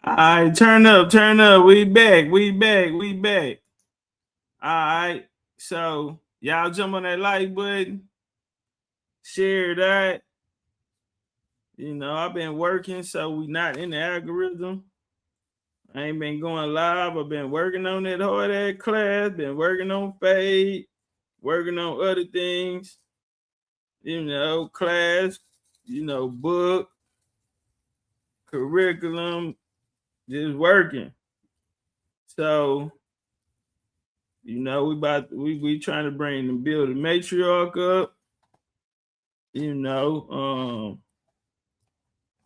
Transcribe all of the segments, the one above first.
All right, turn up. We back. All right. So y'all jump on that like button, share that. I've been working, so we not in the algorithm. I ain't been going live. I've been working on that hard ass class, been working on fade, working on other things, class, book, curriculum, just working. So we trying to bring the build the matriarch up.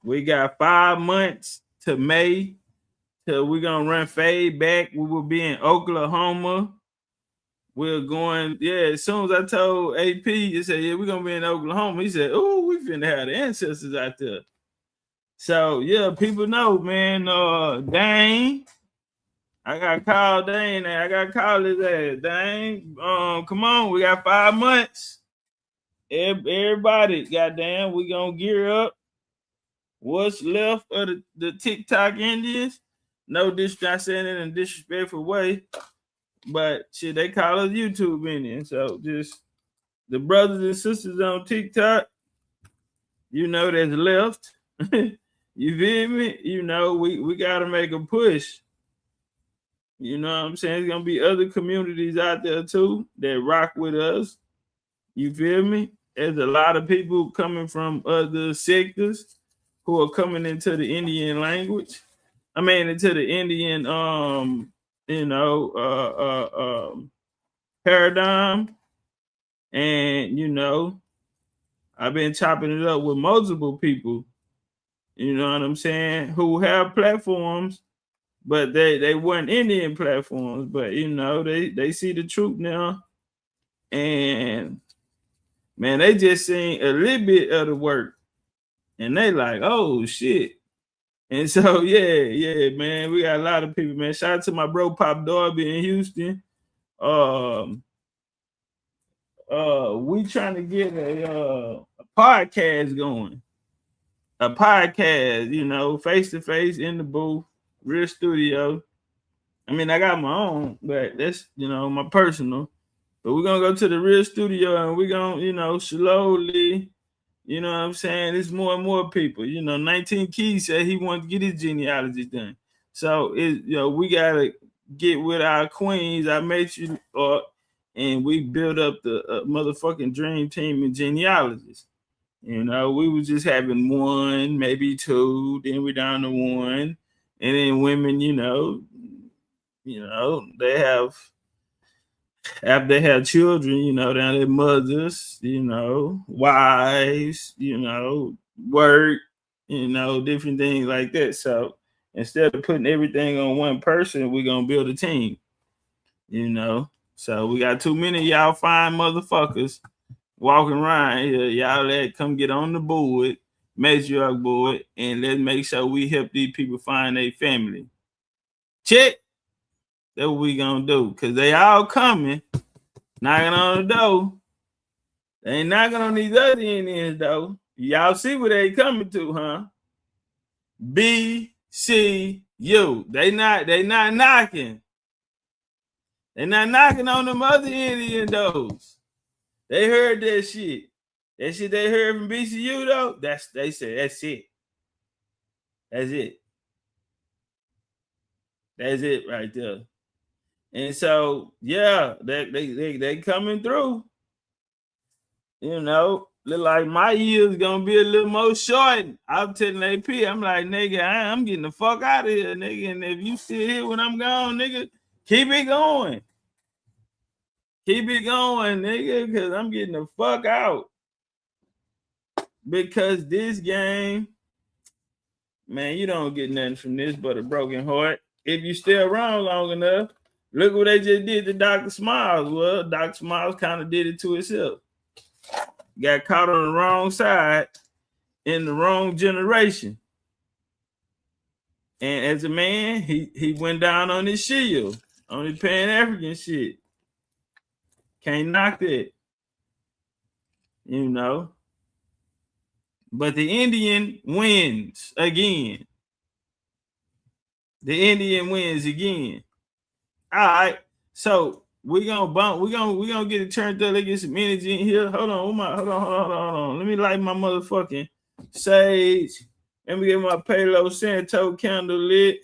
We got 5 months to May till we're gonna run fade back. We will be in Oklahoma. We're going, as soon as I told AP, he said, yeah, we're gonna be in Oklahoma. He said, oh, we finna have the ancestors out there. So yeah, people know, man. Dane. I got called Dane. I got called his ass. Dane. Come on, we got 5 months. Everybody, goddamn, we gonna gear up. What's left of the TikTok Indians? No, not saying it in a disrespectful way, but shit, they call us YouTube Indians. So just the brothers and sisters on TikTok, that's left. You feel me? We gotta make a push. You know what I'm saying? There's gonna be other communities out there too that rock with us. You feel me? There's a lot of people coming from other sectors who are coming into the Indian language. I mean, into the Indian, paradigm. And, I've been chopping it up with multiple people, you know what I'm saying, who have platforms, but they weren't Indian platforms, but, they see the truth now. And, man, they just seen a little bit of the work. And they like, oh, shit. And so, yeah, man, we got a lot of people, man. Shout out to my bro Pop Darby in Houston. We trying to get a podcast going. A podcast, face to face in the booth, real studio. I mean, I got my own, but that's my personal. But we're gonna go to the real studio and we're gonna, slowly. You know what I'm saying? It's more and more people. 19 Keys said he wanted to get his genealogy done. So we gotta get with our queens, our matriarch, and we build up the motherfucking dream team in genealogies. We was just having one, maybe two, then we down to one, and then women, they have. After they have children, down their mothers, wives, work, different things like that. So instead of putting everything on one person, we're gonna build a team. So we got too many of y'all fine motherfuckers walking around here. Y'all let come get on the board, matriarch board, and let's make sure we help these people find their family. Check. That's what we gonna do, cause they all coming, knocking on the door. They ain't knocking on these other Indians though. Y'all see where they coming to, huh? BCU. They not knocking. They not knocking on them other Indian doors. They heard that shit. That shit they heard from BCU though. They said that's it. That's it. That's it right there. And so, yeah, they coming through. Look like my year's gonna be a little more short. I'm telling AP, I'm like, nigga, I'm getting the fuck out of here, nigga. And if you still here when I'm gone, nigga, keep it going. Keep it going, nigga, because I'm getting the fuck out. Because this game, man, you don't get nothing from this but a broken heart. If you stay around long enough, look what they just did to Dr. Smiles. Well, Dr. Smiles kind of did it to himself. Got caught on the wrong side in the wrong generation. And as a man, he went down on his shield, on his Pan-African shit. Can't knock that. But the Indian wins again. The Indian wins again. All right. So we're gonna get it turned up. Let's get some energy in here. Hold on. Hold on. Let me light my motherfucking sage. Let me get my Palo Santo candle lit.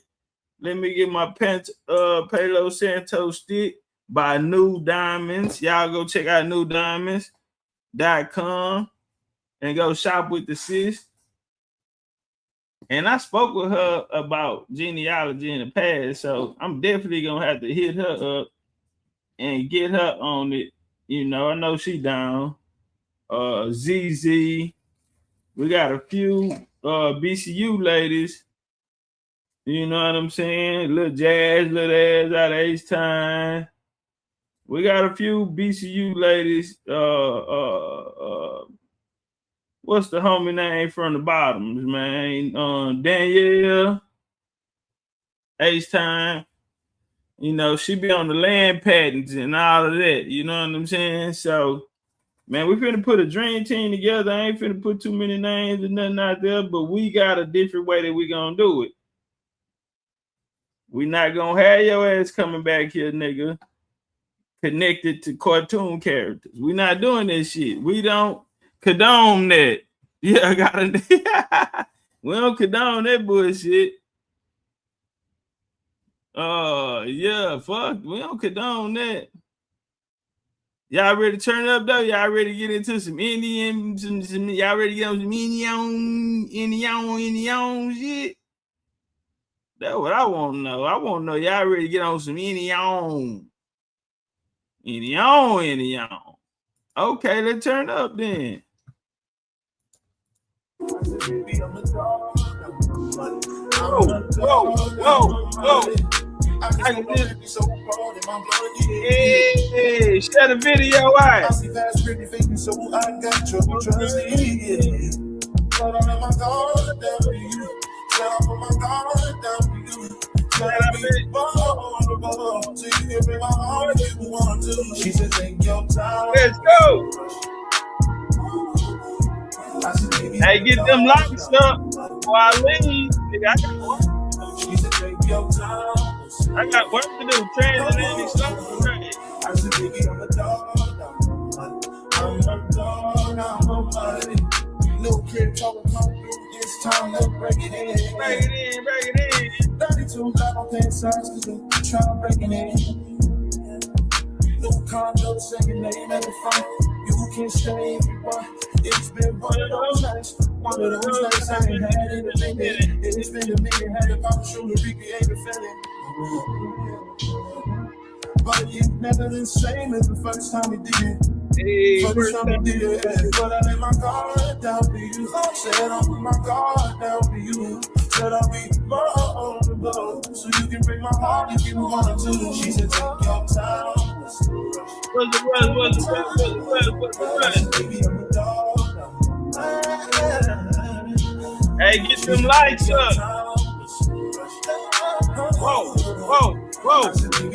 Let me get my Palo Santo stick by New Diamonds. Y'all go check out newdiamonds.com and go shop with the sis. And I spoke with her about genealogy in the past, so I'm definitely gonna have to hit her up and get her on it. You know, I know she down. ZZ. We got a few BCU ladies. You know what I'm saying? Little Jazz, little ass out of H-Time. We got a few BCU ladies. What's the homie name from the bottoms, man? Danielle, H-Time. You know, she be on the land patents and all of that. You know what I'm saying? So, man, we finna put a dream team together. I ain't finna put too many names and nothing out there, but we got a different way that we gonna do it. We not gonna have your ass coming back here, nigga, connected to cartoon characters. We not doing this shit. We don't condone that. Yeah, I gotta. We don't condone that bullshit. Yeah, fuck. We don't condone that. Y'all ready to turn it up though? Y'all ready to get into some Indian? Y'all ready to get on some Indian shit? That's what I want to know. I want to know y'all ready to get on some Indian. Okay, let's turn it up then. Whoa. Hey, share the video out. Let's go. Hey, get them lights up while I leave. I got work to do. Transatlantic slow train. No kid talking about it's time to break it in. Break it in. 32 level pants size because we trying to break it in. No condo, second name and the fight. You can stay everyone. It's been one of those nights. I ain't had it in a minute. It's been a minute. Had to pop a shoulder, recreate the feeling. But you never the same as the first time we did it. First time we did it. But I let my guard down for you. Said I put my guard down for you. Said I'll be vulnerable. So you can break my heart if you want to. She said take your time. What's Hey, get them lights up. Whoa. Let me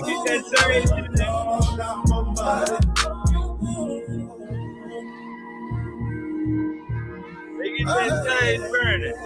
get that sage in there. They get that sage burning.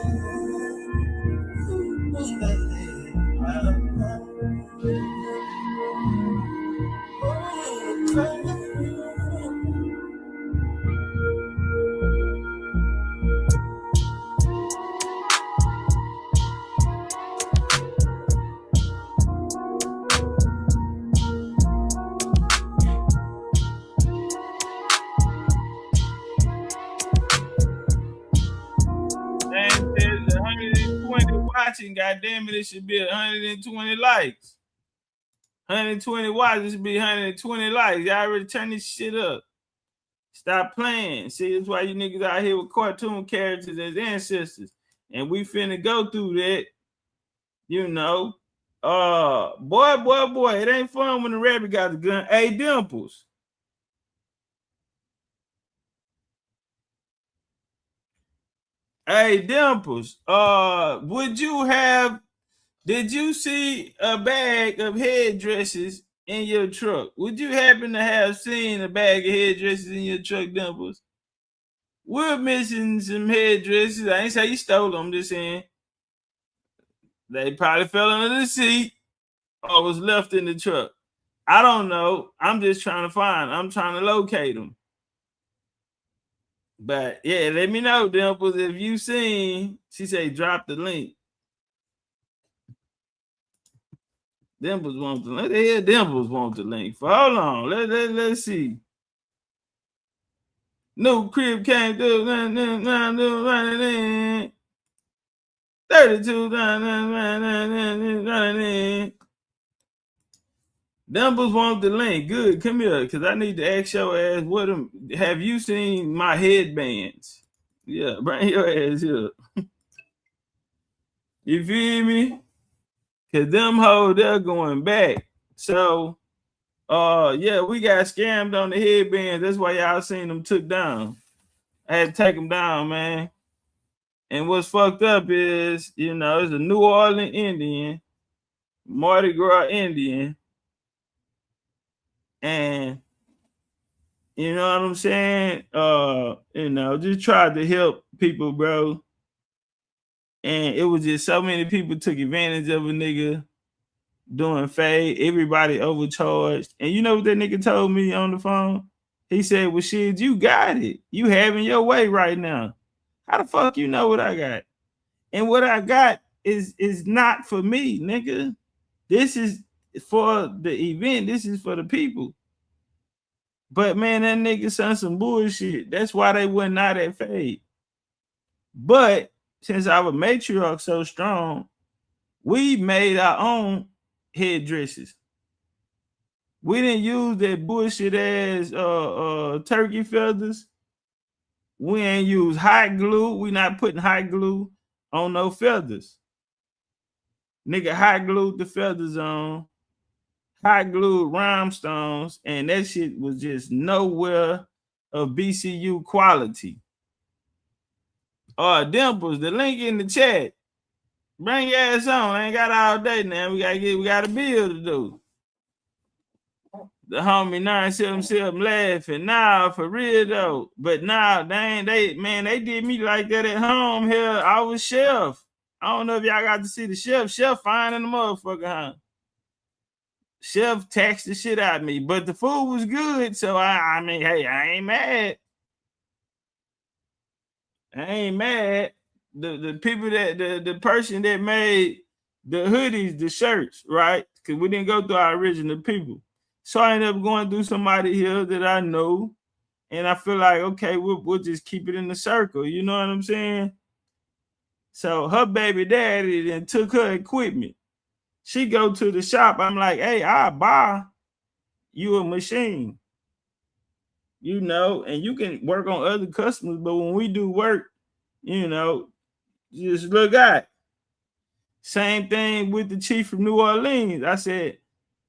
Watching, goddamn it should be 120 likes. 120 watches, it should be 120 likes. Y'all already turn this shit up. Stop playing. See, that's why you niggas out here with cartoon characters as ancestors. And we finna go through that. You know. Boy, it ain't fun when the rabbit got the gun. Hey, Dimples. Hey, Dimples. Did you see a bag of headdresses in your truck? Would you happen to have seen a bag of headdresses in your truck, Dimples? We're missing some headdresses. I ain't say you stole them, I'm just saying. They probably fell under the seat or was left in the truck. I don't know. I'm just trying to locate them. But yeah, let me know, Dimples, if you seen. She say drop the link. Dimples want the link. Yeah, Dimples want the link. Hold on. Let's see. No crib came through. 32. Dimples want the link. Good. Come here, because I need to ask your ass have you seen my headbands? Yeah, bring your ass here. You feel me? Cause them hoes, they're going back. So yeah, we got scammed on the headbands. That's why y'all seen them took down. I had to take them down, man. And what's fucked up is, it's a New Orleans Indian, Mardi Gras Indian, and you know what I'm saying? Just tried to help people, bro. And it was just so many people took advantage of a nigga doing fade. Everybody overcharged. And you know what that nigga told me on the phone? He said, well, shit, you got it. You having your way right now. How the fuck you know what I got? And what I got is not for me, nigga. This is for the event. This is for the people. But man, that nigga sent some bullshit. That's why they went out at fade. But since our matriarch so strong, we made our own headdresses. We didn't use that bullshit ass turkey feathers. We ain't use hot glue. We not putting hot glue on no feathers. Nigga hot glued the feathers on, hot glued rhinestones, and that shit was just nowhere of BCU quality. Dimples, the link in the chat. Bring your ass on. I ain't got all day now. We got a bill to do. The homie 977 laughing. Nah, for real though. But nah, they did me like that at home here. I was chef. I don't know if y'all got to see the chef. Chef fine in the motherfucker, huh? Chef taxed the shit out of me. But the food was good. So I mean, hey, I ain't mad. I ain't mad. The people the person that made the hoodies, the shirts, right? Because we didn't go through our original people. So I ended up going through somebody here that I know. And I feel like, okay, we'll just keep it in the circle. You know what I'm saying? So her baby daddy then took her equipment. She go to the shop. I'm like, hey, I'll buy you a machine. And you can work on other customers. But when we do work, just look out. Same thing with the chief from New Orleans. I said,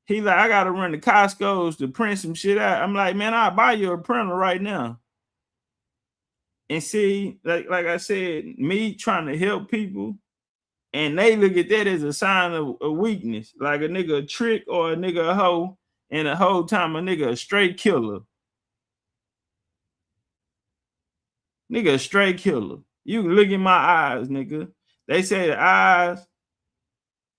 he like, I got to run the Costco's to print some shit out. I'm like, man, I'll buy you a printer right now. And see, like I said, me trying to help people, and they look at that as a sign of a weakness. Like a nigga a trick or a nigga a hoe, and the whole time a nigga a straight killer. Nigga a straight killer. You can look in my eyes, nigga. They say the eyes,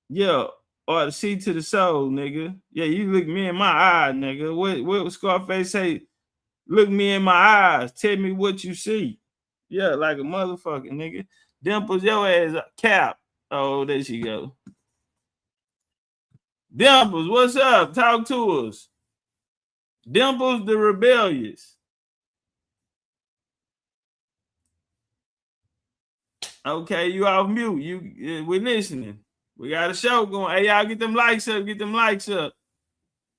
yeah, or the see to the soul, nigga. Yeah, you look me in my eyes, nigga. What Scarface say? Look me in my eyes. Tell me what you see. Yeah, like a motherfucker, nigga. Dimples your ass cap. Oh, there she go. Dimples, what's up? Talk to us. Dimples the rebellious. Okay, you off mute. We're listening. We got a show going. Hey, y'all get them likes up. Get them likes up.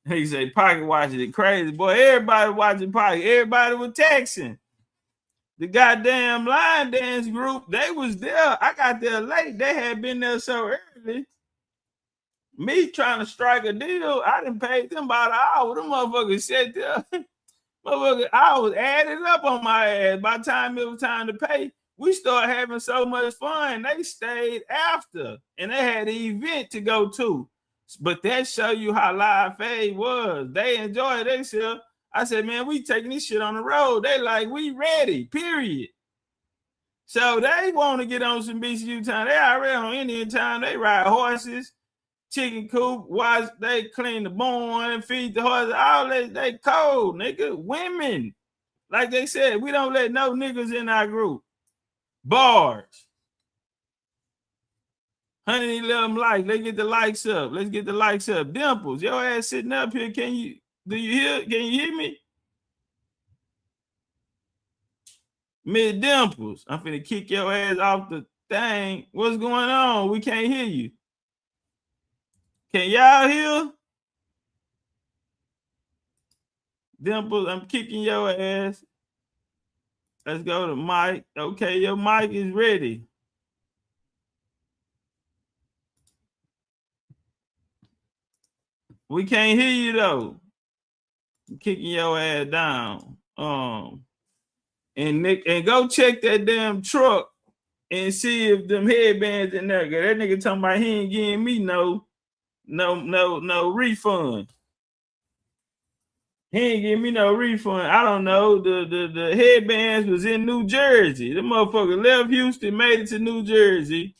He say Pocket watching it crazy. Boy, everybody watching Pocket. Everybody was texting. The goddamn line dance group, they was there. I got there late. They had been there so early. Me trying to strike a deal, I didn't pay them about an hour. Them motherfuckers sat there. I was adding up on my ass. By the time it was time to pay, we started having so much fun. They stayed after, and they had an event to go to. But that show you how live fade was. They enjoyed themselves. I said, man, we taking this shit on the road. They like, we ready, period. So they want to get on some BCU time. They already on Indian time. They ride horses, chicken coop, watch, they clean the barn, feed the horses. All that, they cold, nigga. Women. Like they said, we don't let no niggas in our group. Bars. 111 likes. Let's get the likes up. Let's get the likes up. Dimples, your ass sitting up here. Can you hear me? Miss Dimples, I'm finna kick your ass off the thing. What's going on? We can't hear you. Can y'all hear? Dimples, I'm kicking your ass. Let's go to Mike. Okay, your mic is ready. We can't hear you though. I'm kicking your ass down. And go check that damn truck and see if them headbands in there. That nigga talking about he ain't giving me no refund. He ain't giving me no refund. I don't know. The headbands was in New Jersey. The motherfucker left Houston, made it to New Jersey.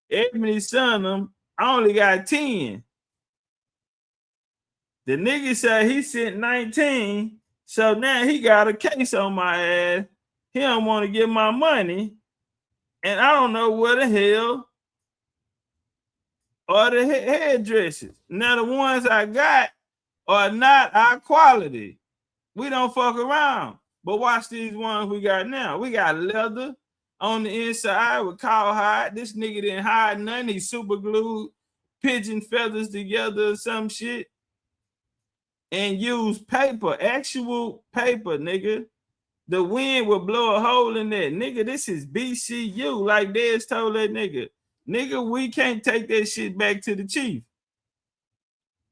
Ebony son them. I only got 10. The nigga said he sent 19. So now he got a case on my ass. He don't want to give my money. And I don't know where the hell are the hairdressers. Now the ones I got are not our quality. We don't fuck around. But watch these ones we got now. We got leather on the inside with cowhide. This nigga didn't hide nothing. He super glued pigeon feathers together or some shit. And use paper, actual paper, nigga. The wind will blow a hole in that. Nigga, this is BCU. Like Dez told that nigga. Nigga, we can't take that shit back to the chief.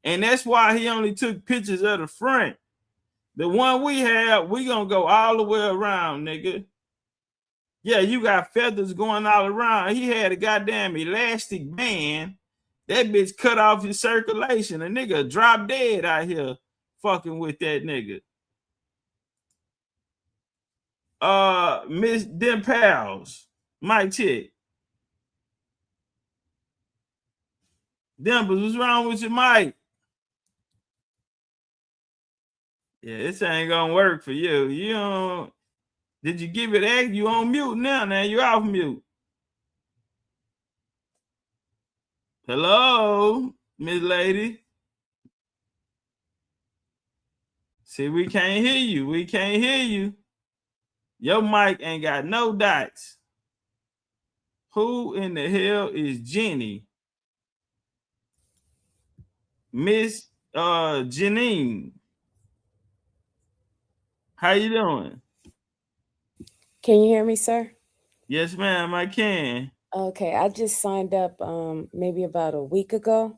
And that's why he only took pictures of the front. The one we have, we gonna go all the way around, nigga. Yeah, you got feathers going all around. He had a goddamn elastic band. That bitch cut off his circulation. A nigga dropped dead out here fucking with that nigga. Miss Dem Pals. Mike check. Dimples, what's wrong with your mic? Yeah, this ain't gonna work for you. You don't. Did you give it egg? You on mute now? Now you off mute. Hello, Miss Lady. See, we can't hear you. We can't hear you. Your mic ain't got no dots. Who in the hell is Jenny? Miss Janine. How you doing? Can you hear me, sir? Yes, ma'am, I can. Okay, I just signed up maybe about a week ago.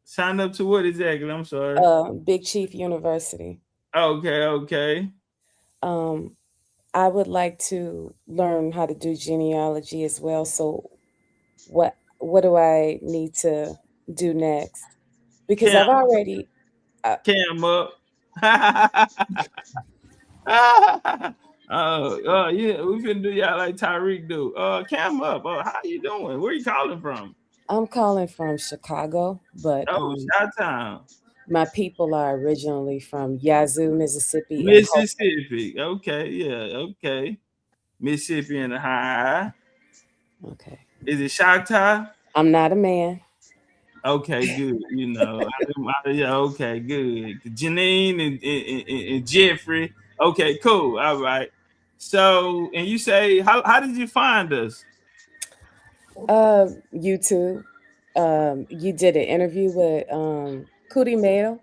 Signed up to what exactly? I'm sorry. Big Chief University. Okay. I would like to learn how to do genealogy as well. So what do I need to do next? Because I've already cam up. Yeah, we finna do y'all like Tariq do. Cam up. How you doing? Where you calling from? I'm calling from Chicago, but Chi-town. My people are originally from Yazoo, Mississippi. Mississippi. Okay, yeah, okay. Mississippi in the high. Okay. Is it Choctaw? I'm not a man. Okay, good. You know, yeah, okay, good. Janine and Jeffrey. Okay, cool. All right. So, and you say, how did you find us? YouTube. You did an interview with Cootie Mayo.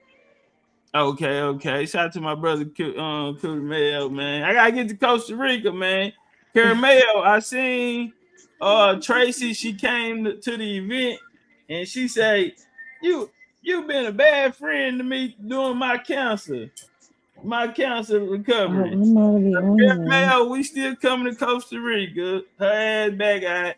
Okay. Shout out to my brother Cootie Mayo, man. I gotta get to Costa Rica, man. Caramel, I seen Tracy. She came to the event and she said, "You been a bad friend to me during my cancer recovery." Caramel, we still coming to Costa Rica. Her ass back out.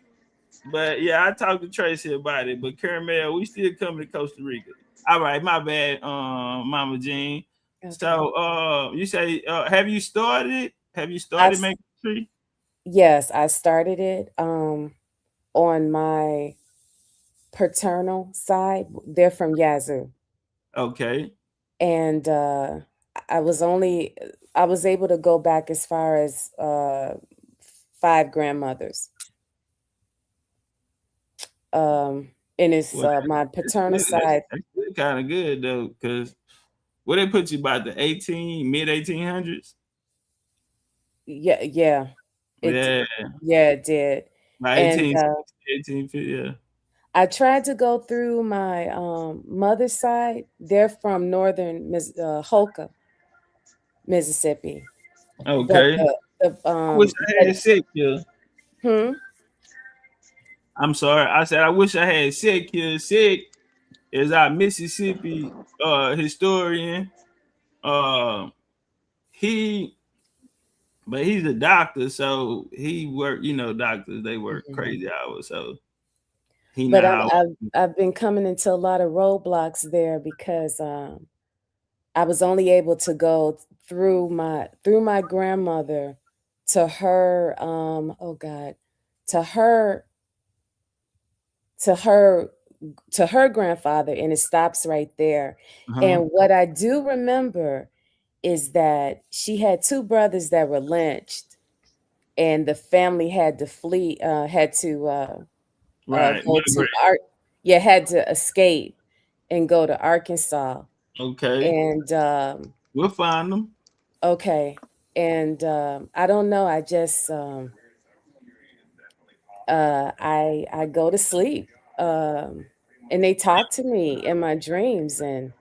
But yeah, I talked to Tracy about it. But Caramel, we still coming to Costa Rica. All right, my bad, Mama Jean. Okay. So you say, have you started? Have you started making a tree? Yes, I started it on my paternal side. They're from Yazoo. Okay. And I was only I was able to go back as far as 5 grandmothers. Um, and it's Well, my that's paternal good. That's, side. that's good, kind of good though, because what they put you about the mid 1800s. Yeah, yeah, it Yeah, yeah it did. by And 1850. Yeah. I tried to go through my mother's side. They're from northern Holka, Mississippi. But Okay. the I wish I but had sick here. hmm I'm sorry. I said I wish I had sick here. Sick is our Mississippi historian. Uh, he, but he's a doctor, so he work. You know, doctors they work Mhm. crazy hours, so he But not always. I've been coming into a lot of roadblocks there because I was only able to go through my grandmother to her oh God, to her to her to her grandfather, and it stops right there. Uh-huh. And what I do remember is that she had two brothers that were lynched, and the family had to flee, had to Right. go to Migrate. art, yeah, had to escape and go to Arkansas. Okay. And We'll find them. okay, and I don't know. I just I go to sleep, and they talk to me in my dreams, and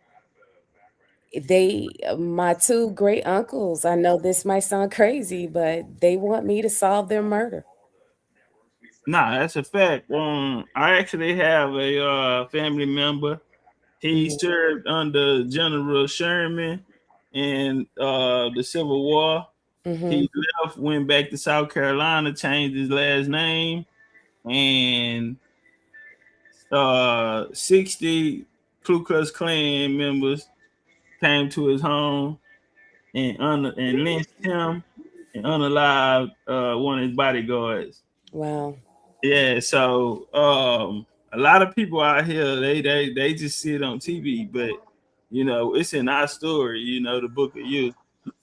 my two great uncles. I know this might sound crazy, but they want me to solve their murder. Nah, that's a fact. I actually have a family member. He Hmm. served under General Sherman in the Civil War. Hmm. He left, went back to South Carolina, changed his last name, and 60 Ku Klux Klan members came to his home and lynched him and unalived one of his bodyguards. Wow. Yeah, so a lot of people out here they just see it on TV, but you know it's in our story. You know the Book of You.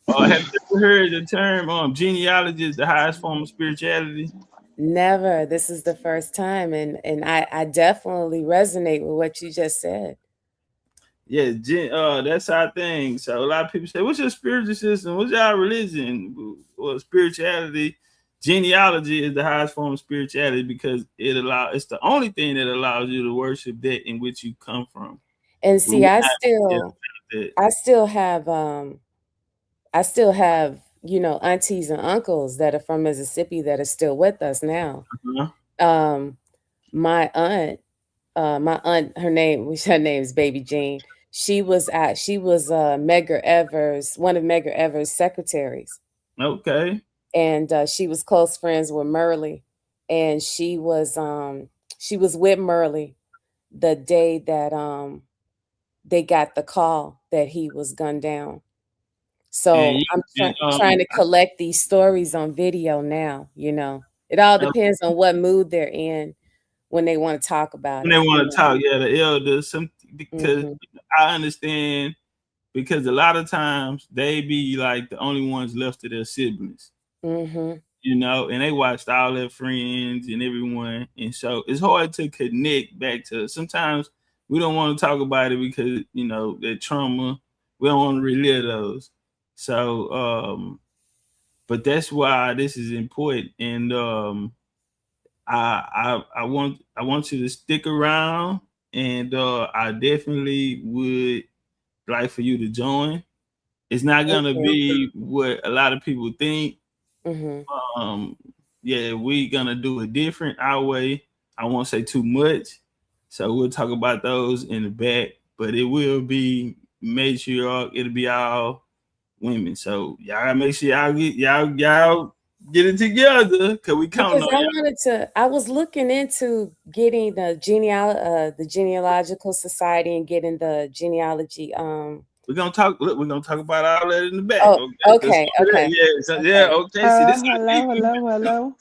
Have you ever heard the term genealogy is the highest form of spirituality? Never. This is the first time, and I definitely resonate with what you just said. Yeah, that's our thing. So a lot of people say, "What's your spiritual system? What's your religion?" Well, spirituality, genealogy is the highest form of spirituality because it's the only thing that allows you to worship that in which you come from. And We see, would not be able to do that. I still have I still have, aunties and uncles that are from Mississippi that are still with us now. Uh-huh. Um, my aunt, her her name is Baby Jean. She was Medgar Evers, one of Medgar Evers' secretaries, Okay. and she was close friends with Murley, and she was with Murley the day that they got the call that he was gunned down. And So you I'm and trying to collect these stories on video now, you know. It all depends on what mood they're in when they want to talk about when they it, you want to know. talk, yeah, the elders, some because Mhm. I understand because a lot of times they be like the only ones left to their siblings, Mhm. you know, and they watched all their friends and everyone, and so it's hard to connect back to. Sometimes we don't want to talk about it because you know that trauma. We don't want to relive those. So, but that's why this is important, and I want you to stick around, and I definitely would like for you to join. It's not Thank gonna you. be what a lot of people think. Mhm. Um, yeah, we gonna do it different our way. I won't say too much, so we'll talk about those in the back. But it will be matriarch. It'll be all women. So y'all gotta make sure y'all get it together because we counting Because on y'all. I was looking into getting the genealogical society and getting the genealogy We're gonna talk. Look, we're gonna talk about all that in the back. Oh, okay. Yeah, so, yeah. Okay. See, this Hello.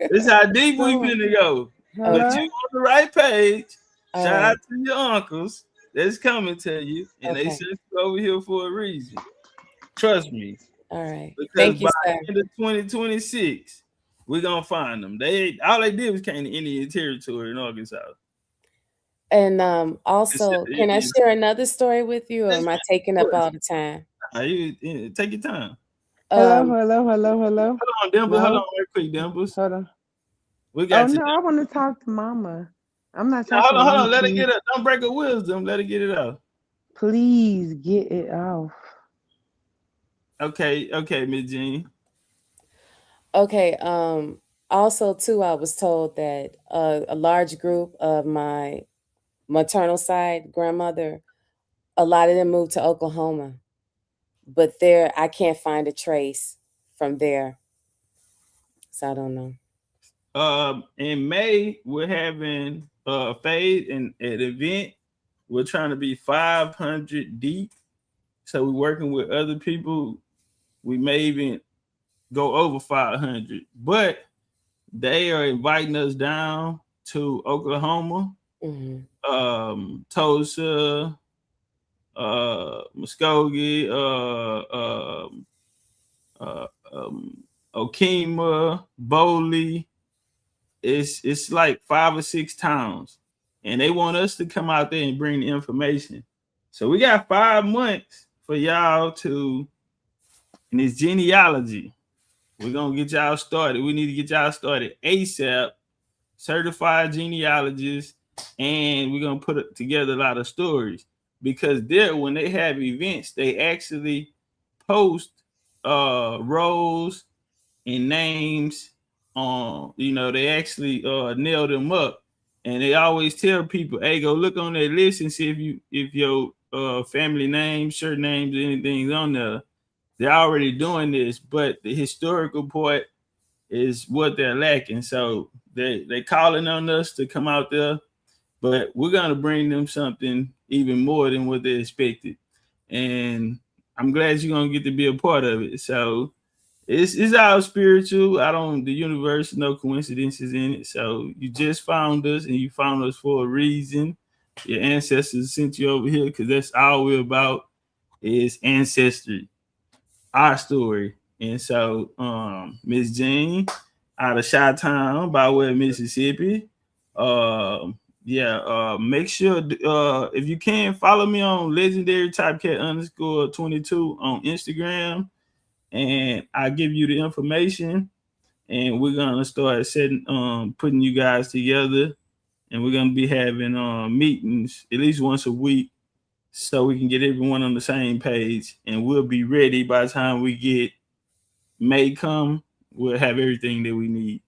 This is how deep we So, finna go. But hello. you on the right page. All Shout right. out to your uncles that's coming to you, and they Okay. sent you over here for a reason. Trust me. All right. Because Thank you, by sir. the end of 2026, we're gonna find them. All they did was came to Indian Territory in Arkansas. And also, can I share another story with you, or am I taking up all the time? You take your time. Hello. Hold on, Dimples. Hold on, real quick, Dimples. Hold on. We got you. No, I want to talk to Mama. I'm not No, talking. hold on. You, Let please. her get it. Don't break her wisdom. Let her get it out. Please get it off. Okay, Miss Jean. Okay. Also, too, I was told that a large group of my maternal side grandmother, a lot of them moved to Oklahoma, but there I can't find a trace from there, so I don't know. In May we're having fade and an event. We're trying to be 500 deep, so we're working with other people. We may even go over 500, but they are inviting us down to Oklahoma, Tulsa, Muskogee, Okemah, Bowley. It's like 5 or 6 towns, and they want us to come out there and bring the information. So we got 5 months for y'all to, and it's genealogy. We're gonna get y'all started. We need to get y'all started ASAP. Certified genealogists, and we're gonna put together a lot of stories, because there, when they have events, they actually post roles and names on, they actually nail them up, and they always tell people, hey, go look on that list and see if your family name, surnames, anything's on there. They're already doing this, but the historical part is what they're lacking. So they calling on us to come out there, but we're gonna bring them something even more than what they expected. And I'm glad you're gonna get to be a part of it. So it's all spiritual. The universe, no coincidences in it. So you just found us, and you found us for a reason. Your ancestors sent you over here, because that's all we're about, is ancestry, our story. And so Miss Jean out of Chi-Town by way of Mississippi. Make sure if you can, follow me on Legendarytopcatz_22 on Instagram, and I'll give you the information, and we're gonna start putting you guys together, and we're gonna be having meetings at least once a week, so we can get everyone on the same page, and we'll be ready by the time we get May come. We'll have everything that we need.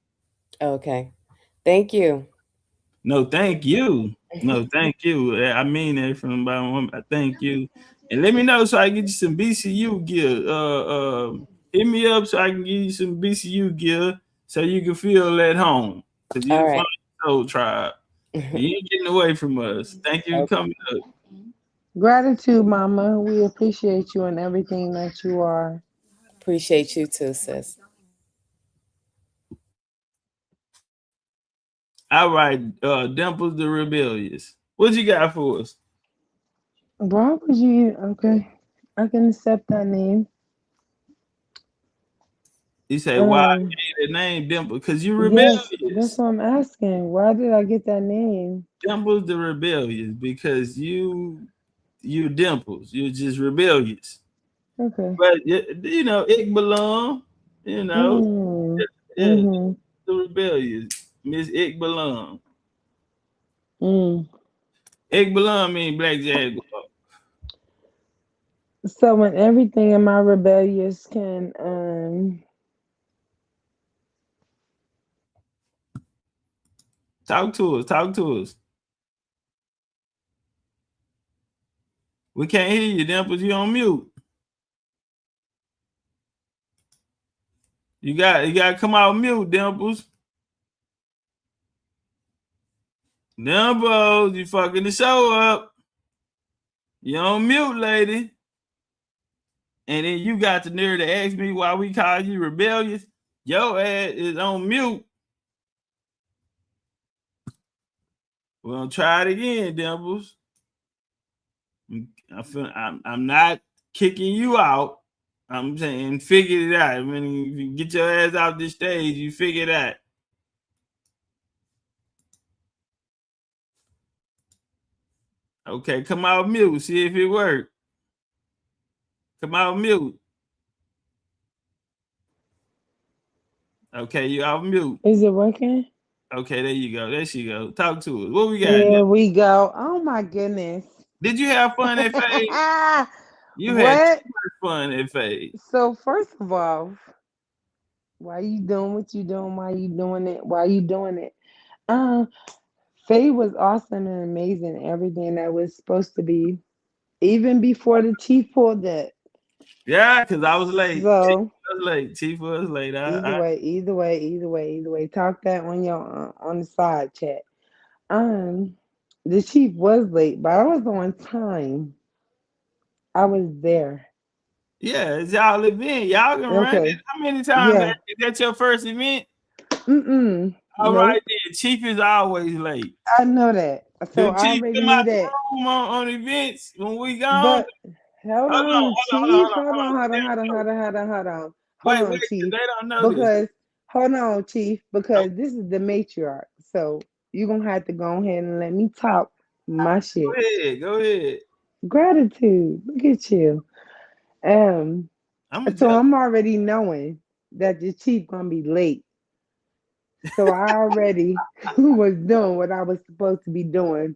Okay. Thank you. No, thank you. No, thank you. I mean that from the bottom of my heart. Thank you. And let me know so I can get you some BCU gear. Hit me up so I can give you some BCU gear so you can feel at home. Because you're the Soul Tribe. You ain't getting away from us. Thank you for coming up. Gratitude, Mama. We appreciate you and everything that you are. Appreciate you too, sis. All right, Dimples the Rebellious. What you got for us? Why would you? Okay, I can accept that name. He said, "Why I gave that name Dimple? Because you're rebellious." Yes, that's what I'm asking. Why did I get that name? Dimples the Rebellious, because you're Dimples. You're just rebellious. Okay. But it belong. The Rebellious, Miss Ick belong. Ick belong mean Black Jaguar. So when everything in my rebellious can Talk to us. We can't hear you, Dimples. You on mute. You got to come out mute, Dimples. Dimples, you fucking the show up. You on mute, lady. and then you got the nerve to ask me why we call you rebellious. Your ass is on mute. We're gonna try it again, Dimples. I'm not kicking you out. I'm saying figure it out. I mean, if you get your ass out this stage, you figure it out. Okay, come out mute. See if it works. Come out mute. Okay, you off mute. Is it working? Okay, there you go. There she go. Talk to us. What we got? Here we go. Oh my goodness. Did you have fun at Fade? You had What? too much fun at Fade. So first of all, why you doing what you doing? Why you doing it? Why you doing it? Faye was awesome and amazing. Everything that was supposed to be, even before the chief pulled up. Yeah, because I was late. So Chief was late. either way. Talk that on your on the side chat. The chief was late, but I was on time. I was there. Yeah, it's y'all event. Y'all can run it. How many times is that your first event? All nope. right, then. Chief is always late. I know that. So I Chief already come knew out that. the room on events when we gone. But hold on, Chief. Hold on, Chief. They don't know because hold on, Chief. Because this is the matriarch. So you're gonna have to go ahead and let me talk my shit. Go ahead. Gratitude. Look at you. I'm already knowing that the chief gonna be late. So I already was doing what I was supposed to be doing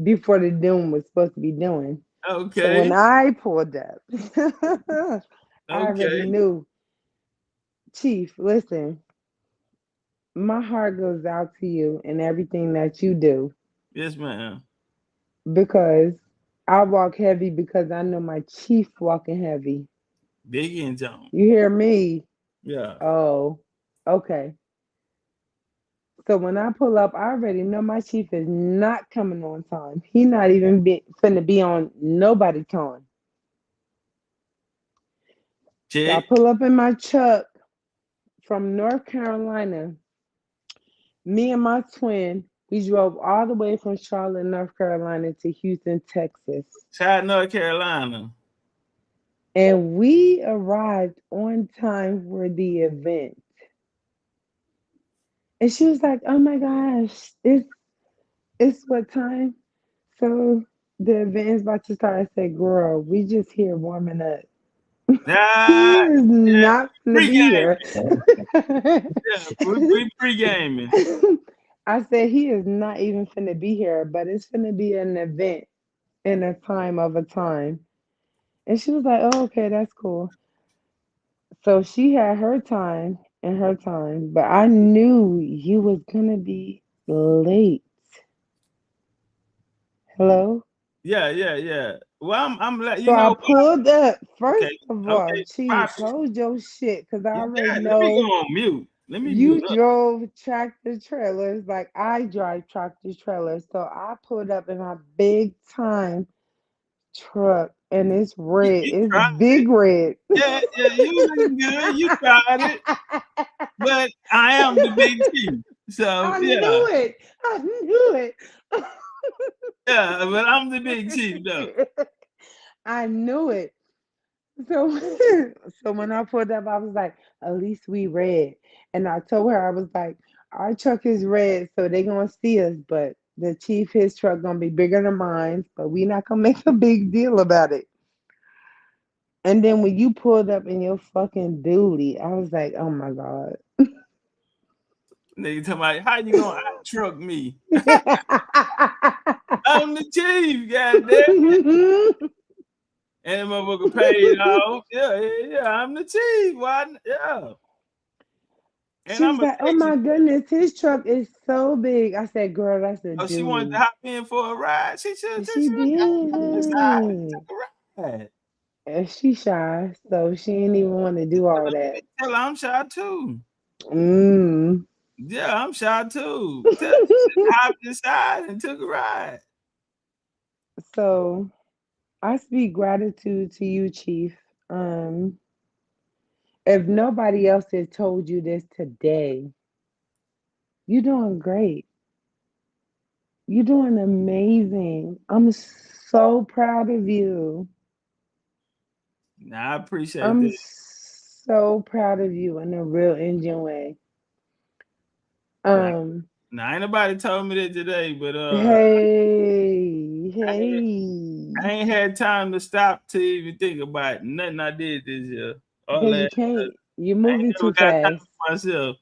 before the doom was supposed to be doing. Okay. So when I pulled up, I already knew. Chief, listen, my heart goes out to you and everything that you do. Yes, ma'am. Because I walk heavy because I know my chief walking heavy. Big and John. You hear me? Yeah. Oh, okay. So when I pull up, I already know my chief is not coming on time. He not even finna be on nobody time. So I pull up in my truck from North Carolina. Me and my twin, we drove all the way from Charlotte, North Carolina to Houston, Texas. Charlotte, North Carolina. And we arrived on time for the event. And she was like, "Oh my gosh, it's what time?" So the event is about to start. I said, "Girl, we just here warming up." He is not gonna be here. We pre-gaming. I said he is not even finna be here, but it's finna be an event in a time of a time. And she was like, "Oh, okay, that's cool." So she had her time and her time, but I knew you was gonna be late. Hello? Yeah. Well, I'm like, so I pulled up. First of all, Chief, proper. hold your shit, because I already know. Let me go on mute. Let me you drove tractor trailers like I drive tractor trailers. So I pulled up in my big time truck, and it's red. It's big red. Yeah, you looking good. You tried it. But I am the big chief. So I knew it. Yeah, but I'm the big chief though. I knew it. So when I pulled up, I was like, "At least we red." And I told her, I was like, "Our truck is red, so they gonna see us, but the chief, his truck gonna be bigger than mine, but we not gonna make a big deal about it." And then when you pulled up in your fucking dually, I was like, "Oh my God." Nigga talking about how you gonna out truck me? I'm the chief, goddamn. And the motherfucker paid off. Yeah, I'm the chief. Why? Yeah. And she was like, "Oh my goodness, his truck is so big." I said, "Girl, that's a dude." She wanted to hop in for a ride. She should. She did. And she shy, so she didn't even want to do all that. Tell her I'm shy too. Yeah, I'm shy too. Tell her she hopped inside and took a ride. So I speak gratitude to you, Chief. If nobody else had told you this today, you're doing great. You're doing amazing. I'm so proud of you. Nah, I appreciate I'm that. so proud of you in a real engine way. Nah, Um, ain't nobody told me that today, but hey, I hey. ain't had time to stop to even think about nothing I did this year or Because you last. can't. You're I ain't moving never too got time fast. for myself.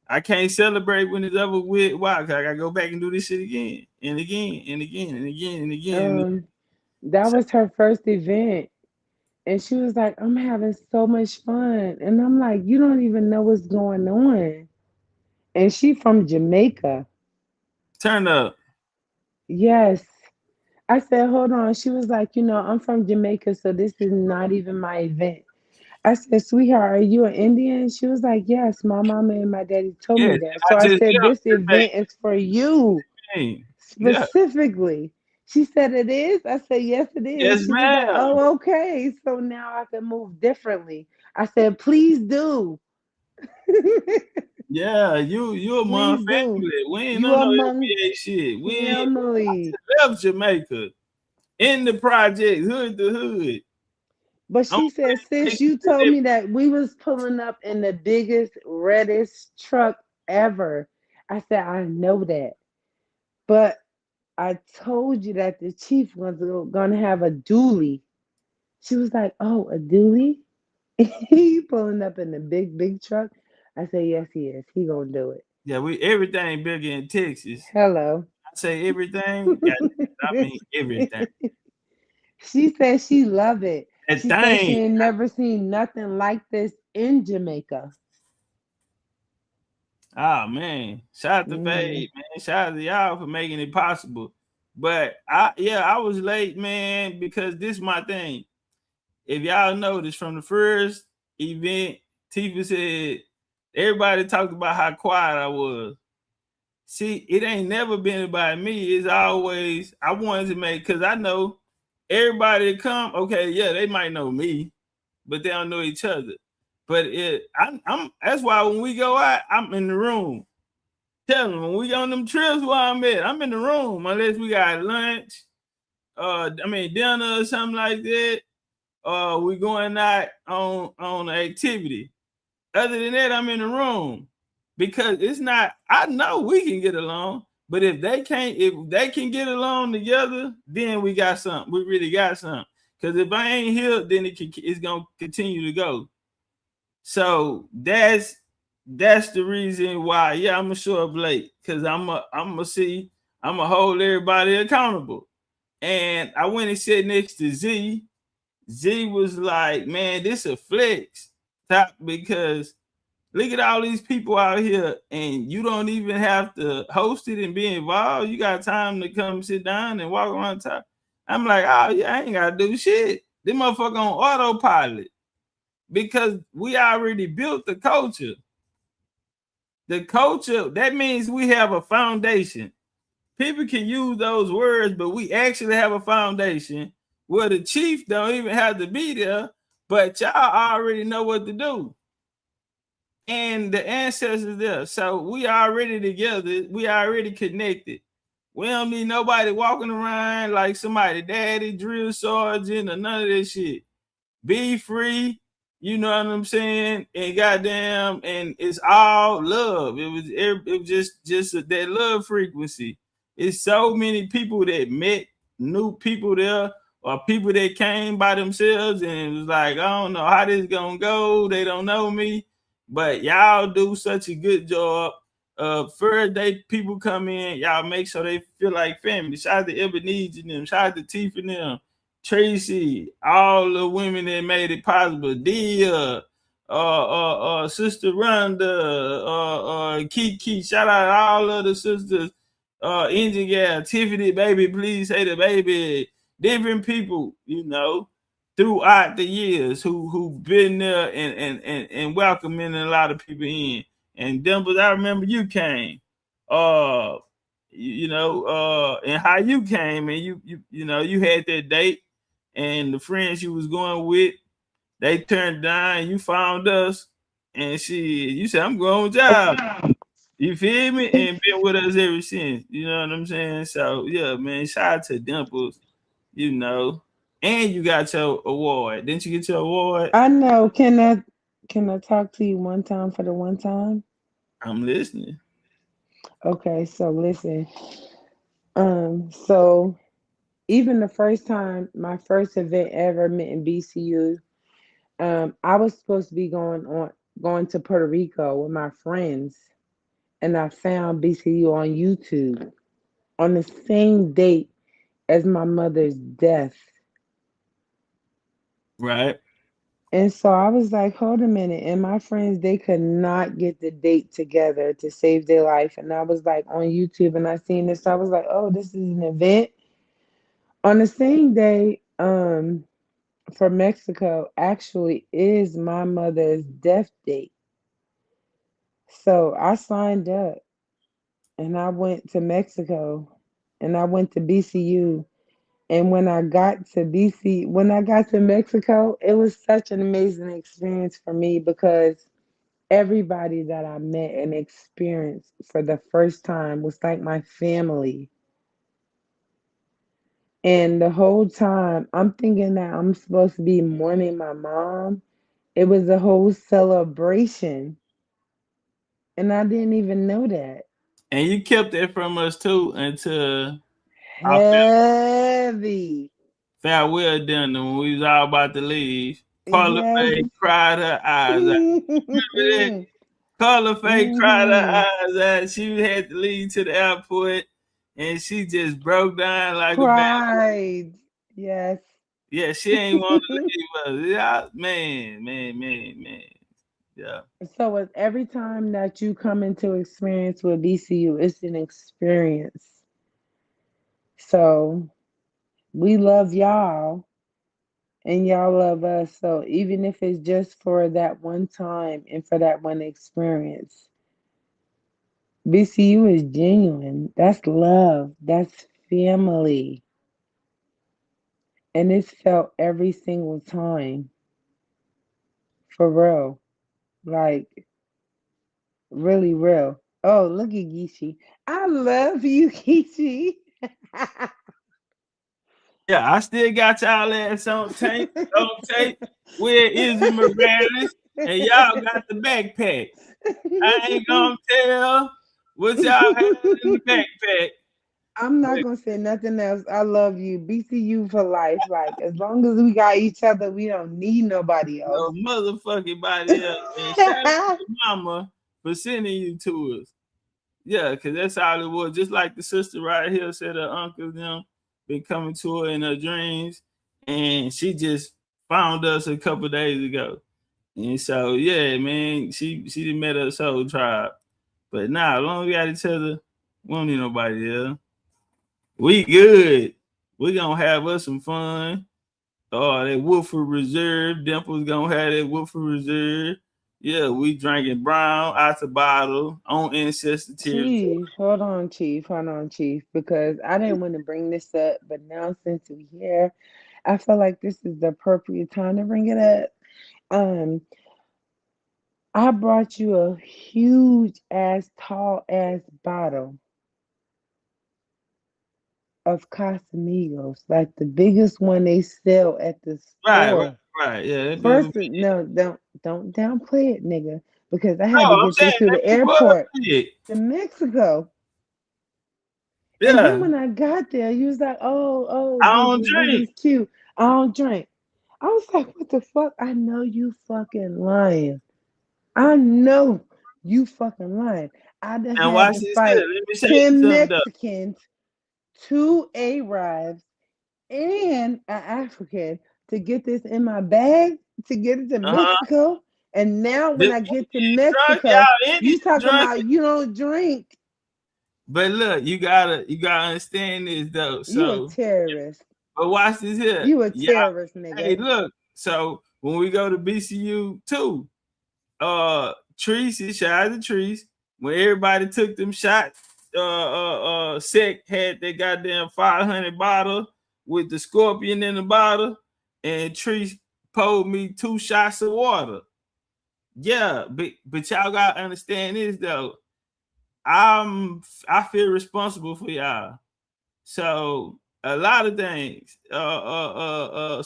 I can't celebrate when it's over with. Why? Cause I gotta go back and do this shit again and again and again and again and again. That was her first event. And she was like, I'm having so much fun. And I'm like, you don't even know what's going on. And she from Jamaica. Turn up. Yes. I said, hold on. She was like, I'm from Jamaica, so this is not even my event. I said, sweetheart, are you an Indian? She was like, yes, my mama and my daddy told me Yes, that. I So I just said, left this event is for you today. Yeah. specifically. She said, it is? I said, yes, it is. Yes, She was like, ma'am. oh, okay. So now I can move differently. I said, please do. Yeah, you among Please do. family. We ain't You on no among NBA shit. We ain't I family. just left Jamaica in the project, hood to hood. But I'm she said, sis, you told playing me that we was pulling up in the biggest, reddest truck ever. I said, I know that. But I told you that the chief was going to have a dually. She was like, oh, a dually? He pulling up in the big, big truck? I said, yes, he is. He going to do it. yeah, we everything bigger in Texas. Hello. I say everything, yeah, I mean everything. She said she loved it. That She said she thing. ain't never seen nothing like this in Jamaica. Oh man, shout out to Hmm. Fade, man. Shout out to y'all for making it possible. But I was late, man, because this is my thing. If y'all noticed from the first event, Tifa said everybody talked about how quiet I was. See, it ain't never been about me. It's always I wanted to make because I know everybody that come. Okay, yeah, they might know me, but they don't know each other. But I'm that's why when we go out, I'm in the room. Tell them when we on them trips where I'm at, I'm in the room unless we got lunch, dinner or something like that. We going out on an activity. Other than that, I'm in the room because it's not. I know we can get along, but if they can get along together, then we got something. We really got something. Because if I ain't here, then it's gonna continue to go. So that's the reason why. Yeah, I'm gonna show up late because I'm gonna hold everybody accountable. And I went and sat next to Z. Z was like, "Man, this a flex, top because." Look at all these people out here, and you don't even have to host it and be involved. You got time to come sit down and walk around top. I'm like, oh yeah, I ain't gotta do shit. This motherfucker on autopilot because we already built the culture. The culture, that means we have a foundation. People can use those words, but we actually have a foundation where the chief don't even have to be there, but y'all already know what to do. And the ancestors there. So we already together. We already connected. We don't need nobody walking around like somebody daddy, drill sergeant, or none of that shit. Be free, you know what I'm saying? And goddamn, and it's all love. It was just that love frequency. It's so many people that met new people there or people that came by themselves and it was like, I don't know how this gonna go. They don't know me. But y'all do such a good job. First day people come in, y'all make sure they feel like family. Shout out to Ebenezer and them, shout out to Tiff and them. Tracy, all the women that made it possible, Dia, Sister Rhonda, Kiki, shout out all of the sisters, Engine Gal, Tiffany, baby, please say the baby, different people, throughout the years who've been there and welcoming a lot of people in. And Dimples, I remember you came. Uh and how you came and you had that date and the friends you was going with. They turned down, you found us, and you said, I'm going with y'all. You feel me? And been with us ever since. You know what I'm saying? So yeah, man, shout out to Dimples, you know. And you got your award. Didn't you get your award? I know. Can I talk to you one time for the one time? I'm listening. Okay, so listen. So even the first time, my first event ever met in BCU, I was supposed to be going to Puerto Rico with my friends, and I found BCU on YouTube on the same date as my mother's death. Right. And so I was like, hold a minute. And my friends, they could not get the date together to save their life. And I was like on YouTube and I seen this. So I was like, oh, this is an event. On the same day, for Mexico actually is my mother's death date. So I signed up and I went to Mexico and I went to BCU. And when I got to Mexico, it was such an amazing experience for me because everybody that I met and experienced for the first time was like my family. And the whole time, I'm thinking that I'm supposed to be mourning my mom. It was a whole celebration. And I didn't even know that. And you kept it from us too until our Heavy. farewell dinner when we was all about to leave. Carla Yes. Faye cried her eyes out. Remember that? hmm Carla Faye cried her eyes out. She had to leave to the airport and she just broke down like a baby. Cried. Yes. Yeah, she ain't want to leave us. Yeah, man. Yeah. So with every time that you come into experience with BCU, it's an experience. So we love y'all and y'all love us. So even if it's just for that one time and for that one experience, BCU is genuine. That's love. That's family. And it's felt every single time. For real. Like really real. Oh, look at Gishi. I love you, Gishi. Yeah, I still got y'all ass on tape. Where is the Morales? And y'all got the backpack. I ain't gonna tell what y'all had in the backpack. I'm not gonna say nothing else. I love you. BCU for life. Like as long as we got each other, we don't need nobody else. No motherfucking body else. And shout out to mama for sending you to us. Yeah, because that's all it was. Just like the sister right here said her uncle them been coming to her in her dreams. And she just found us a couple days ago. And so yeah, man, she done met her soul tribe. But nah, as long as we got each other, we don't need nobody else. We good. We gonna have us some fun. Oh, that Woodford Reserve. Dimple's gonna have that Woodford Reserve. Yeah, we drinking brown out the bottle on ancestor territory. Chief, hold on, Chief, because I didn't want to bring this up, but now since we're here, I feel like this is the appropriate time to bring it up. Um, I brought you a huge ass, tall ass bottle of Casamigos, like the biggest one they sell at the store. Right. Yeah, that big. First, no, don't downplay it, nigga, because I No, had to I'm get saying this through that the big was airport big. to Mexico. And then Yeah, when I got there, you was like, oh, I don't this drink. is cute. I don't drink. I was like, what the fuck? I know you fucking lying. I know you fucking lying. I done And had watch to this here. fight Let me say 10 something though. Mexicans, 2 Arabs, and an African to get this in my bag to get it to Uh-huh. Mexico. And now when This I get to drunk, Mexico, y'all you Indians talking drunk. about you don't drink. But look, you gotta understand this though. You a So, terrorist. but watch this here. You a Y'all, terrorist, hey, nigga. look. So when we go to BCU too, Tracy, shout out to Trees. When everybody took them shots, Sec had that goddamn 500 bottle with the scorpion in the bottle, and Trees poured me 2 shots of water. Yeah, but y'all gotta understand this though. I feel responsible for y'all. So a lot of things.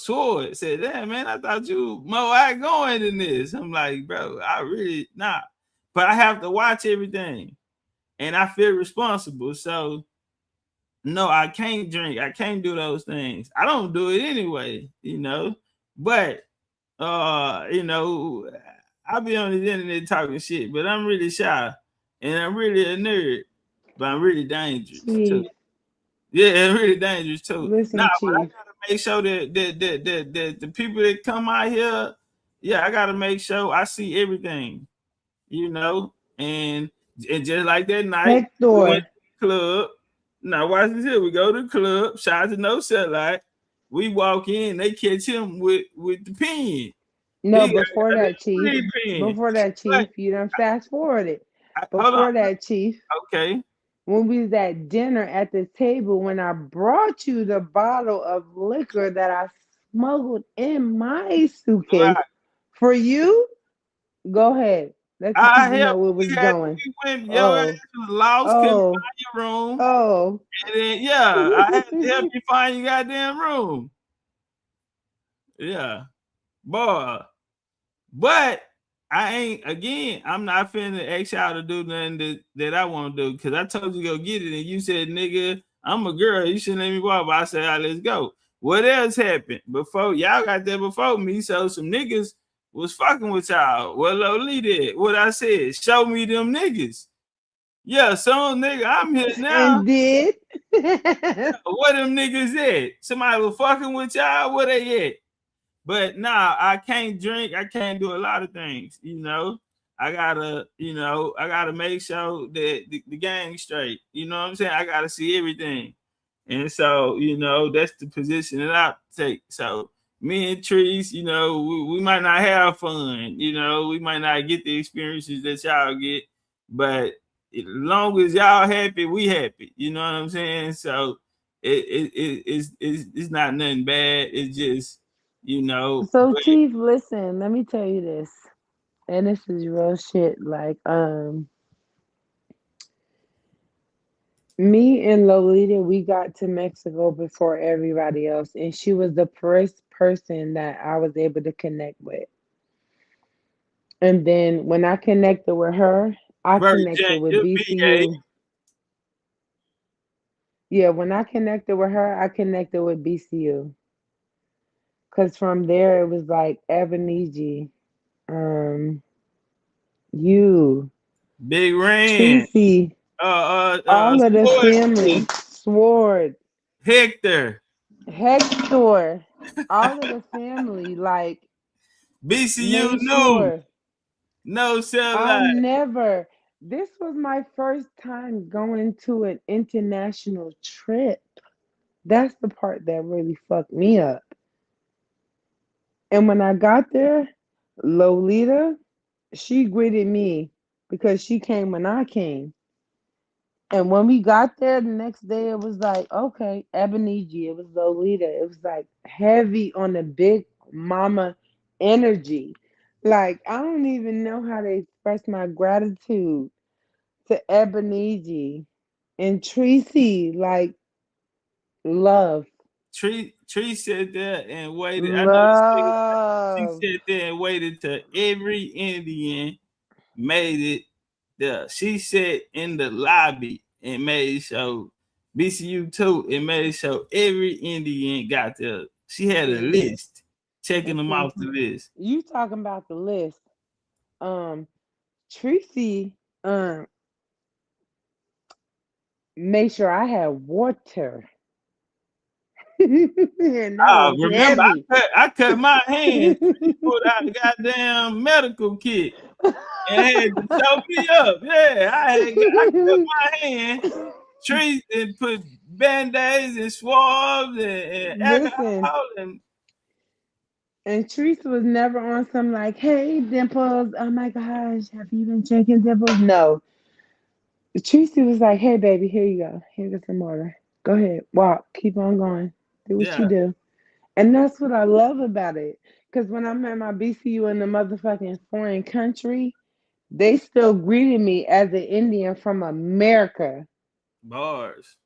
Sword said, "Damn man, I thought you more outgoing than this." I'm like, bro, I really not. But I have to watch everything, and I feel responsible. So no, I can't drink. I can't do those things. I don't do it anyway, But I be on the internet talking shit, but I'm really shy and I'm really a nerd, but I'm really dangerous too. Chief, Yeah, I'm really dangerous too. Nah, listen, but I Chief. gotta make sure that the people that come out here, yeah, I gotta make sure I see everything, and just like that night, we went Hector. to the club. Now watch this here. We go to the club, shout to No Satellite. We walk in, they catch him with the pen. No, He got before a that, Chief. weed pen. Before that, But Chief. You done fast forwarded. hold on. Before that, Chief. Okay. When we was at dinner at the table, when I brought you the bottle of liquor that I smuggled in my suitcase Right. for you, go ahead. Let the I people helped. know where it was going. We went. Your ass Oh, was lost. Couldn't oh, find your room. oh. And then yeah, I had to help you find your goddamn room. Yeah, boy. But I ain't again. I'm not finna ask y'all to do nothing that I want to do because I told you to go get it and you said, "Nigga, I'm a girl. You shouldn't let me walk." But I said, "All right, let's go." What else happened before y'all got there before me? So some niggas was fucking with y'all. Well, Loli did what I said. Show me them niggas. Yeah, some nigga, I'm here now. And did. Where them niggas at? Somebody was fucking with y'all. Where they at? But nah, I can't drink. I can't do a lot of things. I gotta make sure that the gang's straight. You know what I'm saying? I gotta see everything. And so, that's the position that I take. So me and Trees, we might not have fun, we might not get the experiences that y'all get, but as long as y'all happy, we happy. You know what I'm saying? So it's not nothing bad. It's just So, but Chief, listen, let me tell you this. And this is real shit. Like, me and Lolita, we got to Mexico before everybody else, and she was the first person that I was able to connect with. And then when I connected with her, I Virgin, connected with you'll be a BCU. Yeah, when I connected with her, I connected with BCU. Cause from there it was like Ebenezer, um, you, Big Ran, Tracy, all of the Sword family, Sword, Hector, Hector, all of the family, like BCU made News, sure No I Satellite. never. This was my first time going to an international trip. That's the part that really fucked me up. And when I got there, Lolita, she greeted me because she came when I came. And when we got there the next day, it was like, okay, Ebenezer, it was Lolita. It was like heavy on the big mama energy. Like, I don't even know how to express my gratitude to Ebenezer and Tracy. Like, love, Tree sat there and waited. I know this nigga. She love. sat there and waited till every Indian made it there. She sat in the lobby and made sure BCU too and made sure every Indian got there. She had a See, list, checking and them see, off the list. you talking about the list. Um, Tracy, made sure I had water. And that Oh, was remember heavy. I cut my hand. Tree pulled out the goddamn medical kit and had to sew me up. Yeah, I cut my hand. Tree and put band-aids and swabs and Listen, alcohol and and Teresa was never on some like, hey, Dimples, oh my gosh, have you been drinking Dimples? No. Teresa was like, hey, baby, here you go. Here's some water. Go ahead, walk, keep on going. Do what yeah. you do. And that's what I love about it. Because when I met my BCU in the motherfucking foreign country, they still greeted me as an Indian from America. Bars.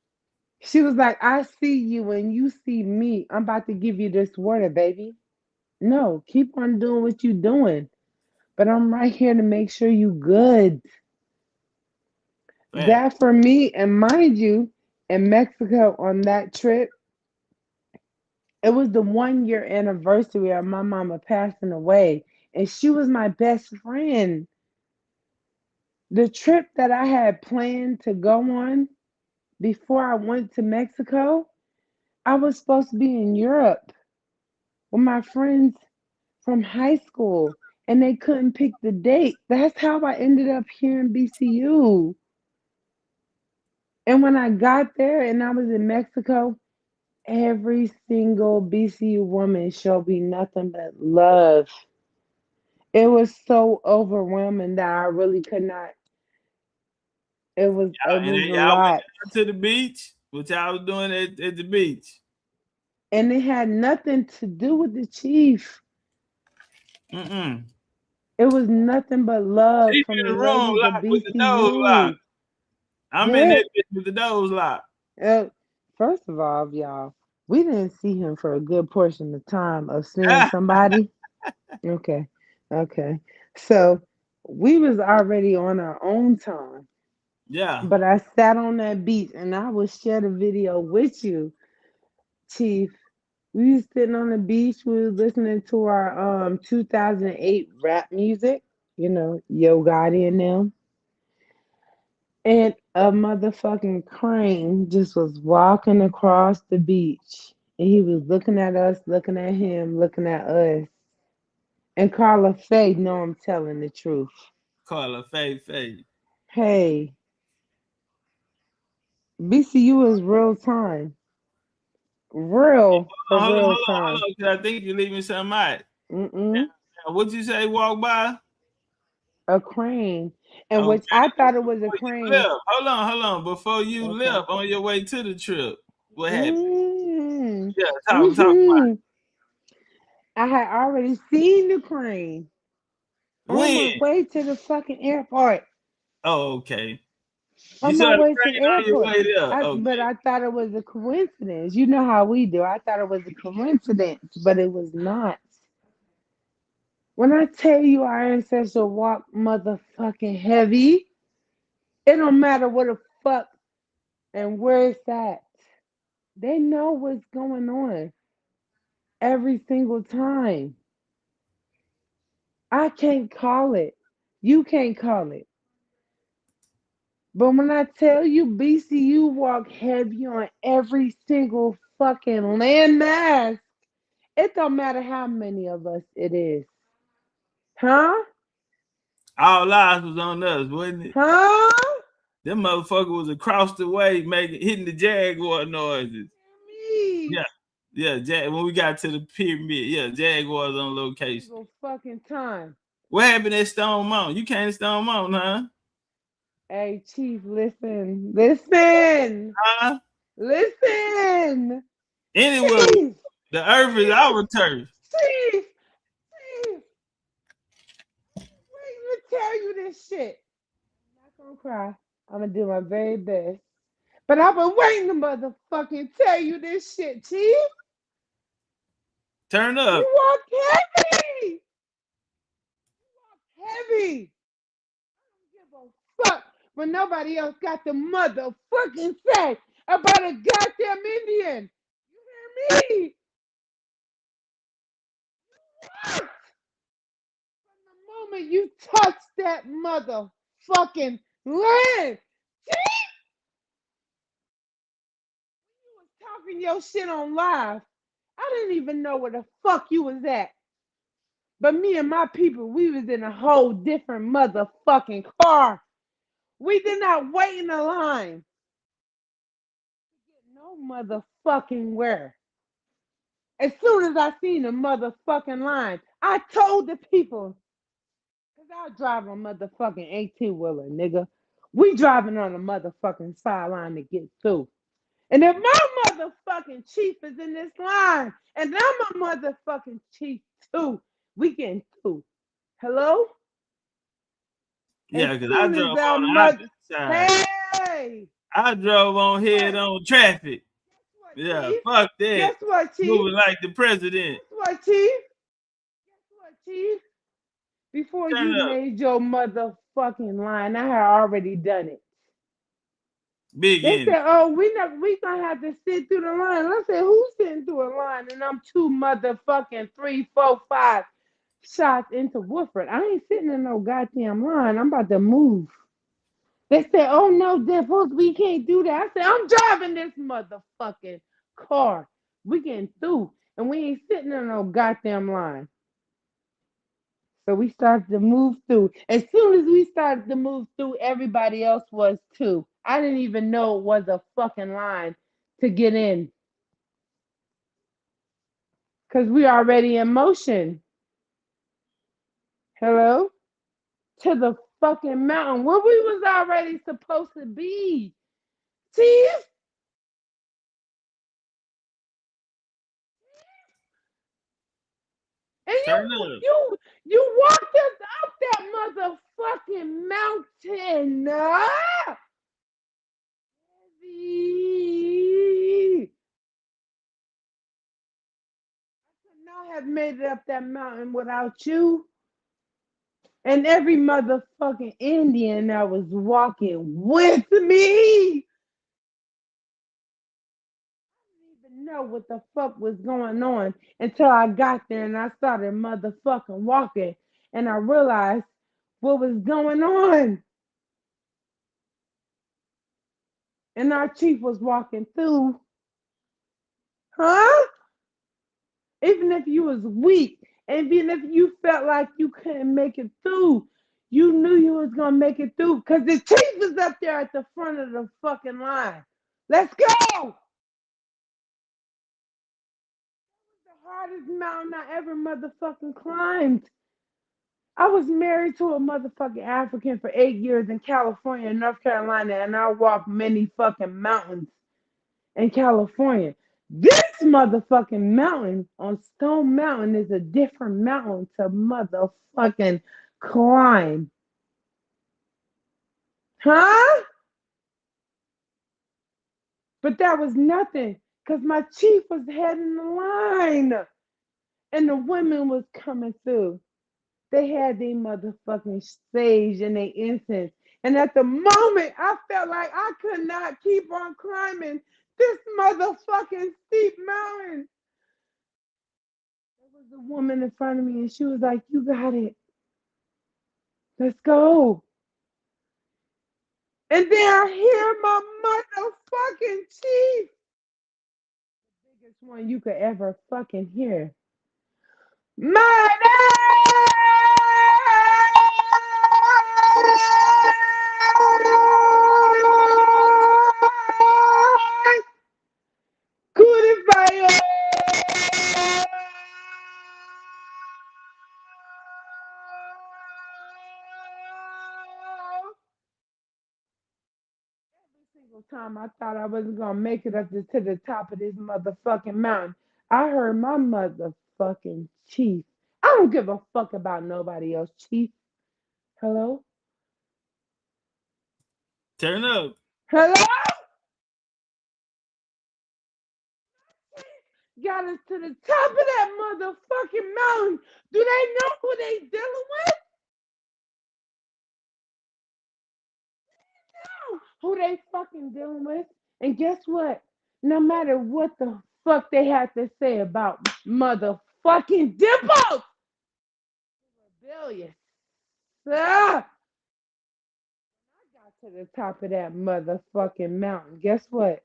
She was like, I see you and you see me. I'm about to give you this water, baby. No, keep on doing what you're doing. But I'm right here to make sure you good. Fact. That for me, and mind you, in Mexico on that trip, it was the 1 year anniversary of my mama passing away. And she was my best friend. The trip that I had planned to go on before I went to Mexico, I was supposed to be in Europe with my friends from high school and they couldn't pick the date. That's how I ended up here in BCU. And when I got there and I was in Mexico, every single BCU woman showed me nothing but love. It was so overwhelming that I really could not. It And was then a y'all went lot. down to the beach. What y'all was doing at the beach? And it had nothing to do with the chief. Mm-mm. It was nothing but love She from in the the room ladies of locked with the doors locked. BCU. I'm in Yeah. that bitch with the doors locked. First of all, y'all, we didn't see him for a good portion of time of seeing somebody. Okay. Okay. So we was already on our own time. Yeah. But I sat on that beach and I will share the video with you, Chief. We was sitting on the beach, we was listening to our 2008 rap music, Yo Gotti and them. And a motherfucking crane just was walking across the beach. And he was looking at us, looking at him, looking at us. And Carla Faye know I'm telling the truth. Call her Faye. Hey, BCU is real time. Real for Hold on, real hold on, time. hold on. 'Cause I think you're leaving something out. Mm-mm. What'd you say? Walk by? A crane. And which Okay. I thought it was a Before you crane. left. Hold on. Before you Okay. left on your way to the trip, what happened? Mm. Yeah, talk about Hmm. I had already seen the crane it. on When? my way to the fucking airport. Oh, okay. You On saw my the way to the train on your airport. way there. But Okay. I thought it was a coincidence. You know how we do. I thought it was a coincidence, but it was not. When I tell you our ancestors walk motherfucking heavy, it don't matter what the fuck and where it's at. They know what's going on every single time. I can't call it. You can't call it. But when I tell you BCU walk heavy on every single fucking landmass, it don't matter how many of us it is. Huh? All eyes was on us, wasn't it? Huh? Them motherfucker was across the way hitting the Jaguar noises. Me. Yeah. Yeah, when we got to the pyramid, yeah, Jaguars on location. Single fucking time. What happened at Stone Mountain? You came to Stone Mountain, huh? Hey, Chief, listen. Listen. Huh? Listen. Anyway, Chief. the earth is Chief. our turf. Chief. Chief. Wait, let me tell you this shit. I'm not gonna cry. I'm gonna do my very best. But I've been waiting to motherfucking tell you this shit, Chief. Turn You up. walk heavy. Heavy. Give a fuck when nobody else got the motherfucking say about a goddamn Indian. You hear me? What? From the moment you touch that motherfucking land, you was talking your shit on live. I didn't even know where the fuck you was at. But me and my people, we was in a whole different motherfucking car. We did not wait in a line. No motherfucking where. As soon as I seen the motherfucking line, I told the people, because I drive a motherfucking 18-wheeler, nigga. We driving on a motherfucking sideline to get through. And if my motherfucking chief is in this line, and I'm a motherfucking chief, through. We getting through. Hello? Yeah, As because I soon drove as our on the mother, opposite side. hey, I drove on head what? on traffic. Guess what, Yeah, Chief? fuck that. Guess what, Chief? Moving like the president. Guess what, Chief? Guess what, Chief? Before Turn you up. made your motherfucking line, I had already done it. Big They end. said, "Oh, we gonna have to sit through the line." I said, "Who's sitting through a line?" And I'm 3, 4, 5 shots into Woodford. I ain't sitting in no goddamn line. I'm about to move. They said, "Oh no, Dimples, we can't do that." I said, "I'm driving this motherfucking car. We getting through, and we ain't sitting in no goddamn line." So we started to move through. As soon as we started to move through, everybody else was too. I didn't even know it was a fucking line to get in because we already in motion. Hello? To the fucking mountain where we was already supposed to be. Chief? And Turn up. you walked us up that motherfucking mountain. Heavy. Could not have made it up that mountain without you and every motherfucking Indian that was walking with me. I didn't even know what the fuck was going on until I got there and I started motherfucking walking and I realized what was going on. And our chief was walking through, huh? Even if you was weak, even if you felt like you couldn't make it through, you knew you was gonna make it through because the chief was up there at the front of the fucking line. Let's go! The hardest mountain I ever motherfucking climbed. I was married to a motherfucking African for 8 years in California and North Carolina, and I walked many fucking mountains in California. This motherfucking mountain on Stone Mountain is a different mountain to motherfucking climb. Huh? But that was nothing because my chief was heading the line and the women was coming through. They had their motherfucking sage and their incense. And at the moment, I felt like I could not keep on climbing this motherfucking steep mountain. There was a woman in front of me and she was like, "You got it. Let's go." And then I hear my motherfucking chief. The biggest one you could ever fucking hear. My Goodbye. Single time I thought I wasn't gonna make it up to the top of this motherfucking mountain, I heard my motherfucking chief. I don't give a fuck about nobody else, chief. Hello? Turn up. Hello? Got us to the top of that motherfucking mountain. Do they know who they dealing with? No. Who they fucking dealing with? And guess what? No matter what the fuck they had to say about motherfucking Dimple, rebellious. Ah! I got to the top of that motherfucking mountain. Guess what?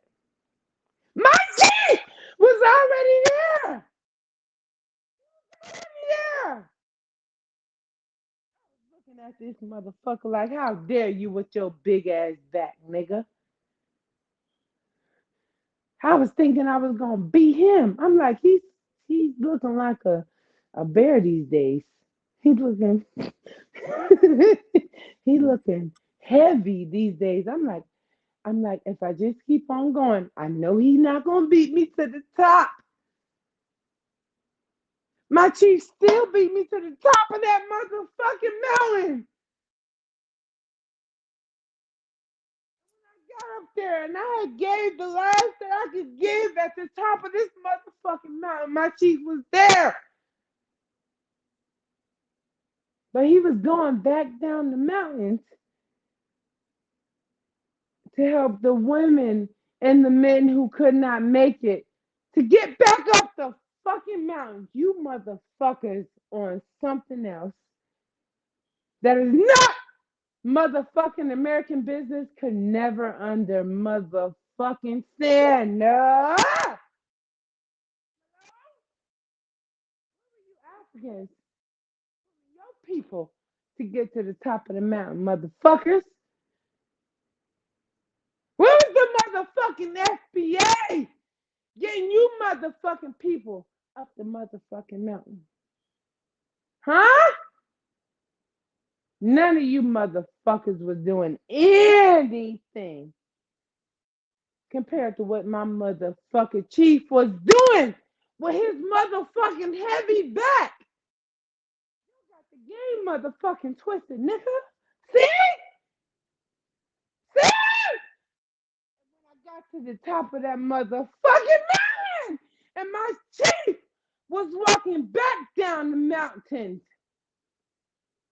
My chief was already there. Yeah. Looking at this motherfucker like, how dare you with your big ass back, nigga? I was thinking I was gonna beat him. I'm like, he's looking like a bear these days. He's looking he looking heavy these days. I'm like, if I just keep on going, I know he's not gonna beat me to the top. My chief still beat me to the top of that motherfucking mountain. I got up there and I had gave the last that I could give at the top of this motherfucking mountain. My chief was there. But he was going back down the mountains to help the women and the men who could not make it to get back up the fucking mountain. You motherfuckers on something else that is not motherfucking American business could never under motherfucking stand. No! You Africans, your people to get to the top of the mountain, motherfuckers. Where's the motherfucking FBA getting you motherfucking people up the motherfucking mountain? Huh? None of you motherfuckers was doing anything compared to what my motherfucking chief was doing with his motherfucking heavy back. You got the game motherfucking twisted, nigga. See? See? When I got to the top of that motherfucking mountain, and my chief was walking back down the mountain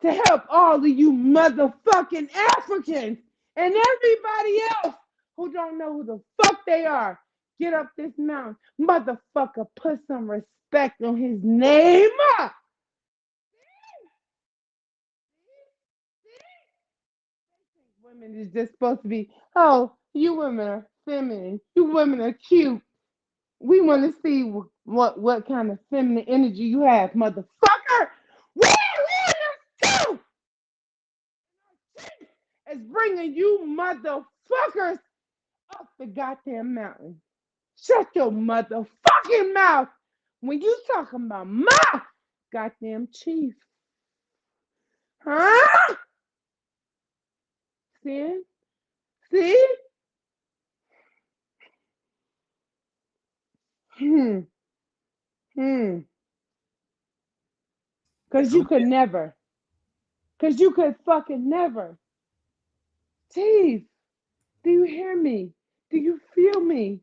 to help all of you motherfucking Africans and everybody else who don't know who the fuck they are. Get up this mountain. Motherfucker, put some respect on his name. Women is just supposed to be, oh, you women are feminine. You women are cute. We want to see what kind of feminine energy you have, motherfucker. We're too. Is bringing you motherfuckers up the goddamn mountain. Shut your motherfucking mouth when you talking about my goddamn chief. Huh? See? See? Because you could never. Because you could fucking never. Chief, do you hear me? Do you feel me?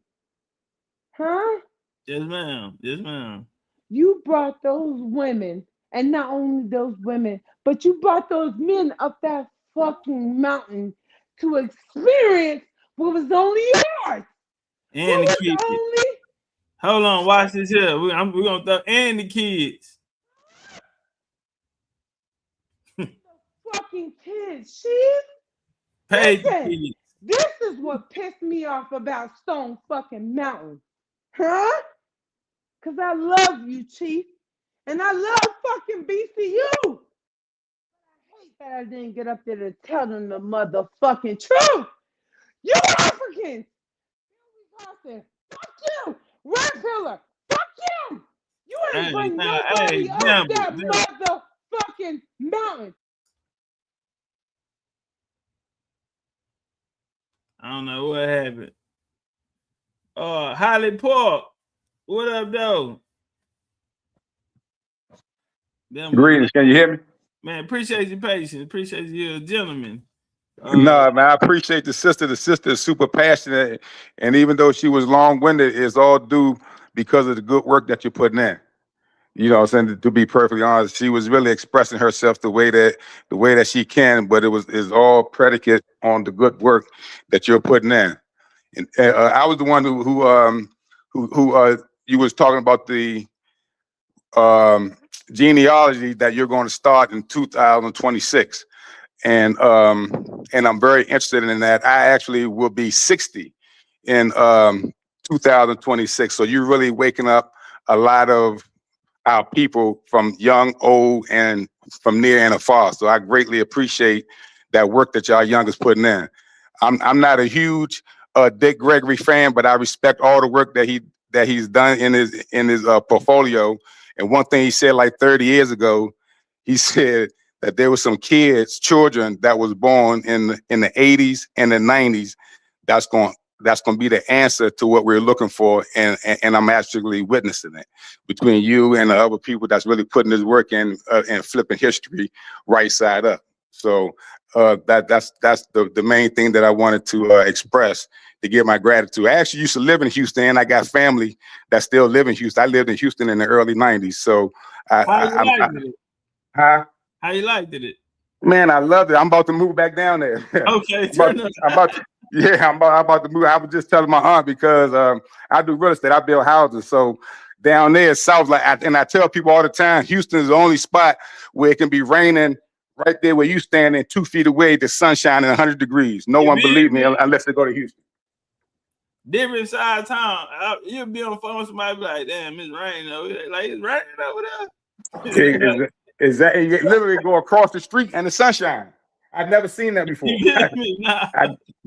Huh? Yes, ma'am. Yes, ma'am. You brought those women, and not only those women, but you brought those men up that fucking mountain to experience what was only yours. And what the kids. Only... Hold on, watch this here. We're gonna throw and the kids. The fucking kids, Chief. Pay the Listen, kids. this is what pissed me off about Stone fucking Mountain. Huh? Because I love you, Chief. And I love fucking BCU. But I hate that I didn't get up there to tell them the motherfucking truth. You Africans. Fuck you. Red Pillar. Fuck you. You ain't bring nobody up that motherfucking mountain. I don't know what happened. Holly Park. What up, though? Greetings. Can you hear me? Man, appreciate your patience. Appreciate you, gentlemen. No, man, I appreciate the sister. The sister is super passionate. And even though she was long-winded, it's all due because of the good work that you're putting in. You know what I'm saying? To be perfectly honest, she was really expressing herself the way that she can, but is all predicate on the good work that you're putting in. And I was the one who you was talking about the genealogy that you're going to start in 2026. And I'm very interested in that. I actually will be 60 in 2026. So you're really waking up a lot of our people from young, old, and from near and afar. So I greatly appreciate that work that y'all young is putting in. I'm not a huge Dick Gregory fan, but I respect all the work that he's done in his portfolio. And one thing he said like 30 years ago, he said that there were some children that was born in the 80s and the 90s that's going to that's going to be the answer to what we're looking for, and I'm actually witnessing it between you and the other people that's really putting this work in and flipping history right side up. So that's the main thing that I wanted to express, to give my gratitude. I actually used to live in Houston, and I got family that still live in Houston. I lived in Houston in the early '90s, so How you liked it? Man, I loved it. I'm about to move back down there. Okay, I'm about to move. I was just telling my aunt, because I do real estate. I build houses. So down there, south, and I tell people all the time, Houston is the only spot where it can be raining right there where you standing 2 feet away, the sun shining 100 degrees. No one believe me unless they go to Houston. Different side of town. You'll be on the phone with somebody, be like, damn, it's raining over there. Like, it's raining over there. Exactly. You literally go across the street and the sunshine. I've never seen that before.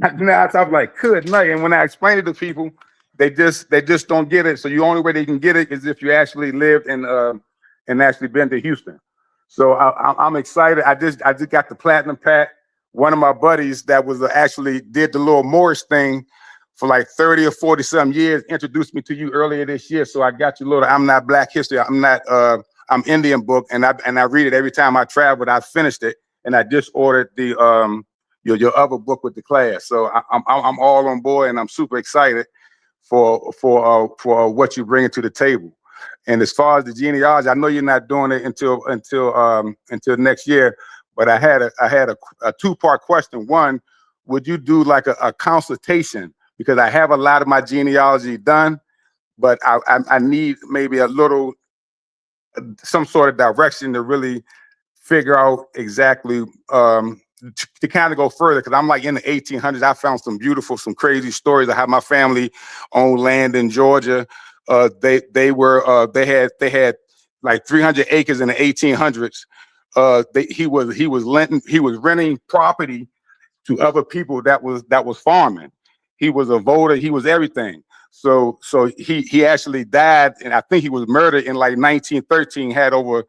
I'm like, good night. And when I explain it to people, they just don't get it. So the only way they can get it is if you actually lived and actually been to Houston. So I'm excited. I just got the platinum pack. One of my buddies that was actually did the little Morris thing for like 30 or 40 some years introduced me to you earlier this year. So I got you a little I'm Not Black History. I'm Indian book, and I read it every time I travel. I finished it, and I just ordered the your other book with the class. So I'm all on board, and I'm super excited for what you bring to the table. And as far as the genealogy, I know you're not doing it until next year, but I had a 2-part question. One, would you do like a consultation, because I have a lot of my genealogy done, but I need maybe a little some sort of direction to really figure out exactly to kind of go further, because I'm like in the 1800s. I found some crazy stories. I have my family owned land in Georgia. They had like 300 acres in the 1800s. He was renting property to other people that was farming. He was a voter. He was everything. So he actually died, and I think he was murdered in like 1913, had over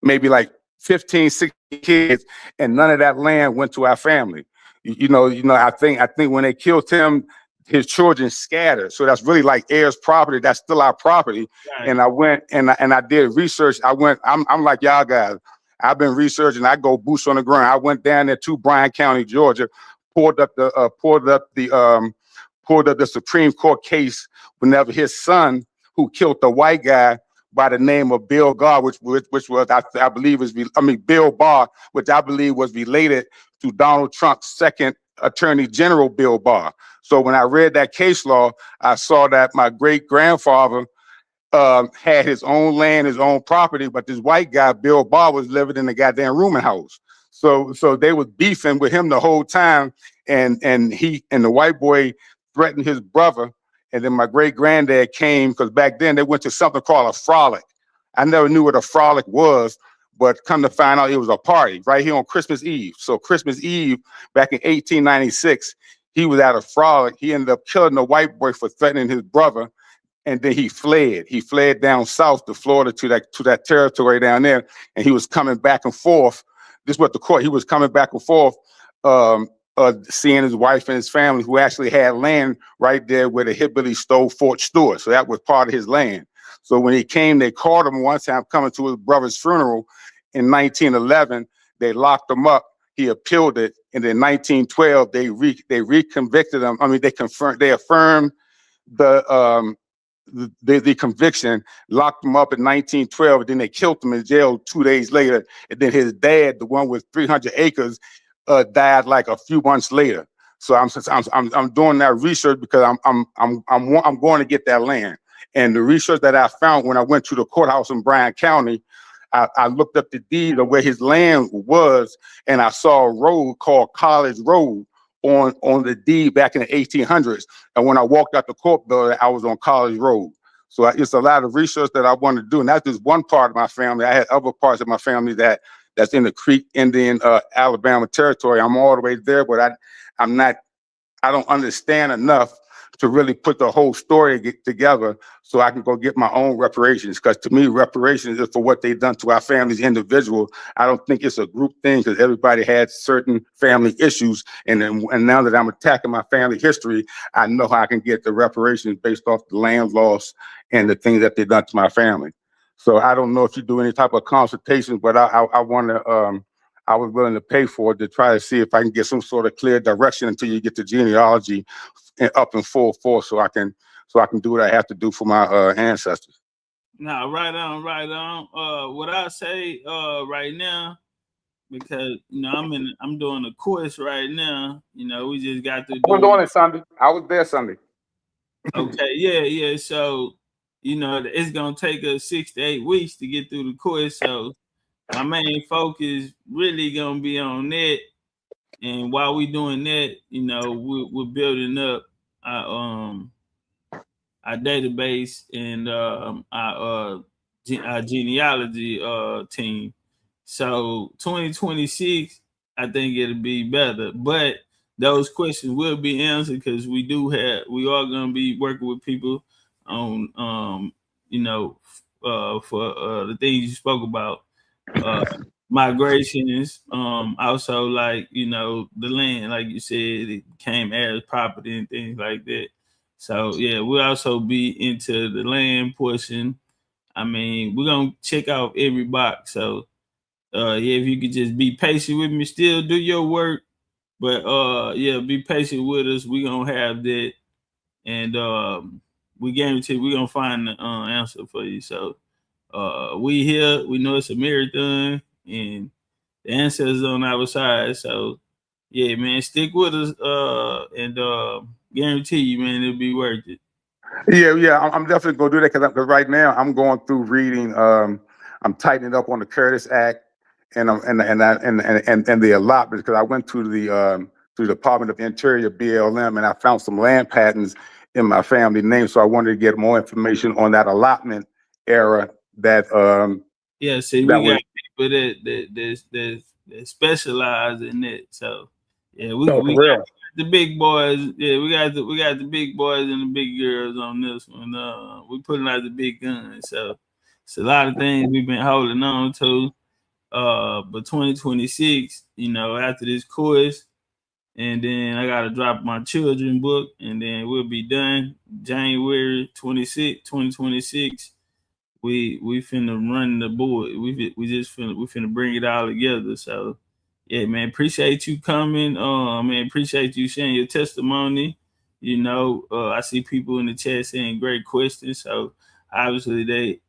maybe like 15, 16 kids, and none of that land went to our family. You know, I think when they killed him, his children scattered. So that's really like heirs property. That's still our property. Right. And I went and I did research. I'm like y'all guys. I've been researching. I go boots on the ground. I went down there to Bryan County, Georgia, pulled up the Supreme Court case whenever his son, who killed the white guy by the name of Bill Barr, which was I believe Bill Barr, which I believe was related to Donald Trump's second Attorney General, Bill Barr. So when I read that case law, I saw that my great grandfather had his own land, his own property, but this white guy, Bill Barr, was living in the goddamn rooming house. So they was beefing with him the whole time, and the white boy threatened his brother. And then my great granddad came, because back then they went to something called a frolic. I never knew what a frolic was, but come to find out it was a party right here on Christmas Eve. So Christmas Eve back in 1896, he was at a frolic. He ended up killing the white boy for threatening his brother. And then he fled. He fled down south to Florida to that territory down there. And he was coming back and forth. This is what the court, he was coming back and forth, seeing his wife and his family, who actually had land right there where the hillbilly stole Fort Stewart. So that was part of his land. So when he came, they caught him one time coming to his brother's funeral in 1911. They locked him up. He appealed it. And in 1912, they reconvicted him. I mean, they affirmed the conviction, locked him up in 1912, and then they killed him in jail 2 days later. And then his dad, the one with 300 acres, died like a few months later. So I'm doing that research because I'm going to get that land. And the research that I found when I went to the courthouse in Bryan County, I looked up the deed of where his land was, and I saw a road called College Road on the deed back in the 1800s. And when I walked out the court building, I was on College Road. So it's a lot of research that I want to do. And that's just one part of my family. I had other parts of my family that's in the Creek Indian, Alabama territory. I'm all the way there, but I don't understand enough to really put the whole story together so I can go get my own reparations. Because to me, reparations is for what they've done to our families individual. I don't think it's a group thing because everybody had certain family issues. And now that I'm attacking my family history, I know how I can get the reparations based off the land loss and the things that they've done to my family. So I don't know if you do any type of consultations, but I want to, I was willing to pay for it to try to see if I can get some sort of clear direction until you get the genealogy up in full force, so I can do what I have to do for my ancestors. Nah, right on, right on. What I say right now, because I'm doing a course right now. We just got to do. I was doing it Sunday. I was there Sunday. Okay, yeah. So it's gonna take us 6 to 8 weeks to get through the course. So my main focus really gonna be on that. And while we doing that, we're building up our database and our genealogy team. So 2026, I think it'll be better. But those questions will be answered because we are gonna be working with people on for the things you spoke about. Migrations, also like the land, like you said, it became as property and things like that. So yeah, we'll also be into the land portion. I mean, we're gonna check out every box. So yeah, if you could just be patient with me, still do your work, but yeah, be patient with us. We're gonna have that, and we guarantee we're gonna find the answer for you. So we here, we know it's a marathon, and the ancestors on our side. So yeah, man, stick with us, and guarantee you, man, it'll be worth it. Yeah, I'm definitely gonna do that because right now I'm going through reading. I'm tightening up on the Curtis Act and the allotments because I went to the Department of Interior BLM and I found some land patents in my family name, so I wanted to get more information on that allotment era. That yeah, see, we got people that specialize in it. So yeah, we got the big boys. Yeah, we got the big boys and the big girls on this one. We putting out the big guns. So it's a lot of things we've been holding on to. But 2026, after this course, and then I gotta drop my children book, and then we'll be done January 26, 2026. We finna run the board. We finna bring it all together. So yeah, man, appreciate you coming. Man, appreciate you sharing your testimony. I see people in the chat saying great questions. So obviously they,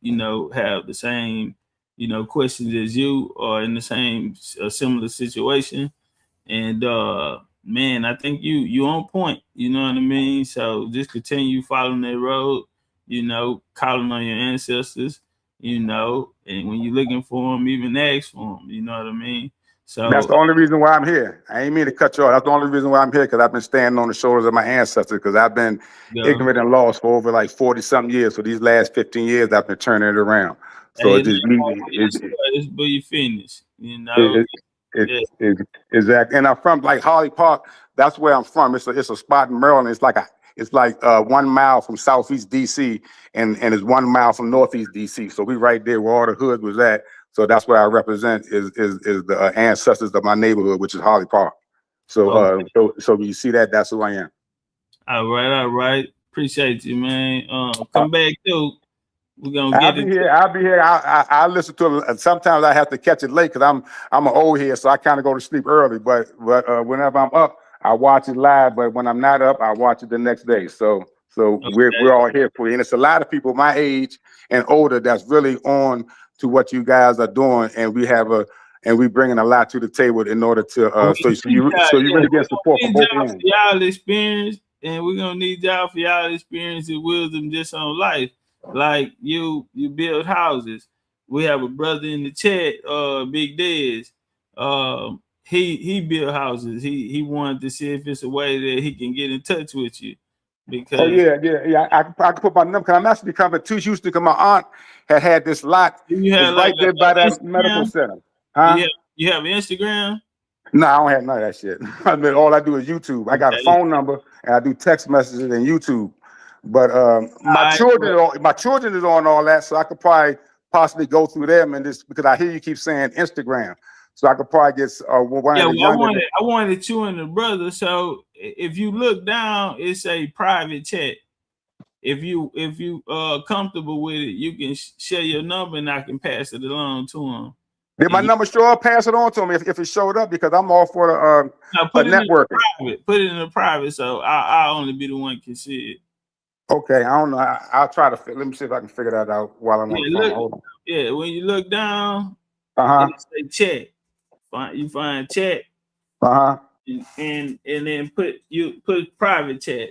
have the same, questions as you or in the same similar situation. And man, I think you on point. You know what I mean? So just continue following that road, calling on your ancestors, and when you're looking for them, even ask for them. You know what I mean? So that's the only reason why I'm here. I ain't mean to cut you off. That's the only reason why I'm here because I've been standing on the shoulders of my ancestors because I've been ignorant and lost for over like 40-something years. So these last 15 years, I've been turning it around. So it just it's but you finish, Exactly. And I'm from like Holly Park. That's where I'm from. It's a spot in Maryland. It's like 1 mile from Southeast DC and it's 1 mile from Northeast DC. So we right there where all the hood was at. So that's where I represent is the ancestors of my neighborhood, which is Holly Park. So so when you see that, that's who I am. All right. Appreciate you, man. Come back too. We're gonna get it. I'll be here. I listen to it. Sometimes I have to catch it late because I'm an old head, so I kind of go to sleep early. But whenever I'm up, I watch it live. But when I'm not up, I watch it the next day. So we're all here for you. And it's a lot of people my age and older that's really on to what you guys are doing, and we bringing a lot to the table in order to so you really get support from both ends. Y'all experience, and we're gonna need y'all for y'all experience and wisdom just on life. Like you build houses. We have a brother in the chat, Big Dez. He built houses. He wanted to see if it's a way that he can get in touch with you. Because I can put my number because I'm actually coming to Houston because my aunt had this lot. It's right there by that medical center. Huh? You have Instagram? No, I don't have none of that shit. I mean, all I do is YouTube. I got a phone number and I do text messages and YouTube. But my children is on all that, so I could probably possibly go through them and just because I hear you keep saying Instagram, so I could probably get one of the younger. I wanted you and the brother. So if you look down, it's a private chat. If you comfortable with it, you can share your number and I can pass it along to him. Did my number show up? Pass it on to him if it showed up because I'm all for the networking. Put it in the private, so I'll only be the one can see it. Okay, I don't know. I'll try to. Let me see if I can figure that out while I'm on the phone. Hold on. Yeah, when you look down, say chat. You find chat. And then put private chat.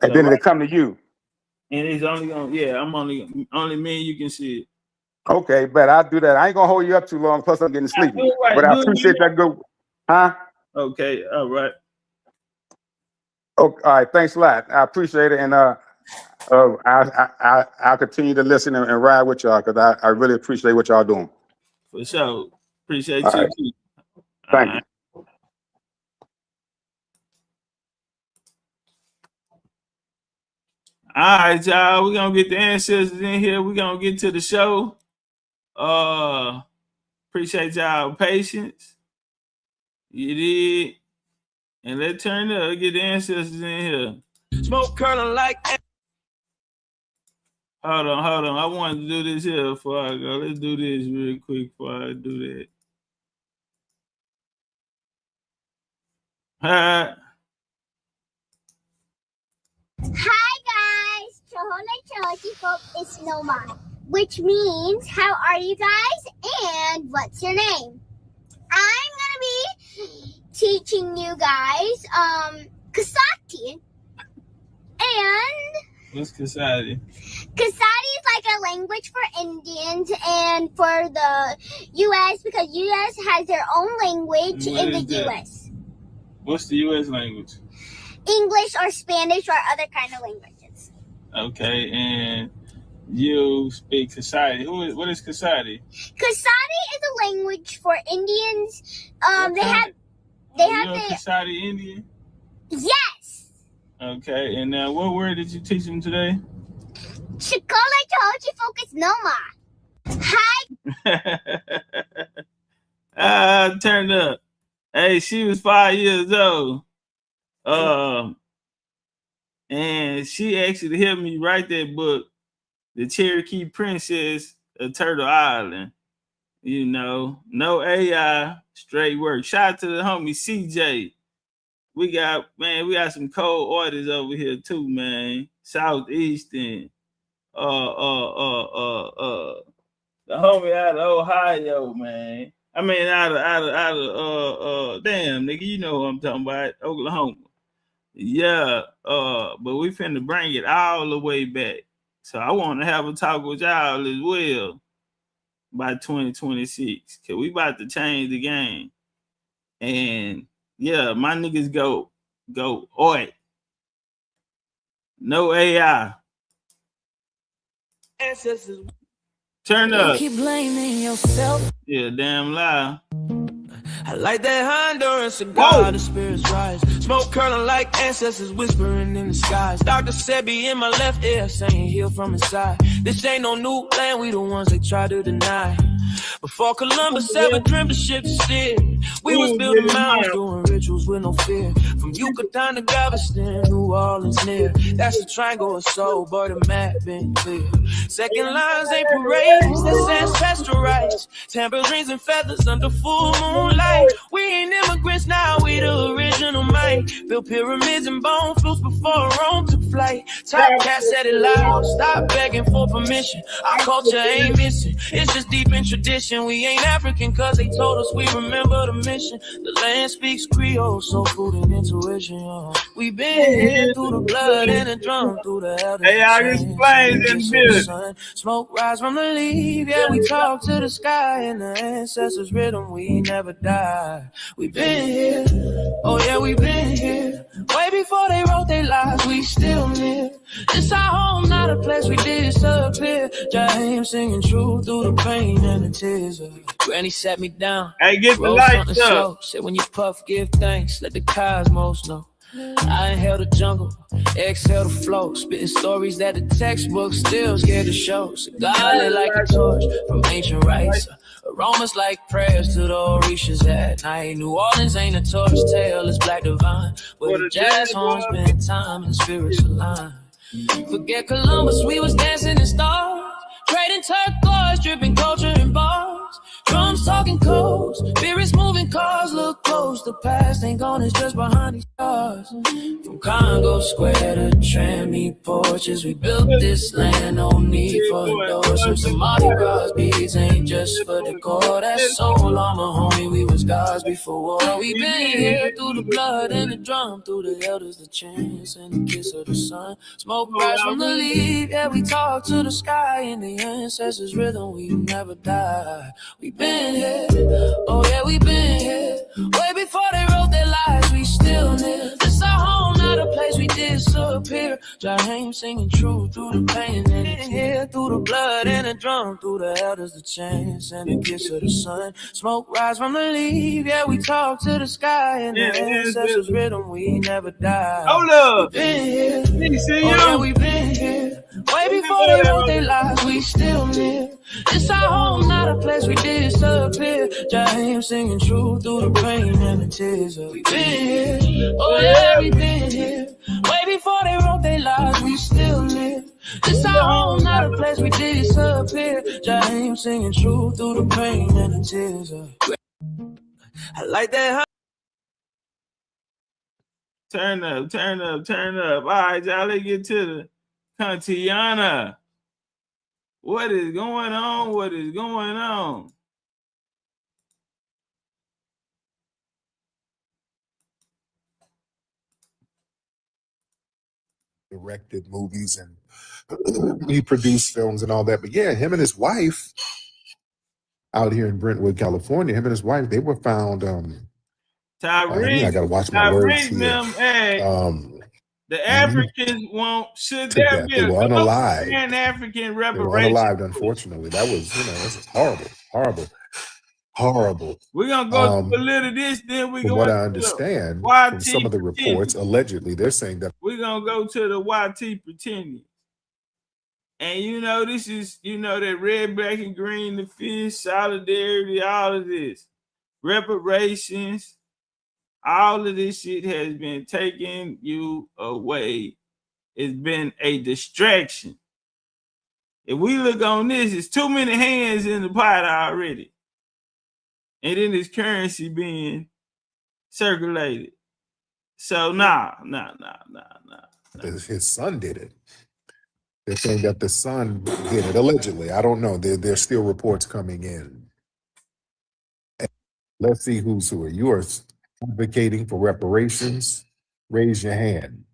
And then it come to you. And it's only gonna I'm only me and you can see it. Okay, but I'll do that. I ain't gonna hold you up too long. Plus, I'm getting sleepy. But I appreciate that. Okay, all right. Okay, all right. Thanks a lot. I appreciate it, and I'll continue to listen and ride with y'all because I really appreciate what y'all doing. For sure. Appreciate all you right. too. Thank you. All right, y'all. We're gonna get the ancestors in here. We're gonna get to the show. Appreciate y'all patience. You did. And let's turn up, get the ancestors in here. Smoke curling like. Hold on. I wanted to do this here before I go. Let's do this real quick before I do that. Hi guys, it's Noma, which means how are you guys and what's your name? I'm gonna be teaching you guys Kasati. And what's Kasati? Kasati is like a language for Indians and for the US because US has their own language in the US. What's the US language? English or Spanish or other kind of languages. Okay, and you speak Kasati. What is Kasati? Kasati is a language for Indians. They have Kasati Indian? Yes. Okay, and now what word did you teach them today? Chikola Chochi Focus Noma. Hi. Turned up. Hey, she was 5 years old. And she actually helped me write that book, The Cherokee Princess of Turtle Island. You know, no AI, straight work. Shout out to the homie CJ. We got some cold artists over here too, man. Southeastern. The homie out of Ohio, man. I mean, out of damn, nigga, you know what I'm talking about, Oklahoma. Yeah, but we finna bring it all the way back. So I want to have a talk with y'all as well by 2026, cause we about to change the game. And yeah, my niggas go, oi. No AI. Turn up. Keep blaming yourself. Yeah, damn loud. I like that Honduran cigar, the spirits rise. Smoke curling like ancestors whispering in the skies. Dr. Sebi in my left ear saying heal from inside. This ain't no new land, we the ones they try to deny. Before Columbus ever dreamed of shit to steer, we was building mountains, doing rituals with no fear. From Yucatan to Galveston, New Orleans near. That's the triangle of soul, but the map been clear. Second lines ain't parades, that's ancestral rights. Tambourines and feathers under full moonlight. We ain't immigrants now, we the original might. Built pyramids and bone flutes before Rome took flight. Top cat said it loud, stop begging for permission. Our culture ain't missing, it's just deep in tradition. We ain't African cause they told us we remember the mission. The land speaks Creole, soul food and intuition. We've been here through the blood and the drum, through the elders. Hey, I explained this bit. Smoke rise from the leaf, yeah, we talk to the sky. And the ancestors' rhythm, we never die. We've been here, oh yeah, we've been here. Way before they wrote their lives, we still live. It's our home, not a place we disappear. James singing true through the pain and the tears. Granny sat me down. Hey, get the lights up. Slow. Said when you puff, give thanks. Let the cosmos know. I inhale the jungle, exhale the flow, spitting stories that the textbooks still scared to show. Cigar lit like a torch from ancient rites, aromas like prayers to the Orishas at night. New Orleans ain't a tourist tale, it's black divine, where the jazz horns spend time and the spirits align. Forget Columbus, we was dancing in stars, trading turquoise, dripping culture in bars. Drums talking codes, spirits moving cars, look close. The past ain't gone, it's just behind these stars. From Congo Square to Trammy porches, we built this land, no need for endorsements. The Mardi Gras beats ain't just for decor, that's soul armor, homie, we was gods before war. We been here through the blood and the drum, through the elders, the chants and the kiss of the sun. Smoke rise from the leaf, yeah, we talk to the sky. In the ancestors' rhythm, we never die. We been here, oh yeah, we been here. Way before they wrote their lives, we still live. This our home, not a place we disappear. Jaheim singing true through the pain and the tear, through the blood and the drum, through the elders, the chants and the kiss of the sun. Smoke rise from the leaf, yeah, we talk to the sky. In the ancestors' rhythm, we never die. Hold up. We been here, oh yeah, we been here. Way before they wrote their lives, we still live. It's our home, not a place we disappear. Jaheim singing true through the pain and the tears. We been here, oh yeah, we been here. Way before they wrote their lives, we still live. It's our home, not a place we disappear. Jaheim singing true through the pain and the tears. I like that. Turn up, turn up, turn up. All right, y'all, let's get to the Kantiana. What is going on? What is going on? Directed movies and he produced films and all that. But yeah, him and his wife out here in Brentwood, California, him and his wife, they were found. Tariq, I gotta watch my words here. The Africans won't. Should there be they were unalived. Pan-African reparations? They were unalived, unfortunately. That was, that's horrible, horrible. We're gonna go through a little of this, then we go. From what I understand, from some of the reports, allegedly, they're saying that we're gonna go to the YT Pretindians. And this is, that red, black, and green, the fish, solidarity, all of this. Reparations. All of this shit has been taking you away. It's been a distraction. If we look on this, it's too many hands in the pot already. And then this currency being circulated. So nah. his son did it. They're saying that the son did it, allegedly. I don't know. There's still reports coming in. Let's see who's who. You are advocating for reparations. Raise your hand.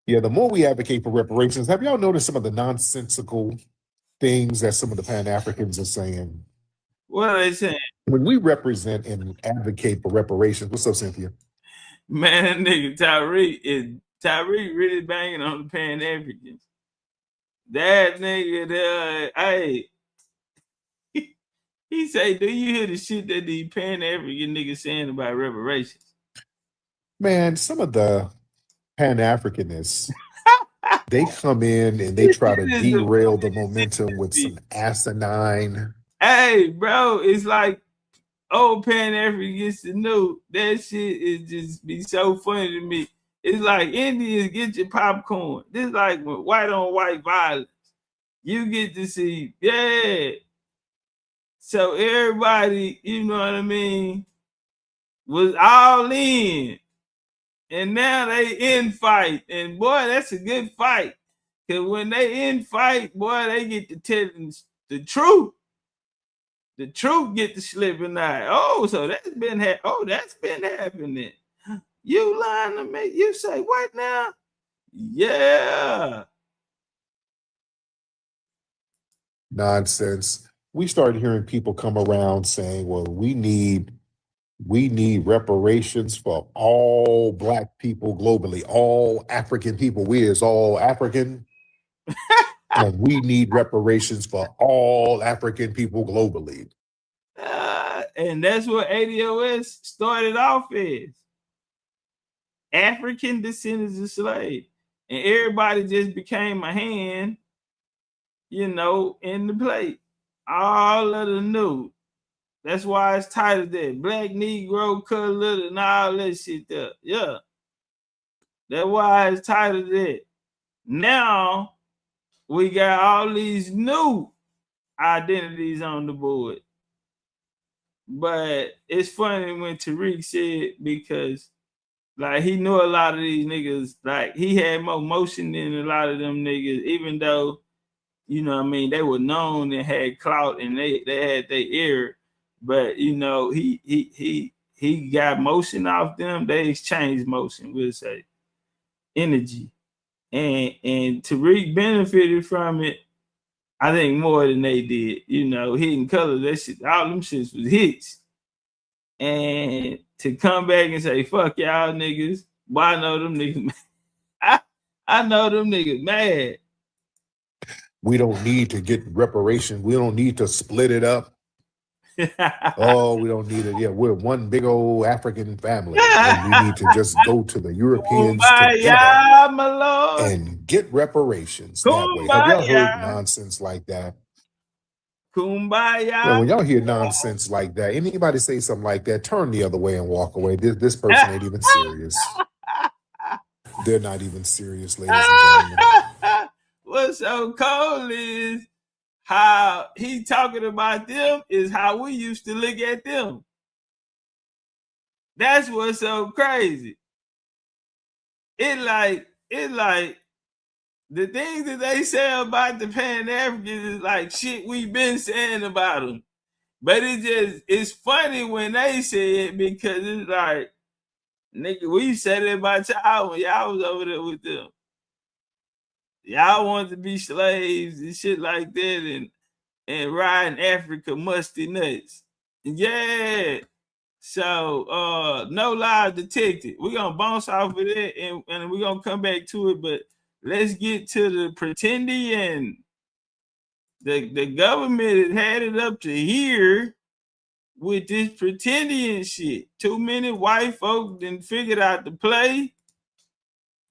Yeah, the more we advocate for reparations, have y'all noticed some of the nonsensical things that some of the Pan-Africans are saying? What are they saying? When we represent and advocate for reparations, what's up, Cynthia? Man, that nigga Tariq really banging on the Pan-Africans. That nigga, hey, he say, do you hear the shit that the Pan-African niggas saying about reparations? Man, some of the Pan-Africanists, they come in and they try to derail the momentum with some asinine. Hey, bro, it's like old Pan-African gets the new. That shit is just be so funny to me. It's like Indians get your popcorn. This is like white on white violence. You get to see, yeah. So everybody, you know what I mean, was all in. And now they in fight. And boy, that's a good fight. Because when they in fight, boy, they get to tell the truth. The truth get to slipping out. Oh, so that's been happening. You lying to me? You say what now? Yeah. Nonsense. We started hearing people come around saying, well, we need reparations for all Black people globally, all African people. We is all African. And we need reparations for all African people globally. And that's what ADOS started off as. African descendants of slaves. And everybody just became a hand, you know, in the plate. All of the new. That's why it's titled that. Black Negro, colored, and all that shit there. Yeah. That's why it's titled that. Now, we got all these new identities on the board. But it's funny when Tariq said, because like he knew a lot of these niggas, like he had more motion than a lot of them niggas, even though, you know what I mean, they were known and had clout and they had their ear. But you know, he got motion off them, they exchanged motion, we'll say. Energy. And Tariq benefited from it, I think, more than they did. You know, Hidden Color, that shit, all them shits was hits. And to come back and say, fuck y'all niggas, boy, I know them niggas I know them niggas mad. We don't need to get reparations. We don't need to split it up. Oh, we don't need it. Yeah, we're one big old African family. And we need to just go to the Europeans together my Lord, and get reparations that way. Have y'all heard nonsense like that? Kumbaya. Well, when y'all hear nonsense like that, anybody say something like that, turn the other way and walk away. This person ain't even serious. They're not even serious, ladies and gentlemen. What's so cold is how he talking about them is how we used to look at them. That's what's so crazy. It like the things that they say about the Pan-Africans is like shit we've been saying about them. But it's funny when they say it, because it's like, nigga, we said it about y'all when y'all was over there with them. Y'all wanted to be slaves and shit like that and riding Africa musty nuts. Yeah. So no lie detected. We're gonna bounce off of it and we're gonna come back to it, but let's get to the Pretindian. The government had it up to here with this Pretindian shit. Too many white folk didn't figure out the play.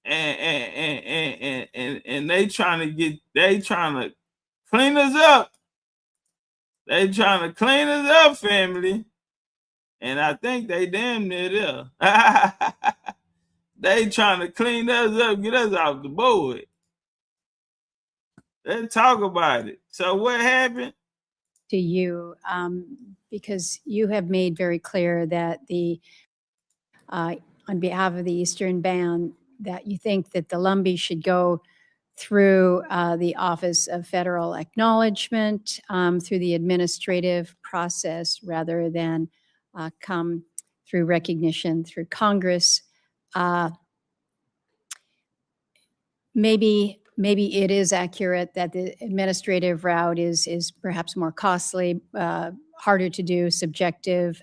And they trying to clean us up. They trying to clean us up, family. And I think they damn near there. They trying to clean us up, get us off the board. Let's talk about it. So what happened? To you, because you have made very clear that on behalf of the Eastern Band, that you think that the Lumbee should go through the Office of Federal Acknowledgement, through the administrative process, rather than come through recognition through Congress. Maybe it is accurate that the administrative route is perhaps more costly, harder to do, subjective.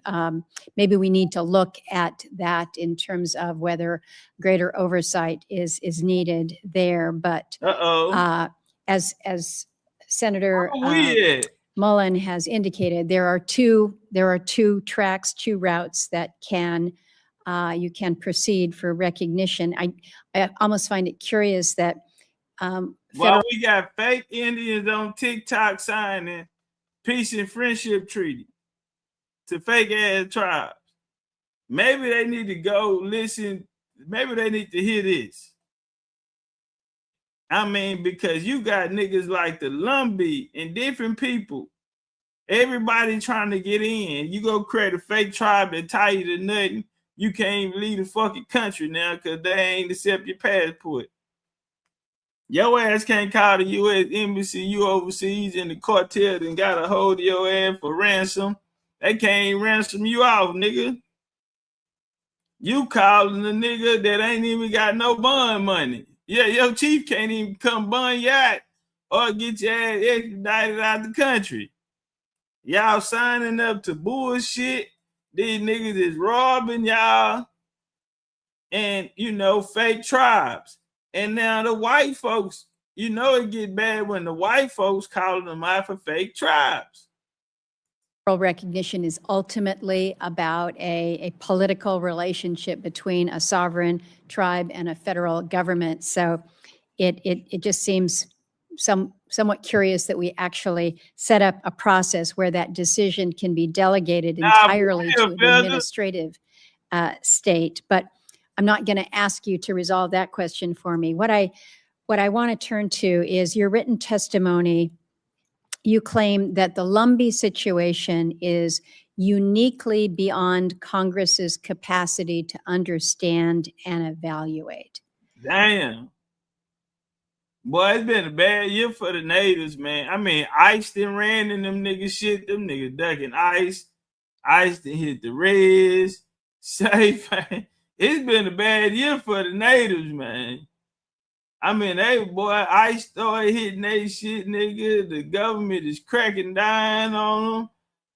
Maybe we need to look at that in terms of whether greater oversight is needed there. But as Senator Mullen has indicated, there are two tracks, two routes that you can proceed for recognition. I almost find it curious that well, we got fake Indians on TikTok signing peace and friendship treaty to fake ass tribes. Maybe they need to go listen. Maybe they need to hear this. I mean, because you got niggas like the Lumbee and different people. Everybody trying to get in. You go create a fake tribe that tie you to nothing. You can't even leave the fucking country now because they ain't accept your passport. Your ass can't call the U.S. Embassy, you overseas, and the cartel and got a hold of your ass for ransom. They can't ransom you off, nigga. You calling the nigga that ain't even got no bond money. Yeah, your chief can't even come bond yacht or get your ass extradited out the country. Y'all signing up to bullshit. These niggas is robbing y'all and, fake tribes. And now the white folks, it get bad when the white folks calling them out for fake tribes. recognition is ultimately about a political relationship between a sovereign tribe and a federal government. So it just seems somewhat curious that we actually set up a process where that decision can be delegated entirely to the administrative state. But I'm not going to ask you to resolve that question for me. What I want to turn to is your written testimony. You claim that the Lumbee situation is uniquely beyond Congress's capacity to understand and evaluate. Damn. Boy, it's been a bad year for the natives, man. I mean, ICE done ran in them niggas shit. Them niggas ducking ICE. ICE done hit the Reds. Safe. It's been a bad year for the natives, man. I mean, ICE started hitting they shit, nigga. The government is cracking down on them.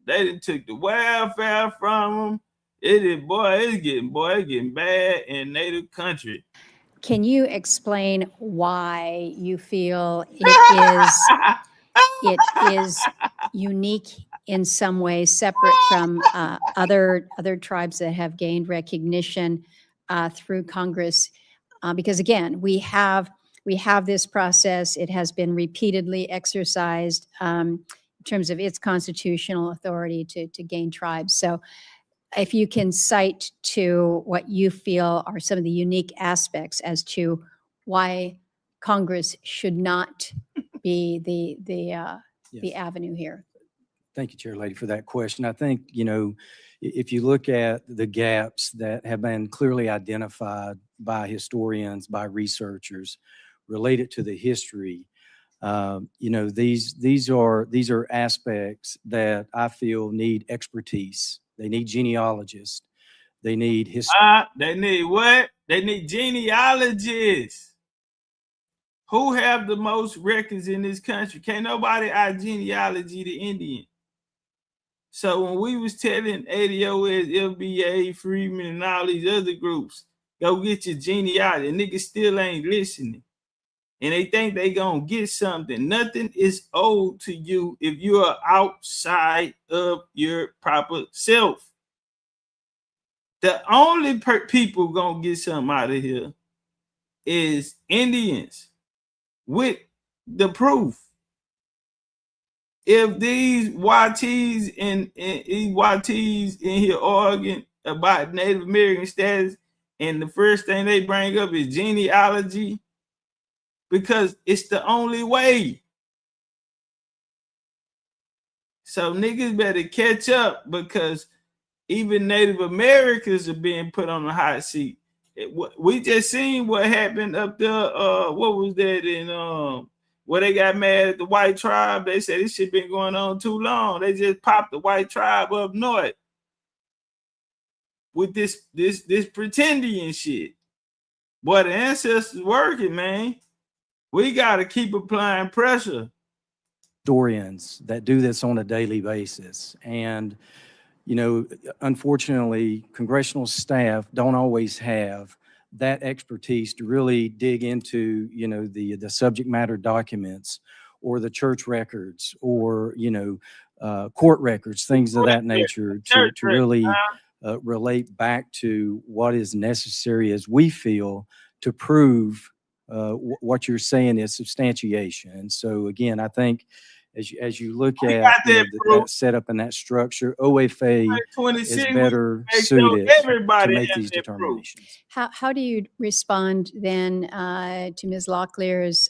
They done took the welfare from them. It's getting bad in native country. Can you explain why you feel it is unique in some way, separate from other tribes that have gained recognition through Congress? Because again, we have this process. It has been repeatedly exercised in terms of its constitutional authority to gain tribes. So if you can cite to what you feel are some of the unique aspects as to why Congress should not be the avenue here. Thank you, Chair Lady, for that question. I think, if you look at the gaps that have been clearly identified by historians, by researchers related to the history, these are aspects that I feel need expertise. They need genealogists. They need They need what? They need genealogists. Who have the most records in this country? Can't nobody add genealogy to Indian. So when we was telling ADOS, FBA, Freeman, and all these other groups, go get your genealogy, niggas still ain't listening. And they think they gonna get something. Nothing is owed to you if you are outside of your proper self. The only people gonna get something out of here is Indians with the proof. If these YTs in here arguing about Native American status, and the first thing they bring up is genealogy, because it's the only way. So niggas better catch up, because even Native Americans are being put on the hot seat. We just seen what happened up there. What was that in where they got mad at the white tribe? They said this shit been going on too long. They just popped the white tribe up north with this Pretindian shit. Boy, the ancestors working, man. We gotta keep applying pressure. Historians that do this on a daily basis. And, unfortunately, congressional staff don't always have that expertise to really dig into, the subject matter documents or the church records or, court records, things of that nature to really relate back to what is necessary, as we feel, to prove what you're saying is substantiation. And so, again, I think as you look at that setup and that structure, OFA is better suited to make these determinations. How do you respond then to Ms. Locklear's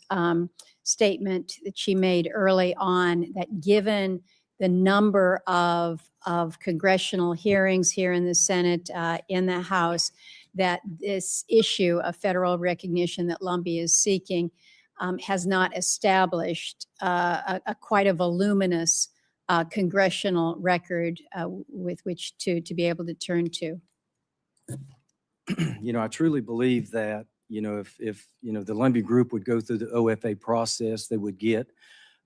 statement that she made early on, that given the number of congressional hearings here in the Senate, in the House, that this issue of federal recognition that Lumbee is seeking has not established quite a voluminous congressional record with which to be able to turn to? I truly believe that, if the Lumbee group would go through the OFA process, they would get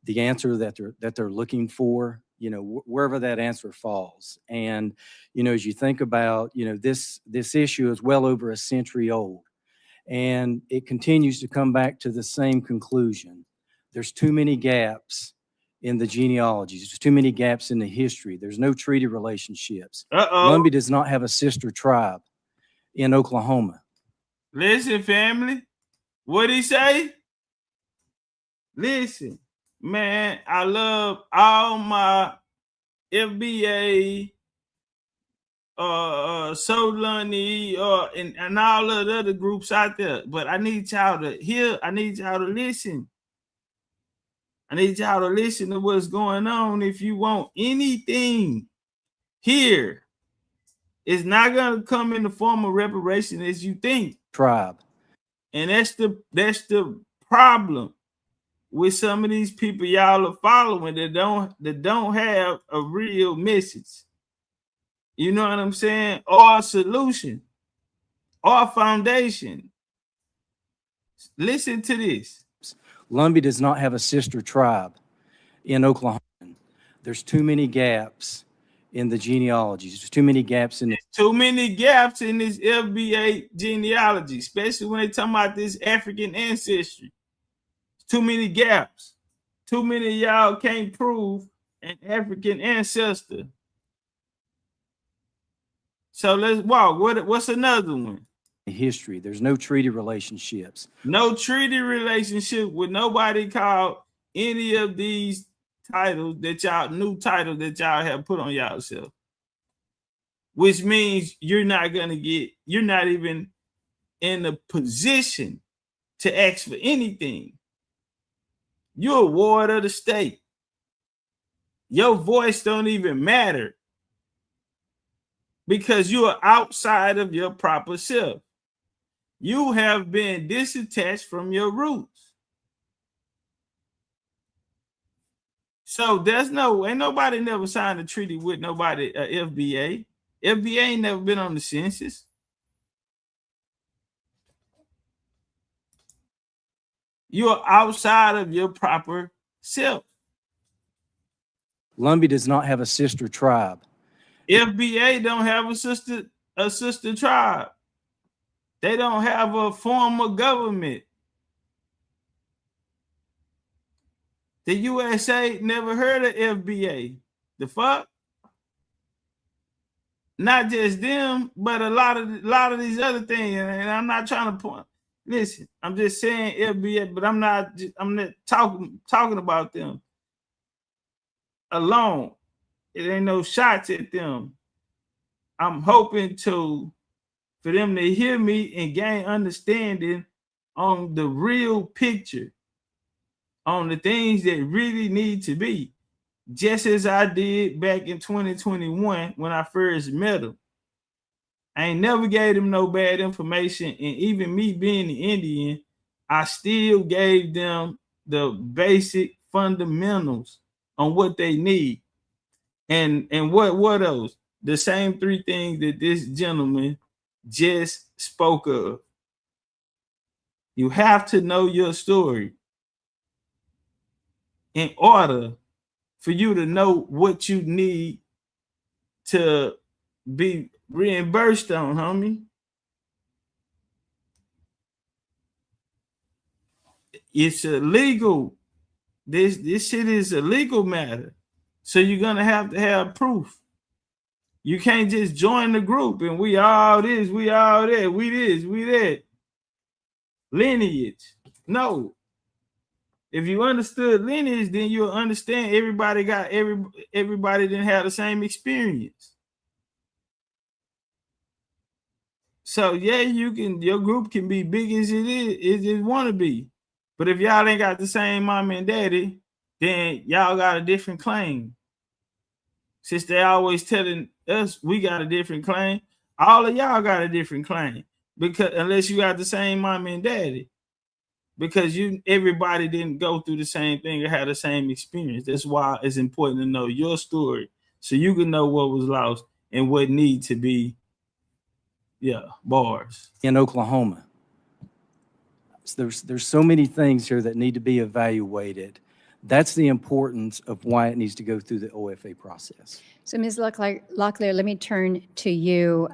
the answer that they're looking for, wherever that answer falls. And, as you think about, this issue is well over a century old, and it continues to come back to the same conclusion. There's too many gaps in the genealogies. There's too many gaps in the history. There's no treaty relationships. Uh-oh. Lumbee does not have a sister tribe in Oklahoma. Listen, family. What'd he say? Listen, man, I love all my FBA, Solani, and all of the other groups out there. But I need y'all to hear, I need y'all to listen. I need y'all to listen to what's going on. If you want anything here, it's not gonna come in the form of reparation as you think. Tribe. And that's the problem with some of these people y'all are following that don't have a real message. You know what I'm saying? Or a solution, or a foundation. Listen to this. Lumbee does not have a sister tribe in Oklahoma. There's too many gaps in the genealogies. There's too many gaps in too many gaps in this FBA genealogy, especially when they talking about this African ancestry. Too many gaps. Too many of y'all can't prove an African ancestor. So let's walk. What's another one? History. There's no treaty relationships. No treaty relationship with nobody called any of these titles that y'all, new titles that y'all have put on yourself. Which means you're not even in a position to ask for anything. You're a ward of the state. Your voice don't even matter because you are outside of your proper self. You have been disattached from your roots. So ain't nobody never signed a treaty with nobody, FBA. FBA ain't never been on the census. You're outside of your proper self. Lumbee does not have a sister tribe. FBA don't have a sister tribe. They don't have a form of government. The USA never heard of FBA. The fuck? Not just them, but a lot of these other things. And I'm not trying to point. Listen, I'm just saying FBA, but I'm not talking about them alone. It ain't no shots at them. I'm hoping for them to hear me and gain understanding on the real picture, on the things that really need to be, just as I did back in 2021 when I first met them. I ain't never gave them no bad information, and even me being the Indian, I still gave them the basic fundamentals on what they need. And what else? The same three things that this gentleman just spoke of. You have to know your story in order for you to know what you need to be reimbursed on, homie. It's illegal. This shit is a legal matter. So you're gonna have to have proof. You can't just join the group and we all this, we all that, we this, we that. Lineage. No. If you understood lineage, then you'll understand everybody didn't have the same experience. So yeah, your group can be big as it want to be. But if y'all ain't got the same mom and daddy, then y'all got a different claim. Since they always telling us we got a different claim, all of y'all got a different claim. Because unless you got the same mom and daddy. Because everybody didn't go through the same thing or had the same experience. That's why it's important to know your story so you can know what was lost and what need to be bars. In Oklahoma. There's so many things here that need to be evaluated. That's the importance of why it needs to go through the OFA process. So Ms. Locklear, let me turn to you.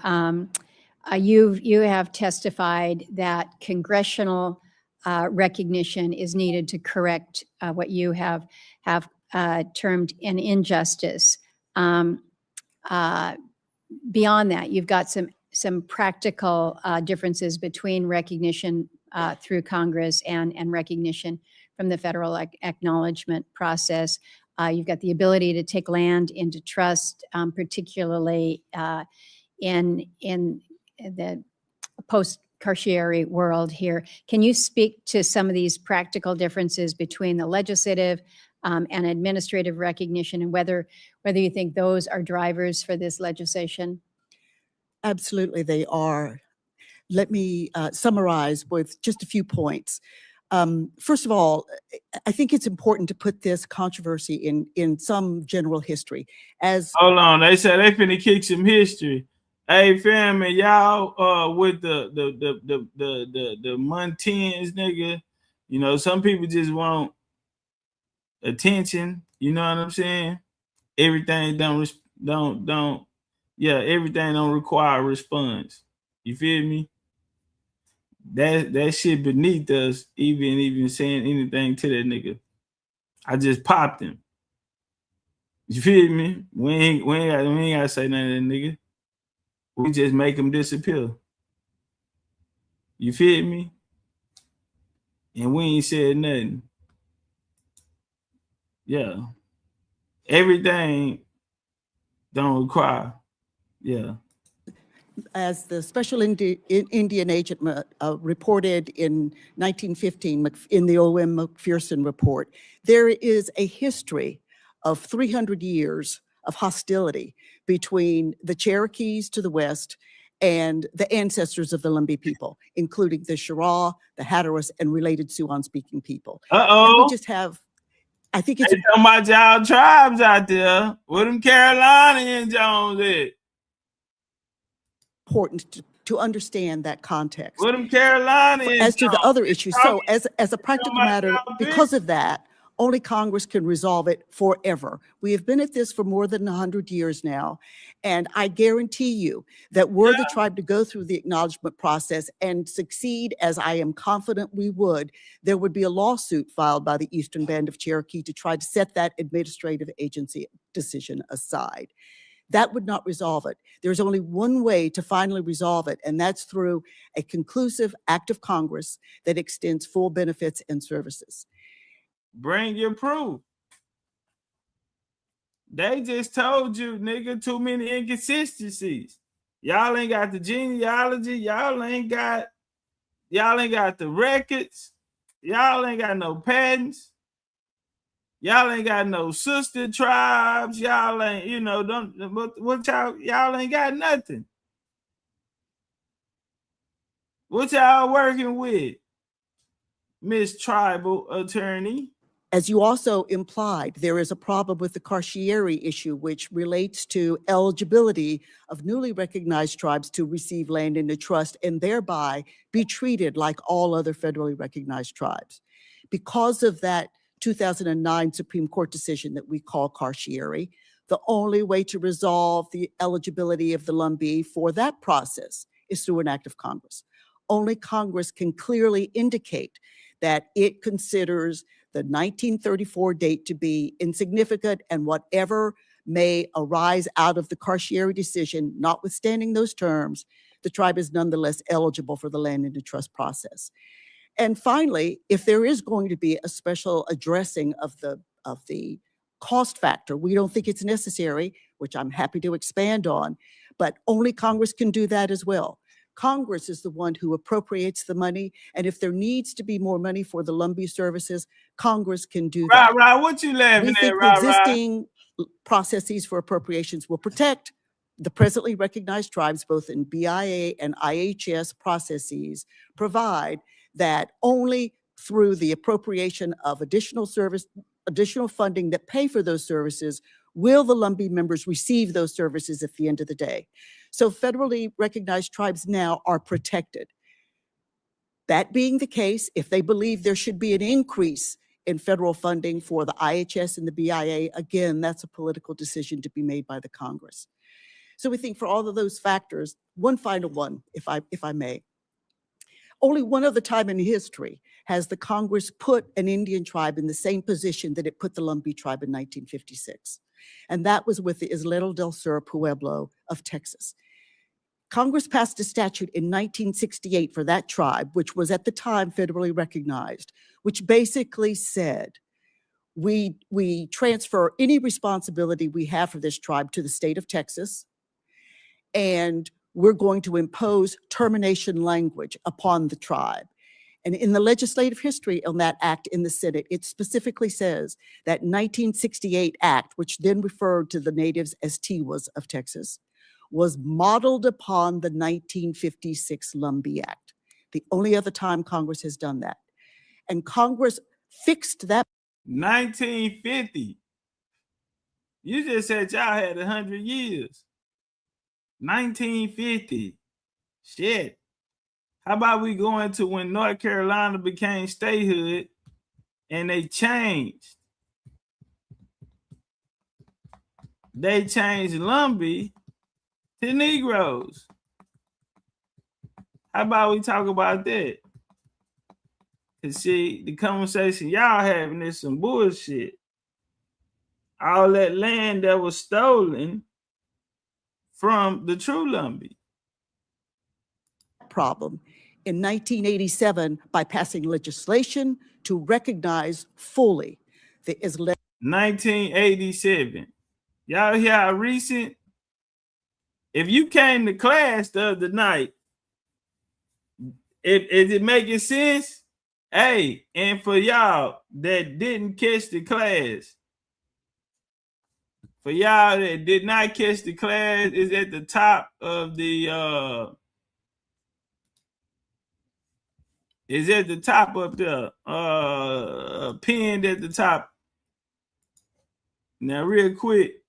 You have testified that congressional recognition is needed to correct what you have termed an injustice. Beyond that, you've got some practical differences between recognition through Congress and recognition from the federal acknowledgement process. You've got the ability to take land into trust, particularly in the post-carciary world here. Can you speak to some of these practical differences between the legislative and administrative recognition, and whether you think those are drivers for this legislation? Absolutely, they are. Let me summarize with just a few points. First of all, I think it's important to put this controversy in some general history. Hold on, they said they finna kick some history. Hey, family, y'all, with the Montans, nigga. You know, some people just want attention. You know what I'm saying? Everything everything don't require a response. You feel me? That shit beneath us even saying anything to that nigga. I just popped him. You feel me? We ain't gotta say nothing to that nigga. We just make him disappear. You feel me? And we ain't said nothing. Yeah. Everything don't require. Yeah. As the Special Indian Agent reported in 1915 in the O.M. McPherson report, there is a history of 300 years of hostility between the Cherokees to the west and the ancestors of the Lumbee people, including the Shira, the Hatteras, and related Siouan-speaking people. And we just have, I think it's talking about y'all tribes out there. Where them Carolinian Jones at? Important to understand that context. Where them Carolinians as to the other issues. So as a practical matter, because of that, only Congress can resolve it forever. We have been at this for more than 100 years now, and I guarantee you that were the tribe to go through the acknowledgement process and succeed, as I am confident we would, there would be a lawsuit filed by the Eastern Band of Cherokee to try to set that administrative agency decision aside. That would not resolve it. There's only one way to finally resolve it, and that's through a conclusive act of Congress that extends full benefits and services. Bring your proof. They just told you, nigga, too many inconsistencies. Y'all ain't got the genealogy. Y'all ain't got the records. Y'all ain't got no patents. Y'all ain't got no sister tribes. Y'all ain't, what y'all ain't got nothing. What y'all working with, Miss Tribal Attorney? As you also implied, there is a problem with the carcieri issue, which relates to eligibility of newly recognized tribes to receive land in the trust and thereby be treated like all other federally recognized tribes. Because of that 2009 Supreme Court decision that we call carcieri, the only way to resolve the eligibility of the Lumbee for that process is through an act of Congress. Only Congress can clearly indicate that it considers the 1934 date to be insignificant, and whatever may arise out of the carcieri decision, notwithstanding those terms, the tribe is nonetheless eligible for the land in the trust process. And finally, if there is going to be a special addressing of the cost factor, we don't think it's necessary, which I'm happy to expand on, but only Congress can do that as well. Congress is the one who appropriates the money, and if there needs to be more money for the Lumbee services, Congress can do that. Right, what you laughing we think at, the existing processes for appropriations will protect the presently recognized tribes, both in BIA and IHS processes, provide that only through the appropriation of additional funding that pay for those services will the Lumbee members receive those services at the end of the day. So federally recognized tribes now are protected. That being the case, if they believe there should be an increase in federal funding for the IHS and the BIA, again, that's a political decision to be made by the Congress. So we think for all of those factors, one final one, if I may. Only one other time in history has the Congress put an Indian tribe in the same position that it put the Lumbee tribe in 1956. And that was with the Islero del Sur Pueblo of Texas. Congress passed a statute in 1968 for that tribe, which was at the time federally recognized, which basically said, we transfer any responsibility we have for this tribe to the state of Texas, and we're going to impose termination language upon the tribe. And in the legislative history on that act in the Senate, it specifically says that 1968 act, which then referred to the natives as Tiwas of Texas, was modeled upon the 1956 Lumbee Act. The only other time Congress has done that. And Congress fixed that. 1950. You just said y'all had 100 years. 1950. Shit. How about we go into when North Carolina became statehood and they changed? They changed Lumbee to Negroes. How about we talk about that? Cause see, the conversation y'all having is some bullshit. All that land that was stolen from the true Lumbee. Problem in 1987 by passing legislation to recognize fully the Islero. 1987. Y'all hear how recent? If you came to class the other night, is it making sense? Hey, and for y'all that didn't catch the class, for y'all that did not catch the class, is at the top of the is at the top of the pinned at the top. Now, real quick,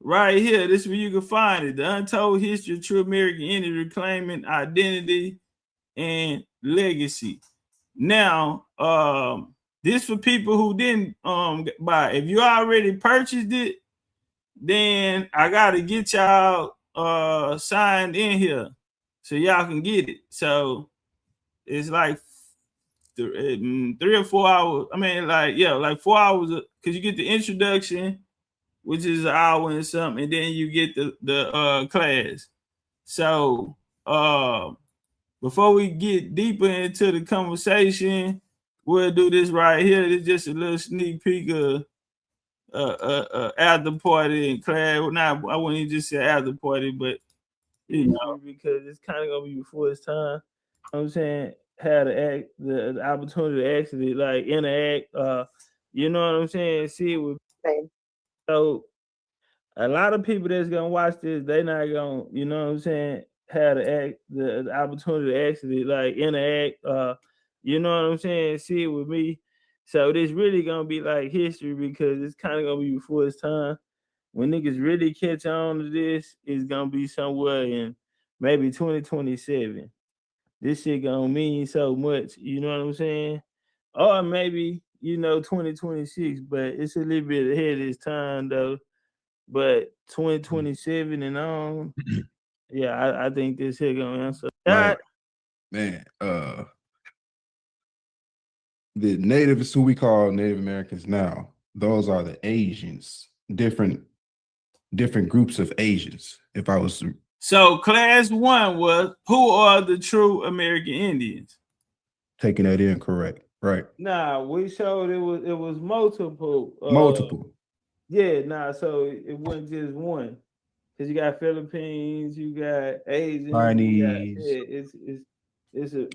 right here, this is where you can find it. The Untold History of True American Indian Reclaiming Identity and Legacy. Now, this for people who didn't buy. If you already purchased it, then I gotta get y'all signed in here so y'all can get it. So it's like 3 or 4 hours. I mean, like 4 hours because you get the introduction, which is an hour and something, and then you get the class. So before we get deeper into the conversation, we'll do this right here. It's just a little sneak peek of after party in class. Well, not, I wouldn't even just say after party, but you know, because it's kind of gonna be before it's time. You know what I'm saying, how to act, the opportunity to actually like interact. You know what I'm saying? See it with. So a lot of people that's gonna watch this, they not gonna, you know what I'm saying, how to act, the opportunity to actually like interact. You know what I'm saying? See it with me. So this really gonna be like history because it's kind of gonna be before its time. When niggas really catch on to this, it's gonna be somewhere in maybe 2027. This shit gonna mean so much, you know what I'm saying? Or maybe, you know, 2026, but it's a little bit ahead of its time though. But 2027 and on, yeah, I think this here gonna answer that. Man, the natives who we call Native Americans now, those are the Asians, different groups of Asians. If I was to... So class 1 was who are the true American Indians? Taking that in correct, right? Nah, we showed it was multiple. Multiple. Yeah, nah, so it wasn't just one. Because you got Philippines, you got Asians, Chinese. It's an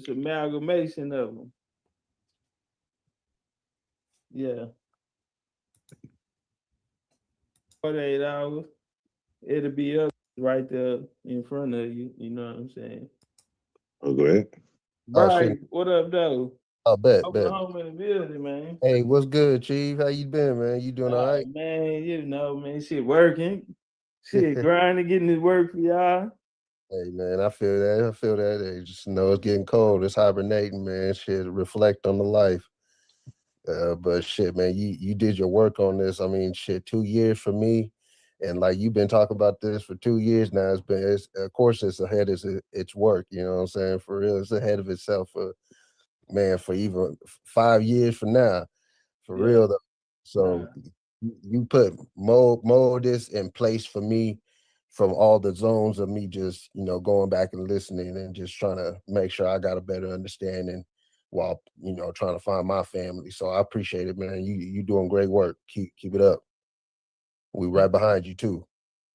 amalgamation of them. Yeah. 48 hours, it'll be up right there in front of you. You know what I'm saying? Oh, go ahead. Right. What up, though? I bet. Home in the building, man. Hey, what's good, Chief? How you been, man? You doing all right? Man, you know, man, shit working. Shit grinding, getting this work for y'all. Hey, man, I feel that. Hey, just know it's getting cold. It's hibernating, man. Shit, reflect on the life. But shit, man, you did your work on this. I mean, shit, 2 years for me. And like you've been talking about this for 2 years now. Of course, it's ahead of its work. You know what I'm saying? For real, it's ahead of itself for man, for even 5 years from now, for real though. So you put mold this in place for me from all the zones of me just, you know, going back and listening and just trying to make sure I got a better understanding while, you know, trying to find my family. So I appreciate it, man. You doing great work. Keep it up. We right behind you too.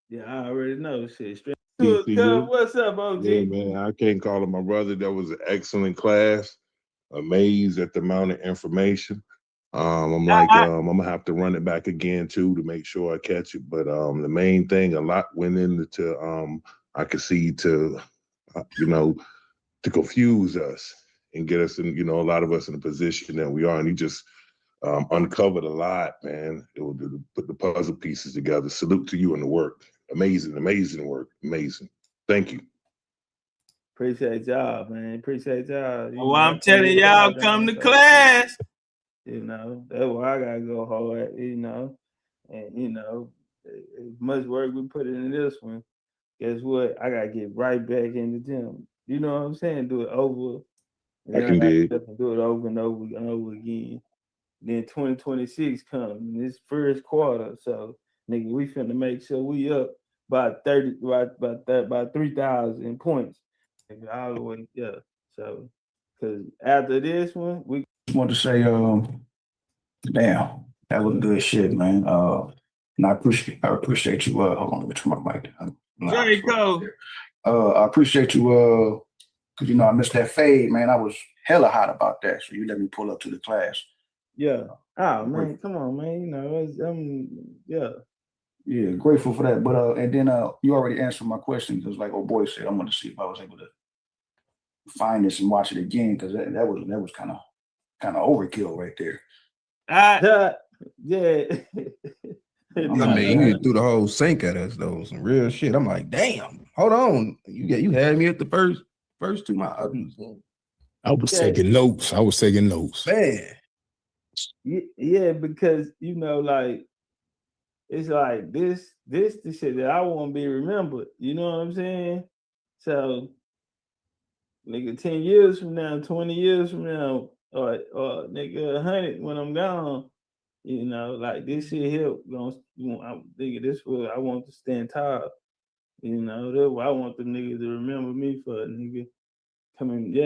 Yeah, I already know. Shit. TCU. What's up, OG? Yeah, man. I can't call him my brother. That was an excellent class. Amazed at the amount of information. I'm like, I'm gonna have to run it back again too to make sure I catch it. But the main thing, a lot went into I could see to you know, to confuse us and get us in, you know, a lot of us in a position that we are. And he just uncovered a lot, man. It would put the puzzle pieces together. Salute to you and the work. Amazing, amazing work. Amazing. Thank you. Appreciate y'all, man. Appreciate y'all. Well, I'm telling y'all, come to class. You know, that's why I gotta go hard, you know. And you know, as much work we put in this one, guess what? I gotta get right back in the gym. You know what I'm saying? Do it over. And I can dig. do it over and over and over again. Then 2026 comes in this first quarter. So nigga, we finna make sure we up by 3,000 points. All the way, yeah. So cause after this one, we want to say, damn, that was good shit, man. And I appreciate you. Hold on, let me turn my mic down. Jericho. I appreciate you, cause you know I missed that fade, man. I was hella hot about that, so you let me pull up to the class. Yeah. Oh man, come on, man. You know, yeah. Yeah, grateful for that. But and then you already answered my question because, like old boy said, I'm gonna see if I was able to find this and watch it again because that was kind of overkill right there. Yeah. I mean, you threw the whole sink at us though, some real shit. I'm like, damn, hold on. You had me at the first 2 miles. I was taking notes. Man. Yeah, because you know, like it's like this the shit that I want to be remembered. You know what I'm saying? So nigga, 10 years from now, 20 years from now, or nigga 100 when I'm gone, you know, like this shit here nigga, this what I want to stand tall. You know, that's what I want the niggas to remember me for, nigga. Coming,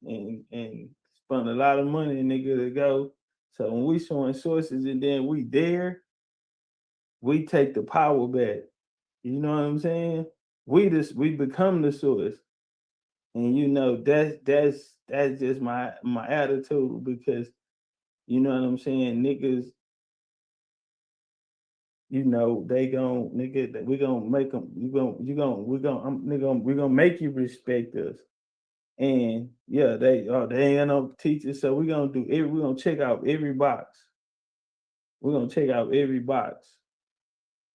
and spend a lot of money, nigga, to go. So when we showing sources and then we there, we take the power back. You know what I'm saying? We become the source. And you know, that's just my attitude because you know what I'm saying, niggas, you know, they gon' nigga, we gonna make them, we're gonna make you respect us. And yeah, they ain't no teachers, so we're gonna check out every box. We're gonna check out every box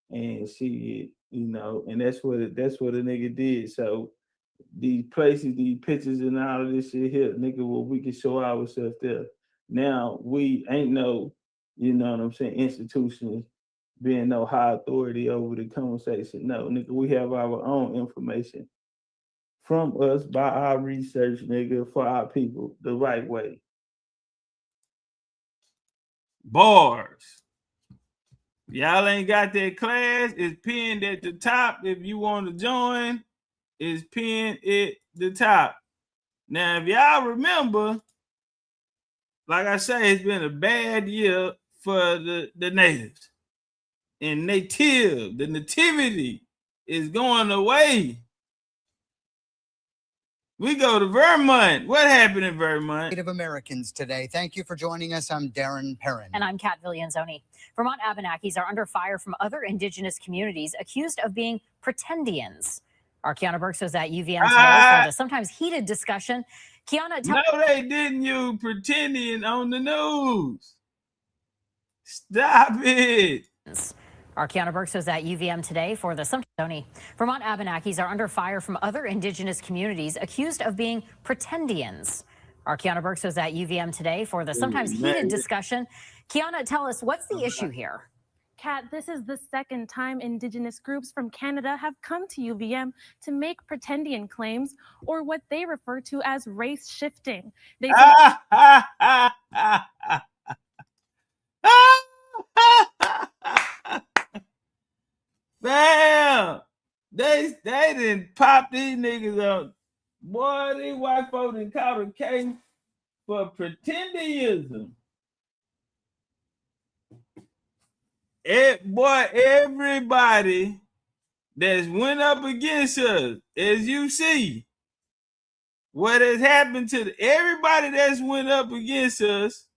and see it, you know, and that's what a nigga did. So these places, these pictures and all of this shit here, nigga, well, we can show ourselves there. Now we ain't no, you know what I'm saying, institutions being no high authority over the conversation. No, nigga, we have our own information from us by our research, nigga, for our people the right way. Bars. Y'all ain't got that class. It's pinned at the top. If you want to join, it's pinned at the top. Now, if y'all remember, like I say, it's been a bad year for the natives. And the nativity is going away. We go to Vermont. What happened in Vermont? Native Americans today. Thank you for joining us. I'm Darren Perrin. And I'm Kat Villanzoni. Vermont Abenakis are under fire from other indigenous communities accused of being Pretendians. Our Kiana Burks was at UVM today for the sometimes heated discussion. Kiana, no, they didn't use Pretendian on the news. Stop it. Our Kiana Burks was at UVM today for the Sony. Vermont Abenakis are under fire from other indigenous communities accused of being Pretendians. Our Kiana Burks was at UVM today for the sometimes heated discussion. Kiana, tell us, what's the issue here? Kat, this is the second time Indigenous groups from Canada have come to UVM to make Pretendian claims, or what they refer to as race shifting. They say Damn, they didn't pop these niggas up. Boy, these white folks done caught a case for pretendianism. Boy, everybody that's went up against us, as you see, what has happened to everybody that's went up against us,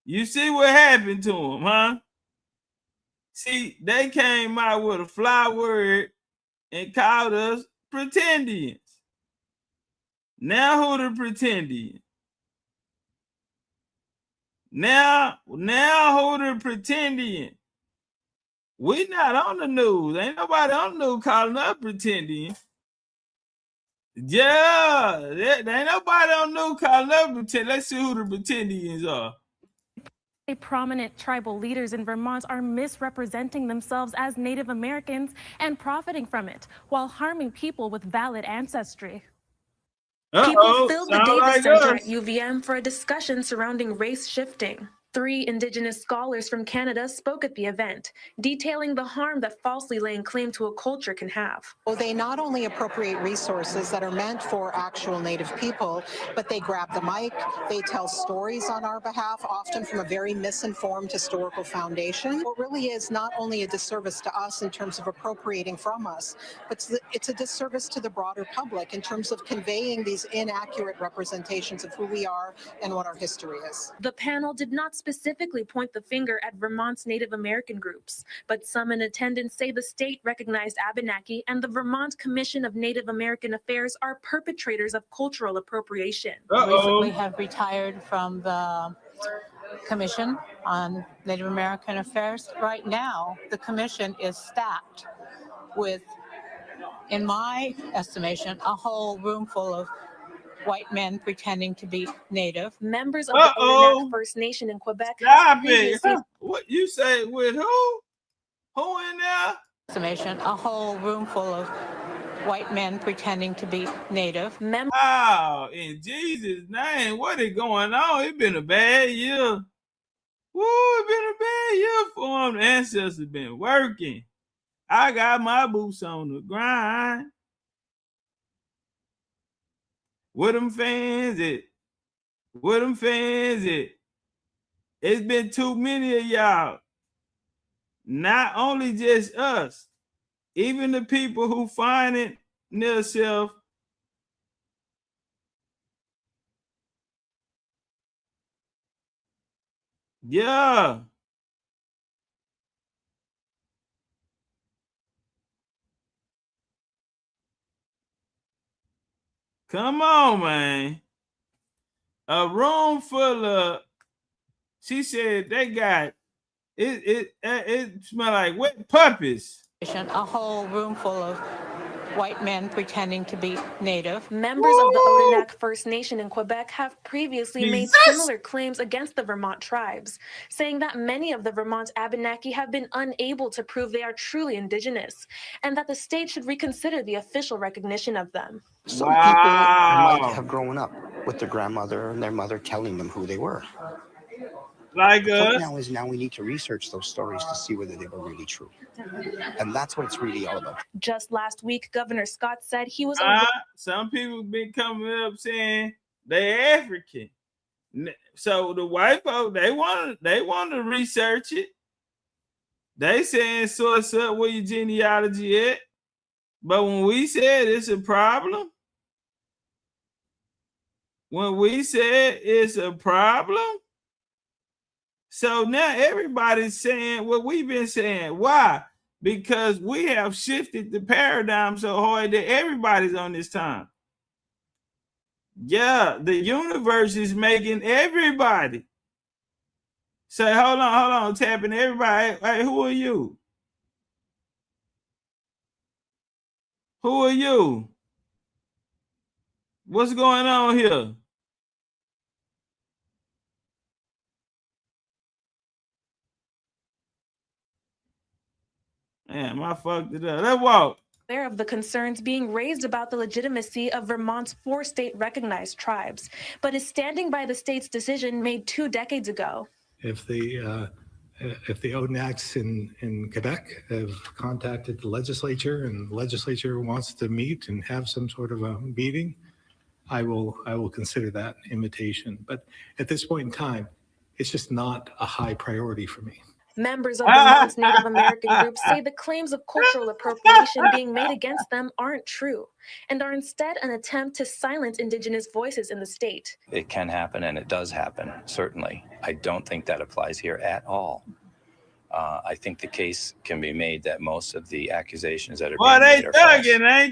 you see what happened to them, huh? See, they came out with a fly word and called us pretendians. Now who the pretendians? Now who the pretendians? We not on the news. Ain't nobody on the news calling us pretendians. Yeah, there ain't nobody on the news calling us pretend. Let's see who the pretendians are. prominent tribal leaders in Vermont are misrepresenting themselves as Native Americans and profiting from it while harming people with valid ancestry. People filled the Davis Center at UVM for a discussion surrounding race shifting. 3 Indigenous scholars from Canada spoke at the event, detailing the harm that falsely laying claim to a culture can have. Well, they not only appropriate resources that are meant for actual Native people, but they grab the mic, they tell stories on our behalf, often from a very misinformed historical foundation. What really is not only a disservice to us in terms of appropriating from us, but it's a disservice to the broader public in terms of conveying these inaccurate representations of who we are and what our history is. The panel did not specifically point the finger at Vermont's Native American groups, but some in attendance say the state recognized Abenaki and the Vermont Commission of Native American Affairs are perpetrators of cultural appropriation. Recently have retired from the Commission on Native American Affairs. Right now, the commission is stacked with, in my estimation, a whole room full of white men pretending to be Native. Members of the Odanak First Nation in Quebec Stop have it. previously... What you say with who? Who in there? Estimation, a whole room full of white men pretending to be Native. Oh, in Jesus' name, what is going on? It's been a bad year. Woo, it's been a bad year for them. The ancestors been working. I got my boots on the grind. Where them fans at? Where them fans at? It's been too many of y'all. Not only just us, even the people who find it themselves. Yeah. Come on, man. A room full of, she said they got, it smell like wet puppies. A whole room full of white men pretending to be Native. Members of the Odanak First Nation in Quebec have previously made similar claims against the Vermont tribes, saying that many of the Vermont Abenaki have been unable to prove they are truly Indigenous, and that the state should reconsider the official recognition of them. Some people might have grown up with their grandmother and their mother telling them who they were. Like the point now we need to research those stories to see whether they were really true. And that's what it's really all about. Just last week, Governor Scott said he was... some people been coming up saying they African. So the white folks, they want to research it. They saying source up where your genealogy at. But when we said it's a problem, so now everybody's saying what we've been saying. Why? Because we have shifted the paradigm so hard that everybody's on this time. Yeah, the universe is making everybody. Say, hold on, tapping everybody. Hey, who are you? Who are you? What's going on here? Man, I fucked it up. Let's walk. Of the concerns being raised about the legitimacy of Vermont's 4 state-recognized tribes, but is standing by the state's decision made 2 decades ago. If the Odanak in Quebec have contacted the legislature and the legislature wants to meet and have some sort of a meeting, I will consider that invitation. But at this point in time, it's just not a high priority for me. Members of Vermont's Native American groups say the claims of cultural appropriation being made against them aren't true and are instead an attempt to silence Indigenous voices in the state. It can happen, and it does happen, certainly. I don't think that applies here at all. I think the case can be made that most of the accusations that are being made are false.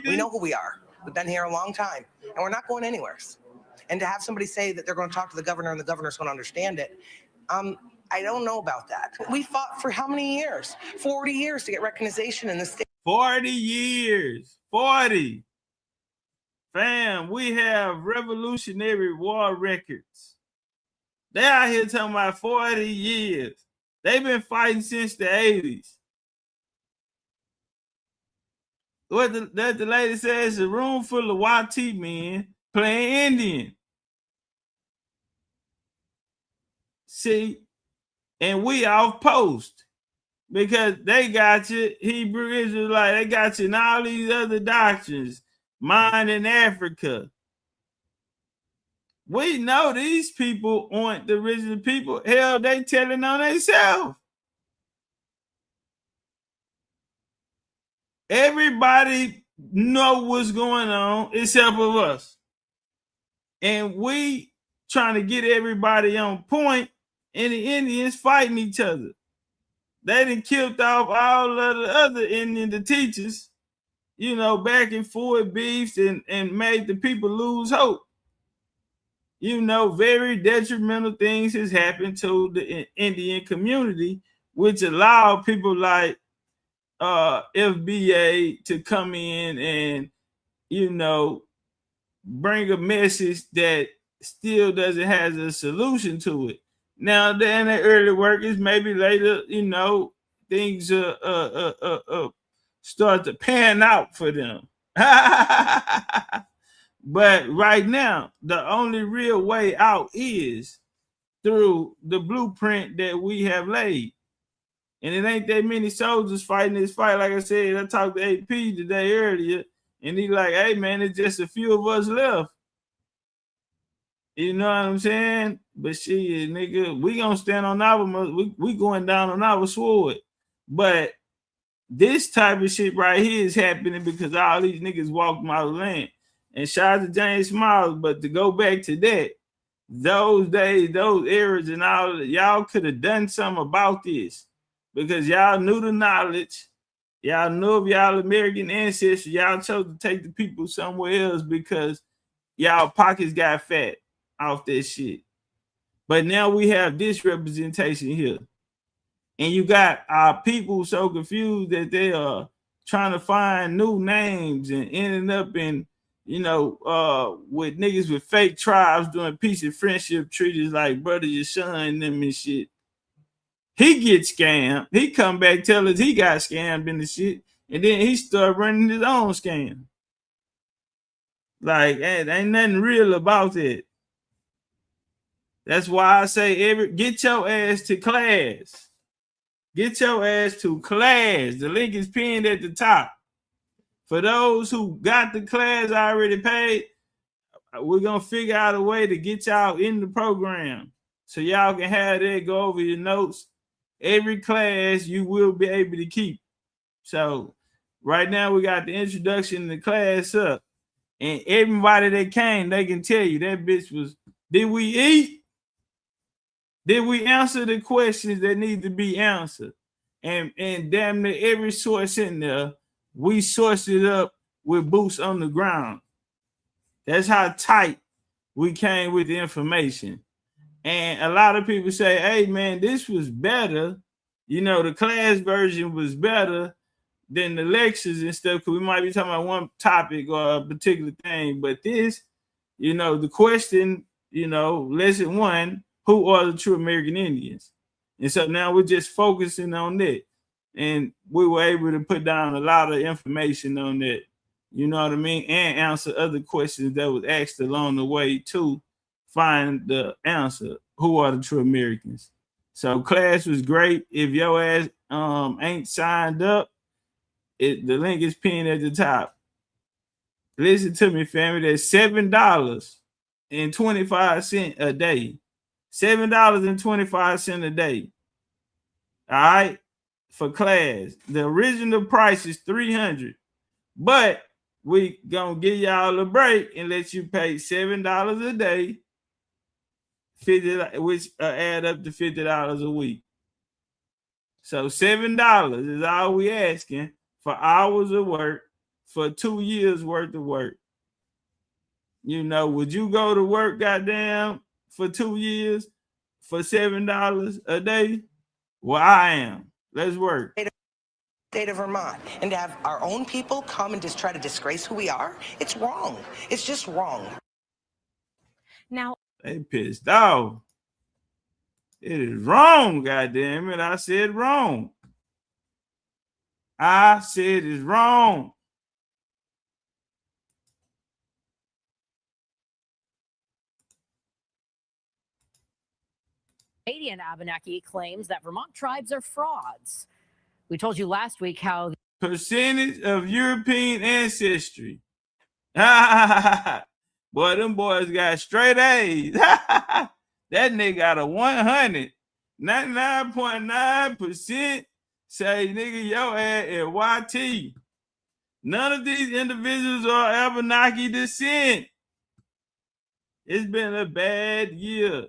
We know who we are. We've been here a long time, and we're not going anywhere. And to have somebody say that they're going to talk to the governor and the governor's going to understand it, I don't know about that. We fought for how many years? 40 years to get recognition in the state. 40 years. 40. Fam, we have Revolutionary War records. They out here talking about 40 years. They've been fighting since the 80s. What the lady says, a room full of YT men playing Indian. See, and we off post because they got you Hebrew Israelite, they got you in all these other doctrines, mine in Africa. We know these people aren't the original people. Hell, they telling on themselves. Everybody know what's going on except for us. And we trying to get everybody on point, and the Indians fighting each other. They done killed off all of the other Indian teachers, you know, back and forth beefs and made the people lose hope. You know, very detrimental things has happened to the Indian community, which allowed people like FBA to come in and, you know, bring a message that still doesn't have a solution to it. Now, then the early workers, maybe later, you know, things start to pan out for them. But right now, the only real way out is through the blueprint that we have laid. And it ain't that many soldiers fighting this fight. Like I said, I talked to AP today earlier, and he like, hey, man, it's just a few of us left. You know what I'm saying? But shit, nigga, we gonna stand on our, we going down on our sword. But this type of shit right here is happening because all these niggas walked my land. And shout out to James Smiles, but to go back to that, those days, those eras and all, y'all could have done something about this because y'all knew the knowledge. Y'all knew of y'all American ancestors. Y'all chose to take the people somewhere else because y'all pockets got fat off that shit. But now we have this representation here. And you got our people so confused that they are trying to find new names and ending up in, you know, with niggas with fake tribes doing peace and friendship treaties like brother your son and them and shit. He gets scammed. He come back tell us he got scammed in the shit. And then he start running his own scam. Like, ain't nothing real about it. That's why I say get your ass to class. Get your ass to class. The link is pinned at the top. For those who got the class already paid, we're going to figure out a way to get y'all in the program so y'all can have that, go over your notes. Every class you will be able to keep. So right now we got the introduction to the class up. And everybody that came, they can tell you that bitch was, did we eat? Did we answer the questions that need to be answered? And damn near every source in there, we sourced it up with boots on the ground. That's how tight we came with the information. And a lot of people say, hey, man, this was better. You know, the class version was better than the lectures and stuff because we might be talking about one topic or a particular thing. But this, you know, the question, you know, lesson 1, who are the true American Indians? And so now we're just focusing on that. And we were able to put down a lot of information on that, you know what I mean, and answer other questions that was asked along the way to find the answer. Who are the true Americans? So class was great. If your ass ain't signed up, the link is pinned at the top. Listen to me, family. That's $7.25 a day. $7.25 a day. All right, for class. The original price is $300, but we gonna give y'all a break and let you pay $7 a day, $50, which add up to $50 a week. So $7 is all we asking for hours of work for 2 years worth of work. You know, would you go to work, goddamn, for 2 years for $7 a day? Well, I am. Let's work. State of Vermont, and to have our own people come and just try to disgrace who we are, it's wrong. It's just wrong. Now they pissed off. It is wrong, goddamn it. I said wrong. I said it's wrong. Canadian Abenaki claims that Vermont tribes are frauds. We told you last week how percentage of European ancestry. Boy, them boys got straight A's. That nigga got a 100. 99.9% say nigga your ass at YT. None of these individuals are Abenaki descent. It's been a bad year.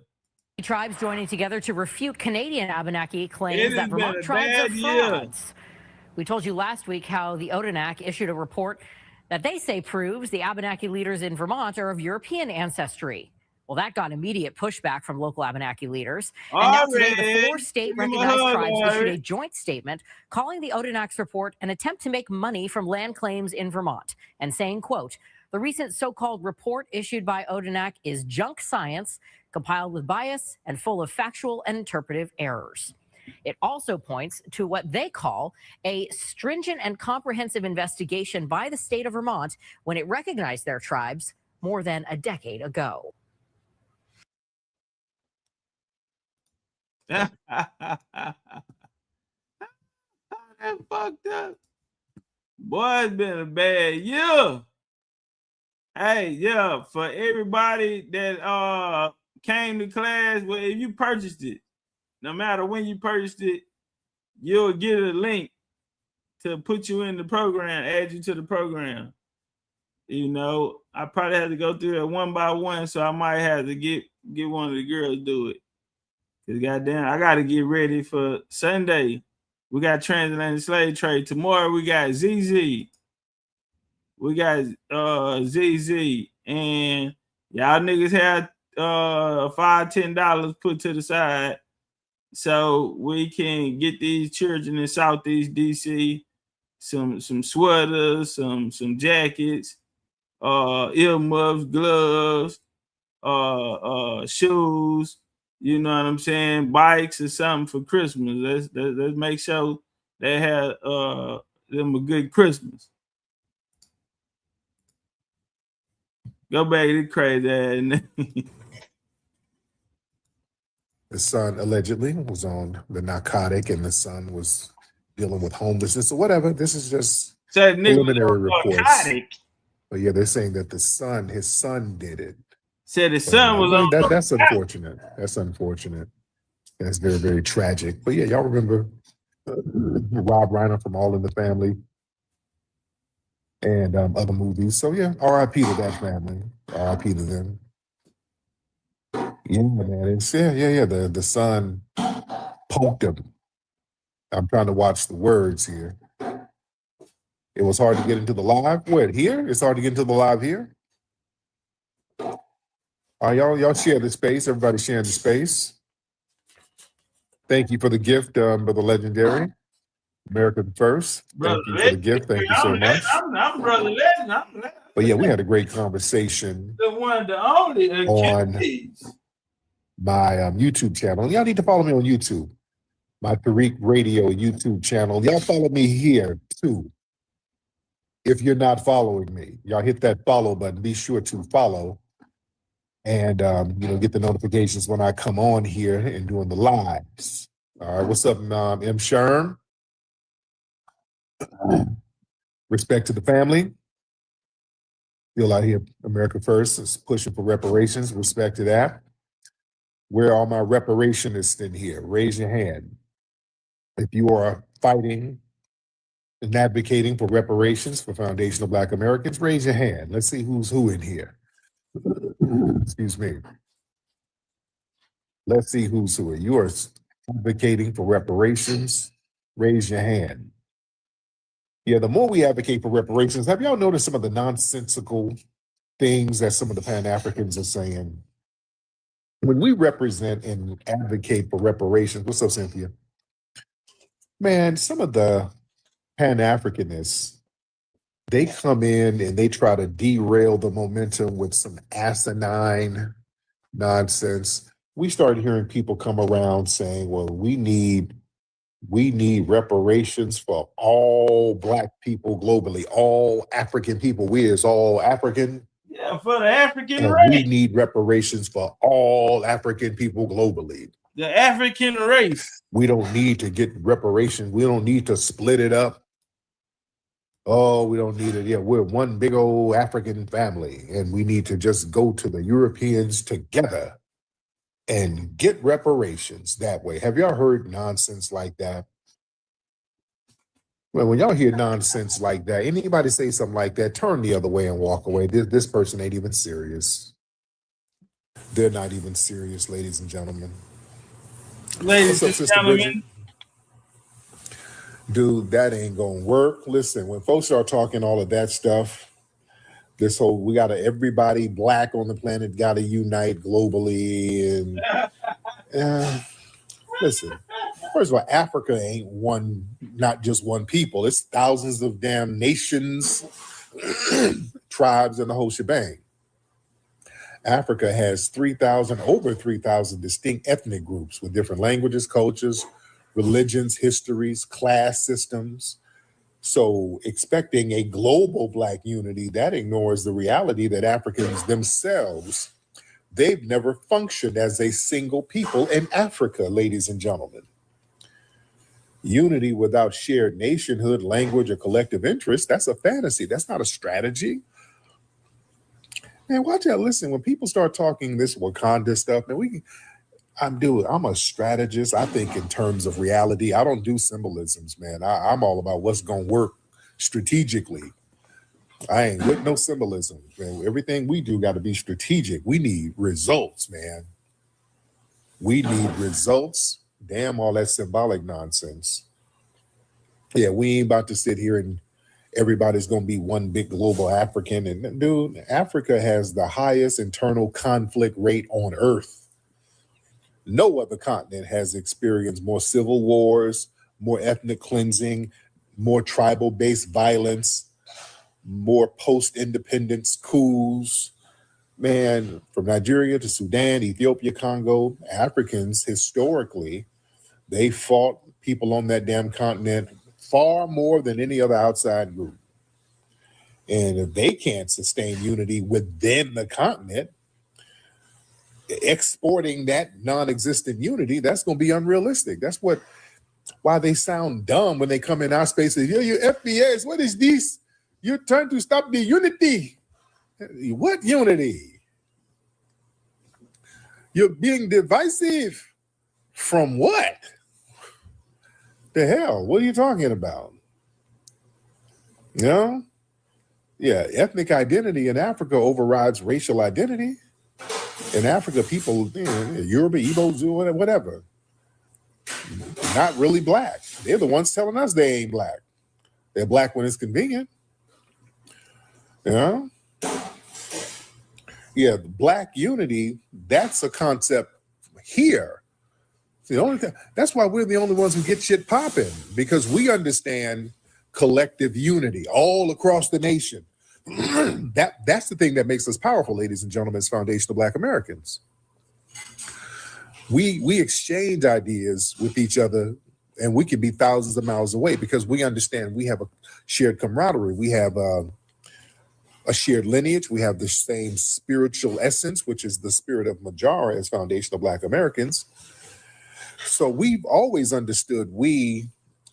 Tribes joining together to refute Canadian Abenaki claims that been Vermont a tribes are bad year. frauds. We told you last week how the Odanak issued a report that they say proves the Abenaki leaders in Vermont are of European ancestry. Well, that got immediate pushback from local Abenaki leaders. And now today, the 4 state-recognized tribes issued a joint statement calling the Odanak's report an attempt to make money from land claims in Vermont and saying, quote, the recent so-called report issued by Odanak is junk science, compiled with bias and full of factual and interpretive errors. It also points to what they call a stringent and comprehensive investigation by the state of Vermont when it recognized their tribes more than a decade ago. That fucked up. Boy, it's been a bad year. Hey, yeah, for everybody that came to class, well, if you purchased it, no matter when you purchased it, you'll get a link to put you in the program, add you to the program. You know, I probably had to go through it one by one, so I might have to get one of the girls to do it. Because goddamn, I got to get ready for Sunday. We got transatlantic slave trade. Tomorrow we got ZZ. We got ZZ. And y'all niggas have $5, $10 put to the side so we can get these children in Southeast DC some sweaters, some jackets, earmuffs, gloves, shoes, you know what I'm saying, bikes or something for Christmas. Let's make sure they have them a good Christmas. Go back to crazy ass. The son allegedly was on the narcotic, and the son was dealing with homelessness or whatever. This is just preliminary reports. But yeah, they're saying that his son did it. Said his son was on. That's unfortunate. That's unfortunate. That's very, very tragic. But yeah, y'all remember Rob Reiner from All in the Family and other movies. So yeah, R.I.P. to that family. R.I.P. to them. Yeah, man. It's the son poked him. I'm trying to watch the words here. It was hard to get into the live. What, here? It's hard to get into the live here? Y'all share the space. Everybody sharing the space. Thank you for the gift, Brother Legendary. American First. Thank you for the gift. Thank you so much. I'm Brother Legend. But yeah, we had a great conversation The one, the only. on my YouTube channel. Y'all need to follow me on YouTube. my Tariq Radio YouTube channel. Y'all follow me here too. If you're not following me, y'all hit that follow button. Be sure to follow and get the notifications when I come on here and doing the lives. All right, what's up, M. Sherm? Respect to the family. Still out here, America First is pushing for reparations. Respect to that. Where are my reparationists in here? Raise your hand. If you are fighting and advocating for reparations for foundational Black Americans, raise your hand. Let's see who's who in here. Excuse me. Let's see who's who. You are advocating for reparations. Raise your hand. Yeah, the more we advocate for reparations, have y'all noticed some of the nonsensical things that some of the Pan-Africans are saying? When we represent and advocate for reparations, what's up, Cynthia? Man, some of the Pan-Africanists, they come in and they try to derail the momentum with some asinine nonsense. We started hearing people come around saying, well, we need reparations for all Black people globally, all African people. We as all African. Yeah, for the African And race. we need reparations for all African people globally. The African race. We don't need to get reparations. We don't need to split it up. Oh, we don't need it. Yeah, we're one big old African family, and we need to just go to the Europeans together and get reparations that way. Have y'all heard nonsense like that? Well, when y'all hear nonsense like that, anybody say something like that, turn the other way and walk away. This person ain't even serious. They're not even serious, ladies and gentlemen. Ladies What's up, and Sister gentlemen. Bridget? Dude, that ain't gonna work. Listen, when folks start talking all of that stuff, this whole everybody Black on the planet gotta unite globally, and listen. First of all, Africa ain't not just one people. It's thousands of damn nations, tribes, and the whole shebang. Africa has over 3,000 distinct ethnic groups with different languages, cultures, religions, histories, class systems. So expecting a global Black unity, that ignores the reality that Africans themselves, they've never functioned as a single people in Africa, ladies and gentlemen. Unity without shared nationhood, language, or collective interest, that's a fantasy. That's not a strategy. Man, watch out. Listen, when people start talking this Wakanda stuff, man, I'm a strategist. I think in terms of reality. I don't do symbolisms, man. I'm all about what's going to work strategically. I ain't with no symbolism. Man. Everything we do got to be strategic. We need results, man. We need results. Damn all that symbolic nonsense. Yeah, we ain't about to sit here and everybody's going to be one big global African. And dude, Africa has the highest internal conflict rate on Earth. No other continent has experienced more civil wars, more ethnic cleansing, more tribal-based violence, more post-independence coups. Man, from Nigeria to Sudan, Ethiopia, Congo, Africans historically, they fought people on that damn continent far more than any other outside group. And if they can't sustain unity within the continent, exporting that non-existent unity, that's going to be unrealistic. That's why they sound dumb when they come in our spaces. Yo, you FBAs, what is this? You're trying to stop the unity. What unity? You're being divisive. From what? The hell? What are you talking about? You know? Yeah, ethnic identity in Africa overrides racial identity. In Africa, people, Yoruba, Igbo, Zulu, whatever, not really Black. They're the ones telling us they ain't Black. They're Black when it's convenient. You know? Yeah, Black unity, that's a concept here. The only thing, that's why we're the only ones who get shit popping, because we understand collective unity all across the nation. That's the thing that makes us powerful, ladies and gentlemen, as foundational Black Americans. We exchange ideas with each other And we could be thousands of miles away because we understand we have a shared camaraderie. We have a shared lineage. We have the same spiritual essence, which is the spirit of Majara as foundational Black Americans. So we've always understood we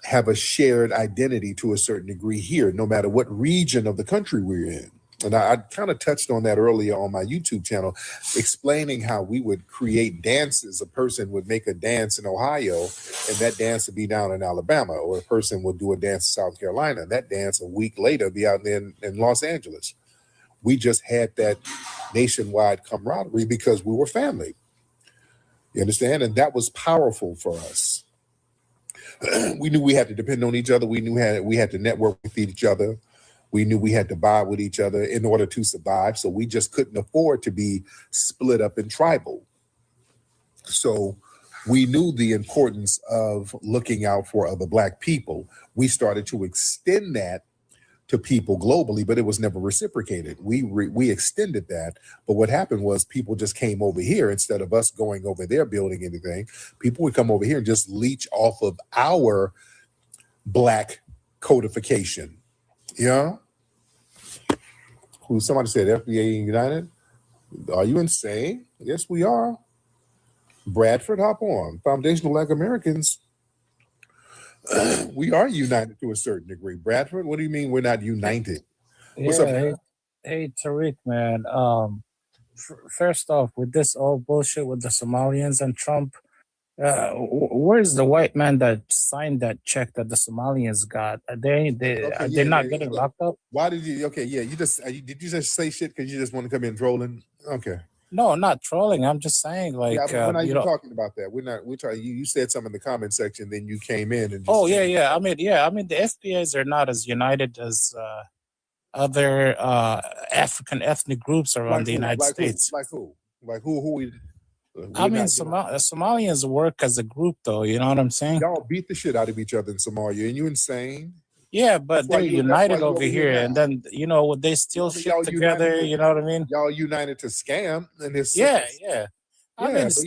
have a shared identity to a certain degree here, no matter what region of the country we're in. And I kind of touched on that earlier on my YouTube channel, explaining how we would create dances. A person would make a dance in Ohio, and that dance would be down in Alabama, or a person would do a dance in South Carolina. That dance a week later be out there in Los Angeles. We just had that nationwide camaraderie because we were family. You understand? And that was powerful for us. We knew we had to depend on each other. We knew we had to network with each other. We knew we had to buy with each other in order to survive. So we just couldn't afford to be split up and tribal. So we knew the importance of looking out for other Black people. We started to extend that to people globally, but it was never reciprocated. We extended that, but what happened was people just came over here instead of us going over there building anything. People would come over here and just leech off of our Black codification. Yeah. Who somebody said FBA United? Are you insane? Yes, we are. Bradford, hop on. Foundational Black Americans. We are united to a certain degree. Bradford, what do you mean we're not united? What's up? Hey, Tariq, man. First off, with this all bullshit with the Somalians and Trump, where's the white man that signed that check that the Somalians got? Are they not getting locked up? Why did you? Okay, yeah. Did you just say shit because you just want to come in trolling? Okay. No, not trolling. I'm just saying, like, Yeah, we're not even talking about that. We're talking. You said something in the comment section, then you came in and. Oh yeah. I mean, the FBAs are not as united as other African ethnic groups around the United States. Like who? Who? I mean, Somalians work as a group, though. You know what I'm saying? Y'all beat the shit out of each other in Somalia, and you insane? Yeah, but they're united over here, and then they steal shit together. You know what I mean? Y'all united to scam, and it's yeah. I mean, it's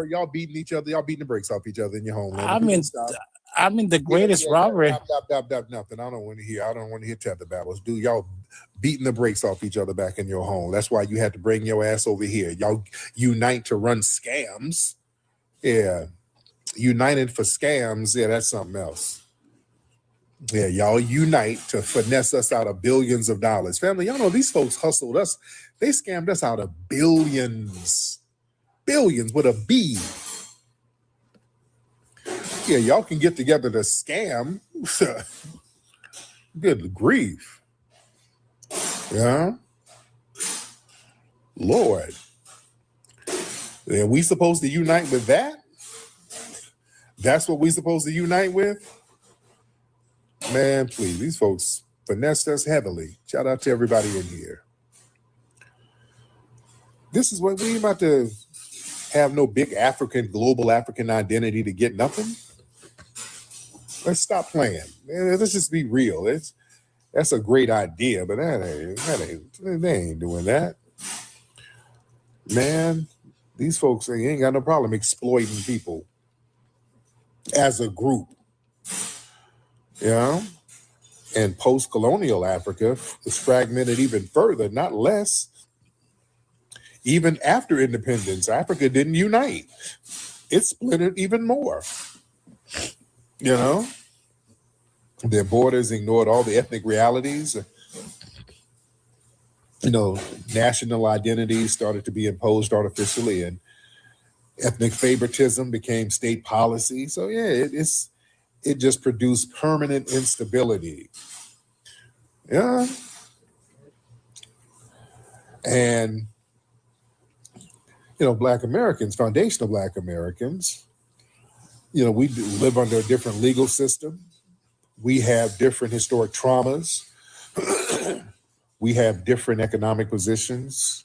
y'all beating each other. Y'all beating the brakes off each other in your homeland. I mean, the greatest robbery. Nothing. I don't want to hear tether battles. Dude, y'all beating the brakes off each other back in your home. That's why you had to bring your ass over here. Y'all unite to run scams. Yeah. United for scams. Yeah, that's something else. Yeah, y'all unite to finesse us out of billions of dollars. Family, y'all know these folks hustled us. They scammed us out of billions. Billions with a B. Yeah, y'all can get together to scam. Good grief. Yeah. Lord. Are we supposed to unite with that? That's what we supposed to unite with? Man, please, these folks finessed us heavily. Shout out to everybody in here. This is what we ain't about to have no big global African identity to get nothing. Let's stop playing. Man, let's just be real. That's a great idea, but they ain't doing that. Man, these folks ain't got no problem exploiting people as a group. Yeah. And post-colonial Africa was fragmented even further, not less. Even after independence, Africa didn't unite. It splintered even more. You know? Their borders ignored all the ethnic realities. National identities started to be imposed artificially, and ethnic favoritism became state policy. So yeah, it just produced permanent instability. Yeah. And, Black Americans, foundational Black Americans, we live under a different legal system. We have different historic traumas. We have different economic positions.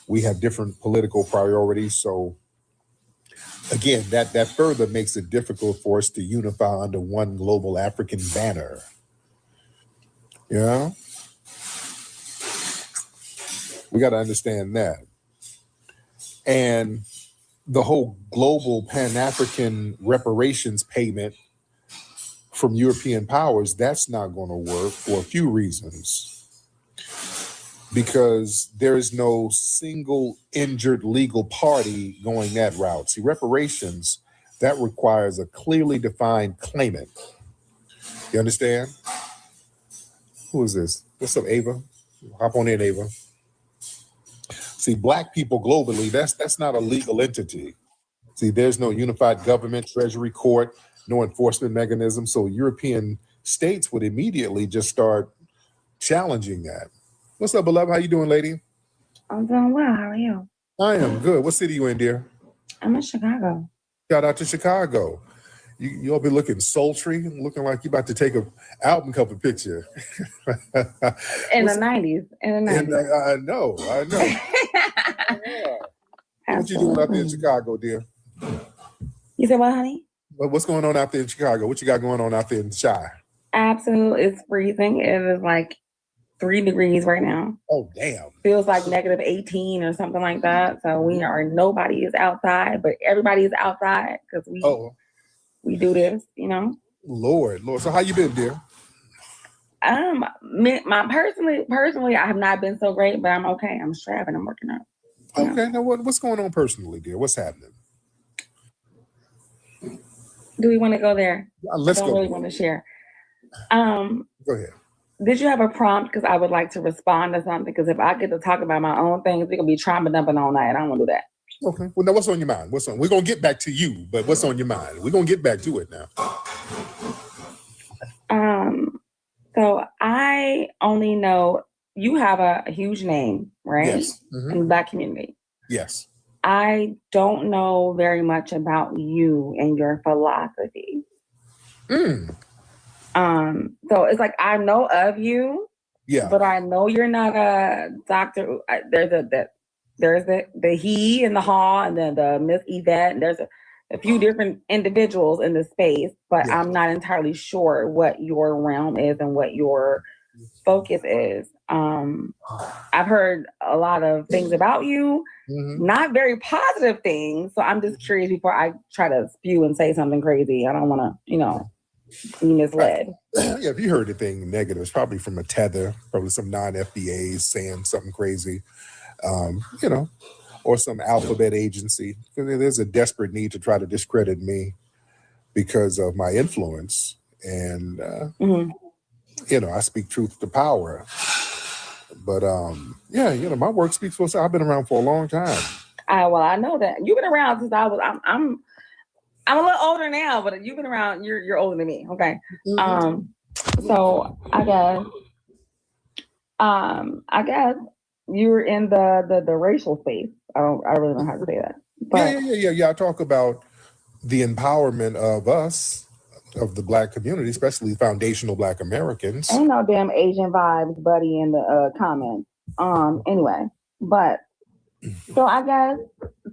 We have different political priorities. So again, that further makes it difficult for us to unify under one global African banner. Yeah. We got to understand that. And the whole global Pan-African reparations payment from European powers, that's not going to work for a few reasons. Because there is no single injured legal party going that route. See, reparations, that requires a clearly defined claimant. You understand? Who is this? What's up, Ava? Hop on in, Ava. See, Black people globally, that's not a legal entity. See, there's no unified government, treasury court, no enforcement mechanism. So European states would immediately just start challenging that. What's up, beloved? How you doing, lady? I'm doing well. How are you? I am good. What city you in, dear? I'm in Chicago. Shout out to Chicago. You'll be looking sultry, looking like you about to take an album cover picture. In the 90s. I know. What you doing out there in Chicago, dear? You said what, honey? What's going on out there in Chicago? What you got going on out there in Chi? Absolutely. It's freezing. It is like 3 degrees right now. Oh, damn. Feels like negative 18 or something like that. So nobody is outside, but everybody is outside because we do this, you know. Lord. So how you been, dear? Personally, I have not been so great, but I'm okay. I'm striving. I'm working out. Okay. Now what's going on personally, dear? What's happening? Do we want to go there? Let's go. I don't really want to share. Go ahead. Did you have a prompt? Because I would like to respond to something. Because if I get to talk about my own things, we're gonna be trauma dumping all night. I don't want to do that. Okay. Well, now what's on your mind? We're gonna get back to you, but what's on your mind? We're gonna get back to it now. So I only know you have a huge name, right? Yes. In the Black community. Yes. I don't know very much about you and your philosophy. So it's like I know of you, but I know you're not a doctor. There's the he in the hall, and then the Miss Yvette. And there's a few different individuals in the space, but I'm not entirely sure what your realm is and what your focus is. I've heard a lot of things about you, not very positive things. So I'm just curious before I try to spew and say something crazy. I don't want to, be misled. Yeah, if you heard anything negative, it's probably from a tether, probably some non-FBAs saying something crazy, or some alphabet agency. There's a desperate need to try to discredit me because of my influence. And, I speak truth to power. But, my work speaks for itself. I've been around for a long time. I know that. You've been around since I'm a little older now, but you've been around. You're older than me, okay? So I guess you're in the racial space. I really don't know how to say that. But yeah. I talk about the empowerment of us, of the Black community, especially foundational Black Americans. Ain't no damn Asian vibes, buddy, in the comments. Anyway, but. So I guess,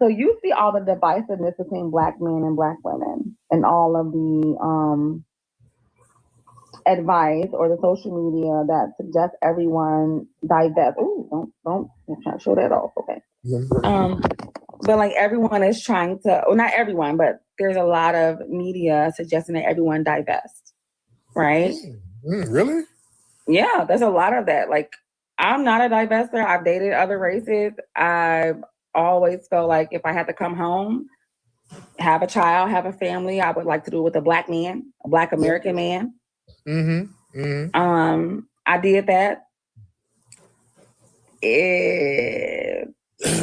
you see all the divisiveness between Black men and Black women and all of the advice or the social media that suggests everyone divest. Ooh, don't try to show that off, okay? But like everyone is trying to, not everyone, but there's a lot of media suggesting that everyone divest, right? Really? Yeah, there's a lot of that. Like, I'm not a divester. I've dated other races. I've always felt like if I had to come home, have a child, have a family, I would like to do it with a Black man, a Black American man. I did that.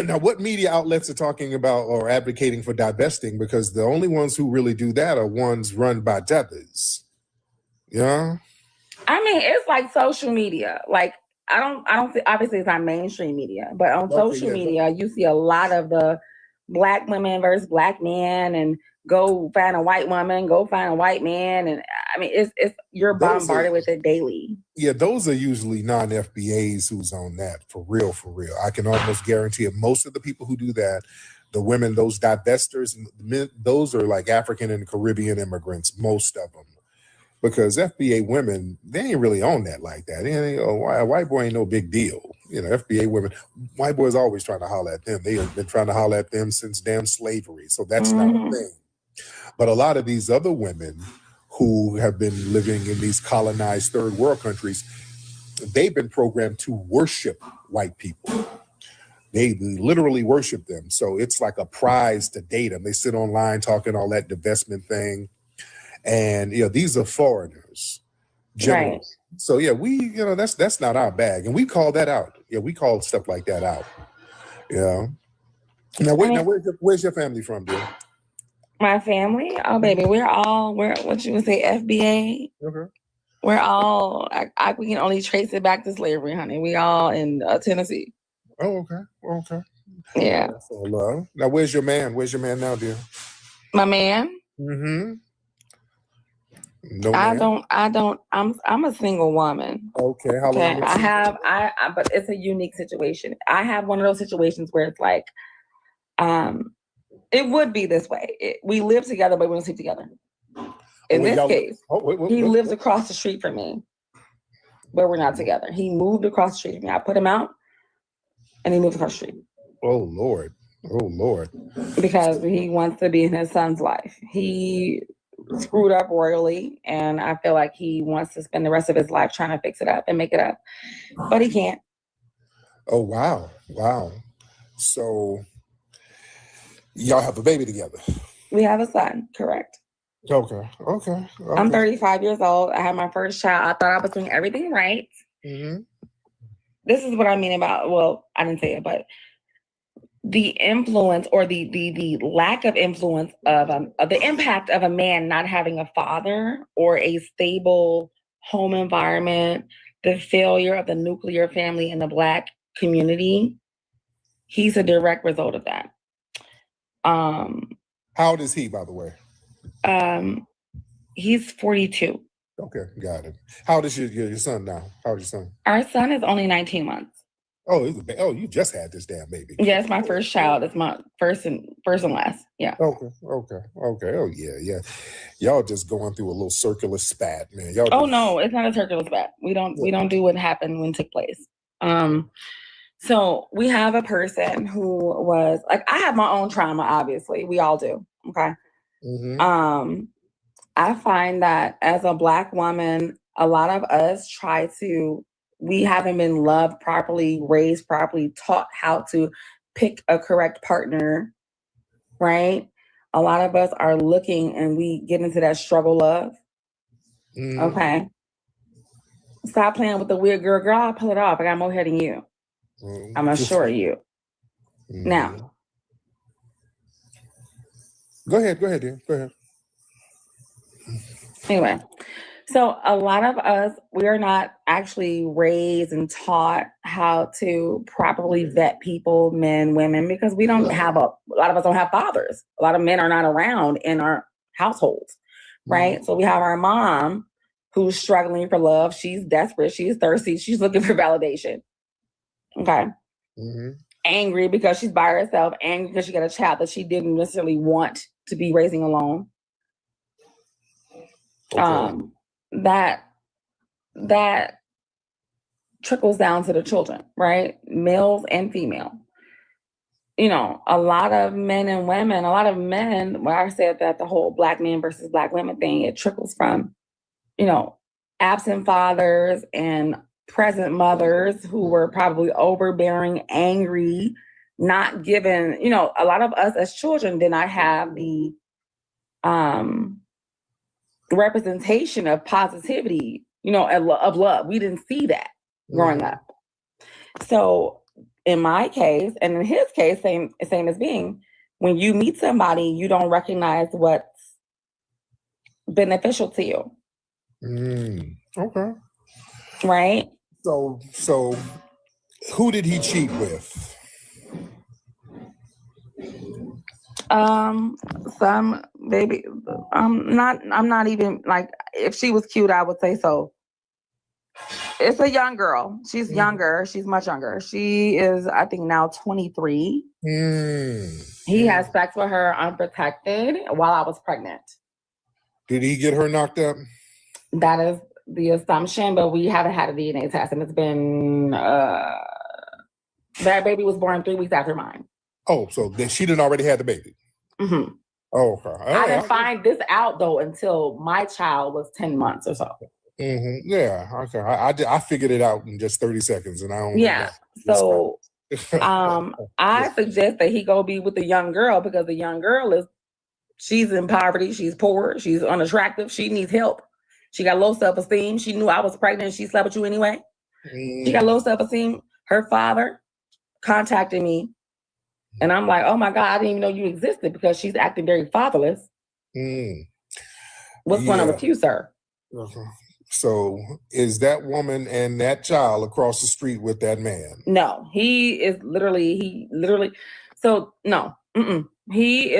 Now, what media outlets are talking about or advocating for divesting? Because the only ones who really do that are ones run by tethers. Yeah. I mean, it's like social media. Like, I don't think, obviously it's not mainstream media, but on social media, you see a lot of the Black women versus Black men, and go find a white woman, go find a white man. And I mean, it's you're bombarded with it daily. Yeah, those are usually non-FBAs who's on that, for real. I can almost guarantee it. Most of the people who do that, the women, those divestors, those are like African and Caribbean immigrants, most of them. because FBA women, they ain't really on that like that. A white boy ain't no big deal. FBA women, white boys always trying to holler at them. They have been trying to holler at them since damn slavery. So that's not a thing. But a lot of these other women who have been living in these colonized third world countries, they've been programmed to worship white people. They literally worship them. So it's like a prize to date them. They sit online talking all that divestment thing. And, these are foreigners. Generally. Right. So, we, that's not our bag. And we call that out. Yeah, we call stuff like that out. Yeah. Now, where's your family from, dear? My family? Oh, baby, we're what you would say, FBA? Okay. We're all, we can only trace it back to slavery, honey. We all in Tennessee. Oh, okay. Yeah. So love. Now, where's your man? Where's your man now, dear? My man? Mm-hmm. No man? I'm a single woman. Okay. How long? Okay. But it's a unique situation. I have one of those situations where it's like, it would be this way. We live together, but we don't sleep together. In this case, he lives across the street from me, but we're not together. He moved across the street from me. I put him out, and he moved across the street. Oh, Lord. Because he wants to be in his son's life. He screwed up royally, and I feel like he wants to spend the rest of his life trying to fix it up and make it up, but he can't. Oh, wow. So y'all have a baby together? We have a son, correct. Okay. I'm 35 years old. I had my first child. I thought I was doing everything right. Mm-hmm. This is what I mean about, well, I didn't say it, but the influence or the lack of influence of the impact of a man not having a father or a stable home environment, the failure of the nuclear family in the Black community, he's a direct result of that. How old is he, by the way? He's 42. Okay, got it. How old is your son now? How old is your son? Our son is only 19 months. Oh, you just had this damn baby. Yeah, it's my first child. It's my first and last. Yeah. Okay. Oh yeah. Y'all just going through a little circular spat, man. No, it's not a circular spat. We don't do what happened when it took place. So we have a person who was like, I have my own trauma, obviously. We all do. Okay. Mm-hmm. I find that as a Black woman, a lot of us we haven't been loved properly, raised properly, taught how to pick a correct partner, right? A lot of us are looking and we get into that struggle love. Mm-hmm. Okay. Stop playing with the weird girl. Girl, I'll pull it off. I got more hair than you. Mm-hmm. I'm assure you. Mm-hmm. Now. Go ahead, dear. Go ahead. Anyway, so a lot of us, we are not actually raised and taught how to properly vet people, men, women, because we don't have a lot of us don't have fathers. A lot of men are not around in our households, right? Mm-hmm. So we have our mom who's struggling for love. She's desperate. She's thirsty. She's looking for validation. Okay. Mm-hmm. Angry because she's by herself. Angry because she got a child that she didn't necessarily want to be raising alone. Okay. That trickles down to the children, right? Males and female. A lot of men and women, when I said that the whole Black men versus Black women thing, it trickles from, absent fathers and present mothers who were probably overbearing, angry, not given, a lot of us as children did not have the representation of positivity, of love. We didn't see that growing up. So in my case, and in his case, same as being, when you meet somebody, you don't recognize what's beneficial to you. Okay. Right? So who did he cheat with? Some baby. I'm not even like, if she was cute, I would say so. It's a young girl. She's younger. She's much younger. She is, I think, now 23. He has sex with her unprotected while I was pregnant. Did he get her knocked up? That is the assumption, but we haven't had a DNA test, and it's been that baby was born 3 weeks after mine. Oh, so then she didn't already have the baby. Mm-hmm. Oh, okay. I didn't find this out though until my child was 10 months or so. Mm-hmm. Yeah, okay. I figured it out in just 30 seconds, and I don't. Yeah. So, I suggest that he go be with the young girl because the young girl she's in poverty, she's poor, she's unattractive, she needs help. She got low self-esteem. She knew I was pregnant and she slept with you anyway. She got low self-esteem. Her father contacted me and I'm like, oh my God, I didn't even know you existed because she's acting very fatherless. What's going on with you, sir? So is that woman and that child across the street with that man? No, he literally, so no, he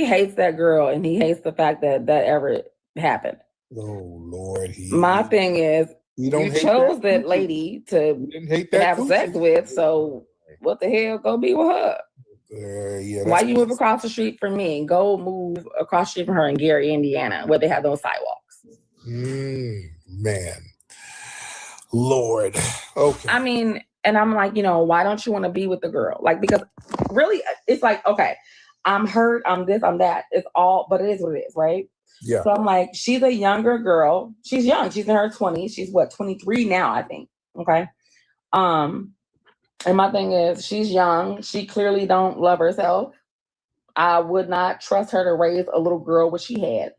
hates that girl and he hates the fact that ever happened. Oh Lord. My thing is, you chose that lady to have sex with, so what the hell, go be with her. Why you move across the street from me and go move across the street from her in Gary, Indiana, where they have those sidewalks? Man. Lord. Okay. I mean, and I'm like, why don't you want to be with the girl? Like, because really, it's like, okay, I'm hurt, I'm this, I'm that. It's all, but it is what it is, right? Yeah. So I'm like, she's a younger girl. She's young. She's in her 20s. She's 23 now, I think. Okay. And my thing is, she's young. She clearly don't love herself. I would not trust her to raise a little girl what she had.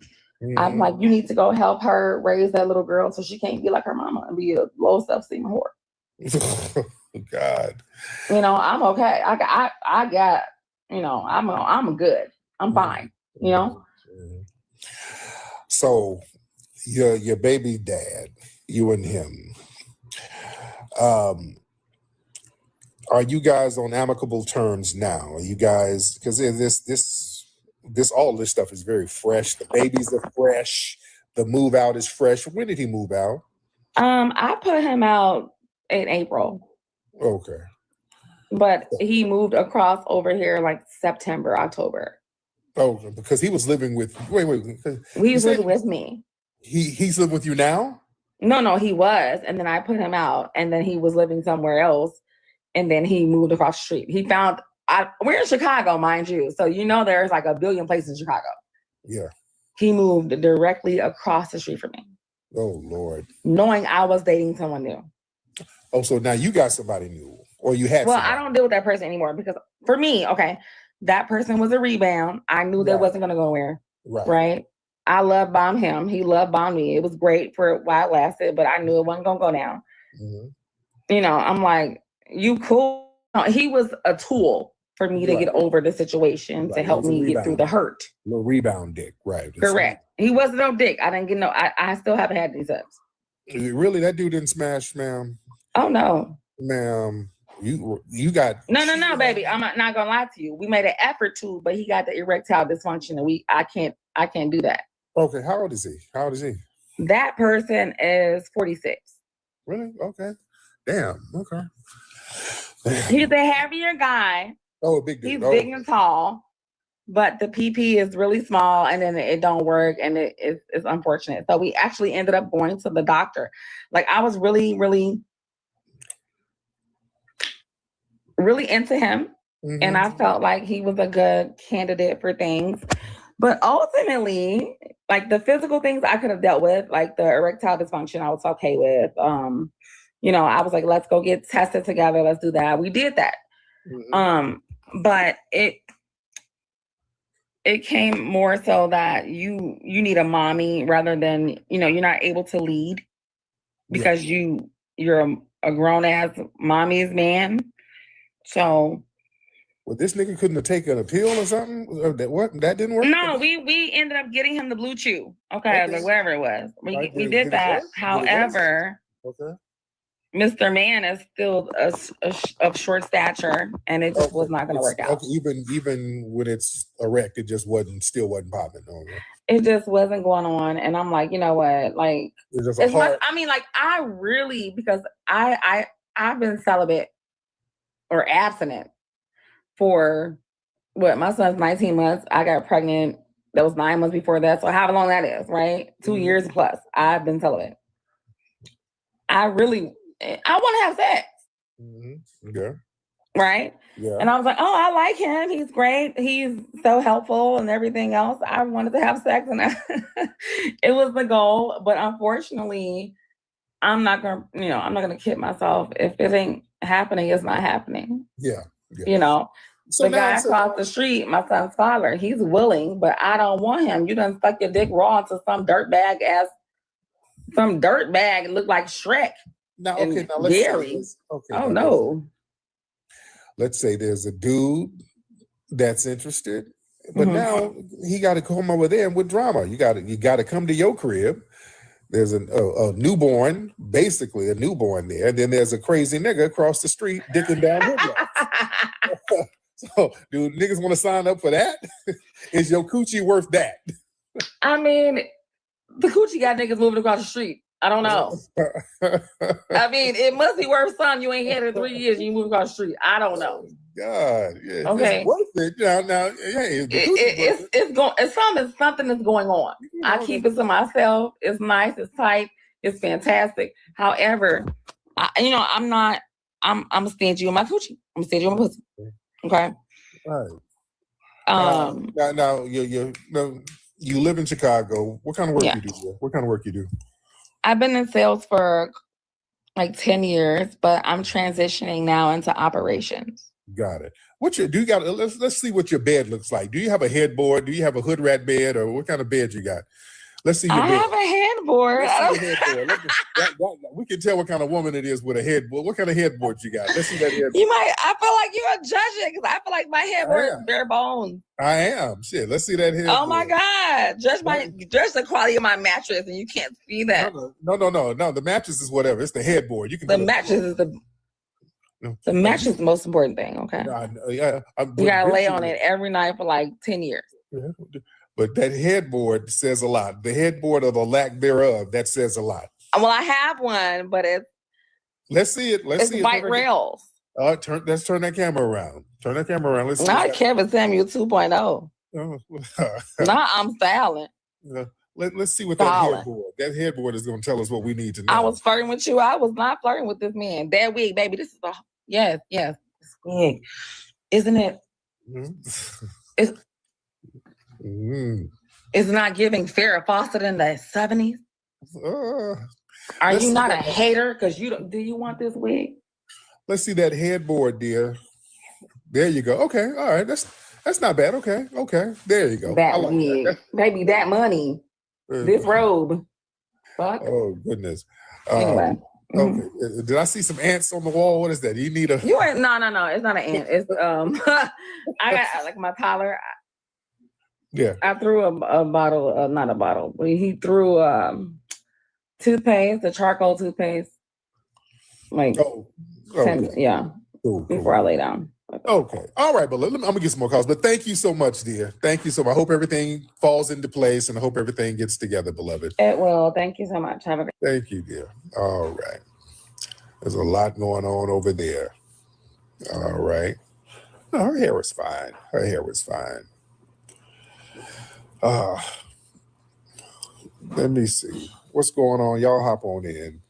I'm like, you need to go help her raise that little girl so she can't be like her mama and be a low self-esteem whore. God. I'm okay. I got, I'm good. I'm fine. So your baby dad, you and him, are you guys on amicable terms now? Are you guys, because all this stuff is very fresh. The babies are fresh. The move out is fresh. When did he move out? I put him out in April. Okay. But he moved across over here like September, October. Oh, because he was living with, wait. He was living with me. He's living with you now? No, he was. And then I put him out and then he was living somewhere else. And then he moved across the street. We're in Chicago, mind you. So, there's like a billion places in Chicago. Yeah. He moved directly across the street from me. Oh, Lord. Knowing I was dating someone new. Oh, so now you got somebody new or you had somebody. I don't deal with that person anymore because for me, okay, that person was a rebound. I knew that wasn't going to go nowhere. Right. I love bombed him. He love bombed me. It was great for while it lasted, but I knew it wasn't going to go down. I'm like, you cool. He was a tool for me to get over the situation, to help me get through the hurt. Little rebound dick, right. Correct. He wasn't no dick. I didn't get I still haven't had any sex. Really? That dude didn't smash, ma'am? Oh, no. Ma'am, you got... No, baby. I'm not gonna lie to you. We made an effort to, but he got the erectile dysfunction and I can't do that. Okay, how old is he? That person is 46. Really? Okay. Damn, okay. He's a heavier guy. Oh, a big dude. He's big and tall, but the PP is really small and then it don't work and it's unfortunate. So we actually ended up going to the doctor. Like I was really, really, really into him. And I felt like he was a good candidate for things. But ultimately, like the physical things I could have dealt with, like the erectile dysfunction, I was okay with. I was like, let's go get tested together. Let's do that. We did that. But it came more so that you need a mommy rather than, you're not able to lead because you're a grown ass mommy's man. So. Well, this nigga couldn't have taken a pill or something? That didn't work? No, we ended up getting him the Blue Chew. Okay. Like whatever it was. We did that. However, Mr. Man is still of short stature, and it just was not going to work out. Okay, even when it's erect, it just still wasn't popping. It just wasn't going on, and I'm like, you know what? Like, I really, because I've been celibate or abstinent for my son's 19 months. I got pregnant That was 9 months before that. So how long that is, right? 2 years plus. I've been celibate. I want to have sex. Yeah. Right? Yeah. And I was like, oh, I like him. He's great. He's so helpful and everything else. I wanted to have sex, and it was the goal. But unfortunately, I'm not gonna kid myself. If it ain't happening, it's not happening. Yeah. So the guy across the street, my son's father, he's willing, but I don't want him. You done stuck your dick raw into some dirtbag look like Shrek. Now let's Gary. say this. No. Let's say there's a dude that's interested, but now he got to come over there and with drama. You got to come to your crib. There's a newborn, basically a newborn there. And then there's a crazy nigga across the street dicking down his So, do niggas want to sign up for that? Is your coochie worth that? I mean, the coochie got niggas moving across the street. I don't know. I mean, it must be worth something. You ain't had it in 3 years and you move across the street. I don't know. God, yeah, okay. It's worth it. Now, hey, it's something that's going on. I keep it to myself. It's nice. It's tight. It's fantastic. However, I'm stingy with my coochie. I'm stingy with my pussy. Okay. Right. Now you live in Chicago. What kind of work you do here? What kind of work you do? I've been in sales for like 10 years, but I'm transitioning now into operations. Got it. Let's see what your bed looks like. Do you have a headboard? Do you have a hood rat bed, or what kind of bed you got? Let's see your bed. I have a headboard. We can tell what kind of woman it is with a headboard. What kind of headboard you got? Let's see that headboard. I feel like you're judging because I feel like my headboard is bare bones. I am. Shit, let's see that headboard. Oh my God. Judge the quality of my mattress and you can't see that. No. The mattress is whatever. It's the headboard. The mattress is the mattress is the most important thing, okay? You gotta lay on it every night for like 10 years. Yeah. But that headboard says a lot. The headboard or the lack thereof, that says a lot. Well, I have one, but let's see it. It's white rails. Let's turn that camera around. Let's see. Not Kevin Samuel 2.0. Not I'm styling. Let's see what that headboard is going to tell us what we need to know. I was flirting with you. I was not flirting with this man. That wig, baby. This is yes. It's wig. Isn't it? It's not giving Farrah Fawcett in the 70s. Are you not a hater? Because do you want this wig? Let's see that headboard, dear. There you go. Okay, all right. That's not bad. Okay. There you go. That wig, baby. That money. This robe. Fuck. Oh goodness. Anyway. Okay. Did I see some ants on the wall? What is that? You need a. You ain't. No. It's not an ant. It's I got like my collar. Yeah. I threw a bottle, not a bottle, but he threw toothpaste, the charcoal toothpaste. Like, before I lay down. Okay. All right, but I'm gonna get some more calls. But thank you so much, dear. Thank you so much. I hope everything falls into place and I hope everything gets together, beloved. It will. Thank you so much. Have a great day. Thank you, dear. All right. There's a lot going on over there. All right. No, her hair was fine. Let me see. What's going on? Y'all hop on in.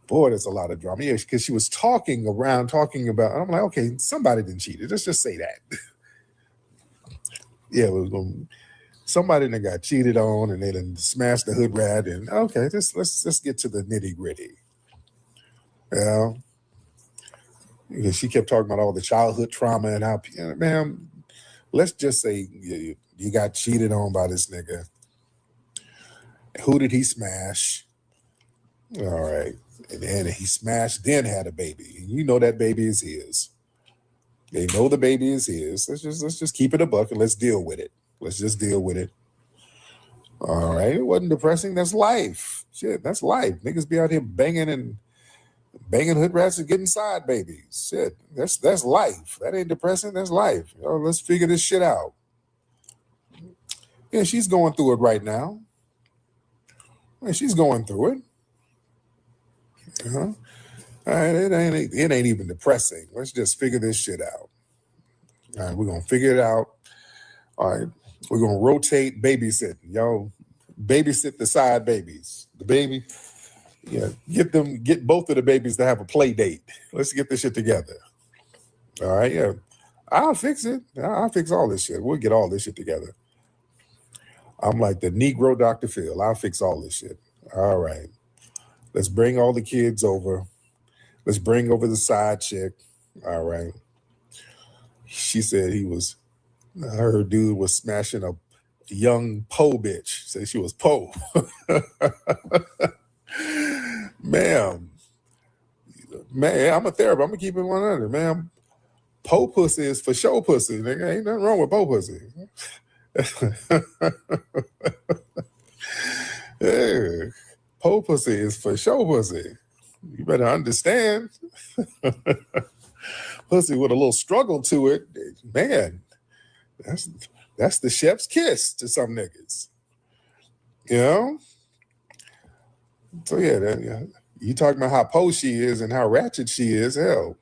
Boy, there's a lot of drama. Yeah, because she was talking about, I'm like, okay, somebody didn't cheat. Let's just say that. Yeah, somebody that got cheated on and they done smashed the hood rat. And okay, let's get to the nitty gritty. Yeah. Because she kept talking about all the childhood trauma and how, ma'am, let's just say you got cheated on by this nigga. Who did he smash? All right. And then he smashed, then had a baby. And you know that baby is his. They know the baby is his. Let's just keep it a buck and let's deal with it. Let's just deal with it. All right. It wasn't depressing. That's life. Shit, that's life. Niggas be out here banging hood rats and getting side babies. Shit, that's life. That ain't depressing. That's life. Let's figure this shit out. Yeah, she's going through it right now. Yeah, she's going through it. All right, it ain't even depressing. Let's just figure this shit out. All right, we're gonna figure it out. All right, We're gonna rotate babysitting. Y'all babysit the side babies. The baby, yeah, get both of the babies to have a play date. Let's get this shit together. All right, yeah. I'll fix it. I'll fix all this shit. We'll get all this shit together. I'm like the Negro Dr. Phil. I'll fix all this shit. All right. Let's bring all the kids over. Let's bring over the side chick. All right. She said her dude was smashing a young Poe bitch. Said she was Poe. Man, I'm a therapist. I'm going to keep it 100, man. Poe pussy is for show pussy. Nigga, ain't nothing wrong with Poe pussy. Yeah. Poe pussy is for show pussy. You better understand. Pussy with a little struggle to it, man. That's the chef's kiss to some niggas. You know? So yeah, you talking about how Poe she is and how ratchet she is, hell.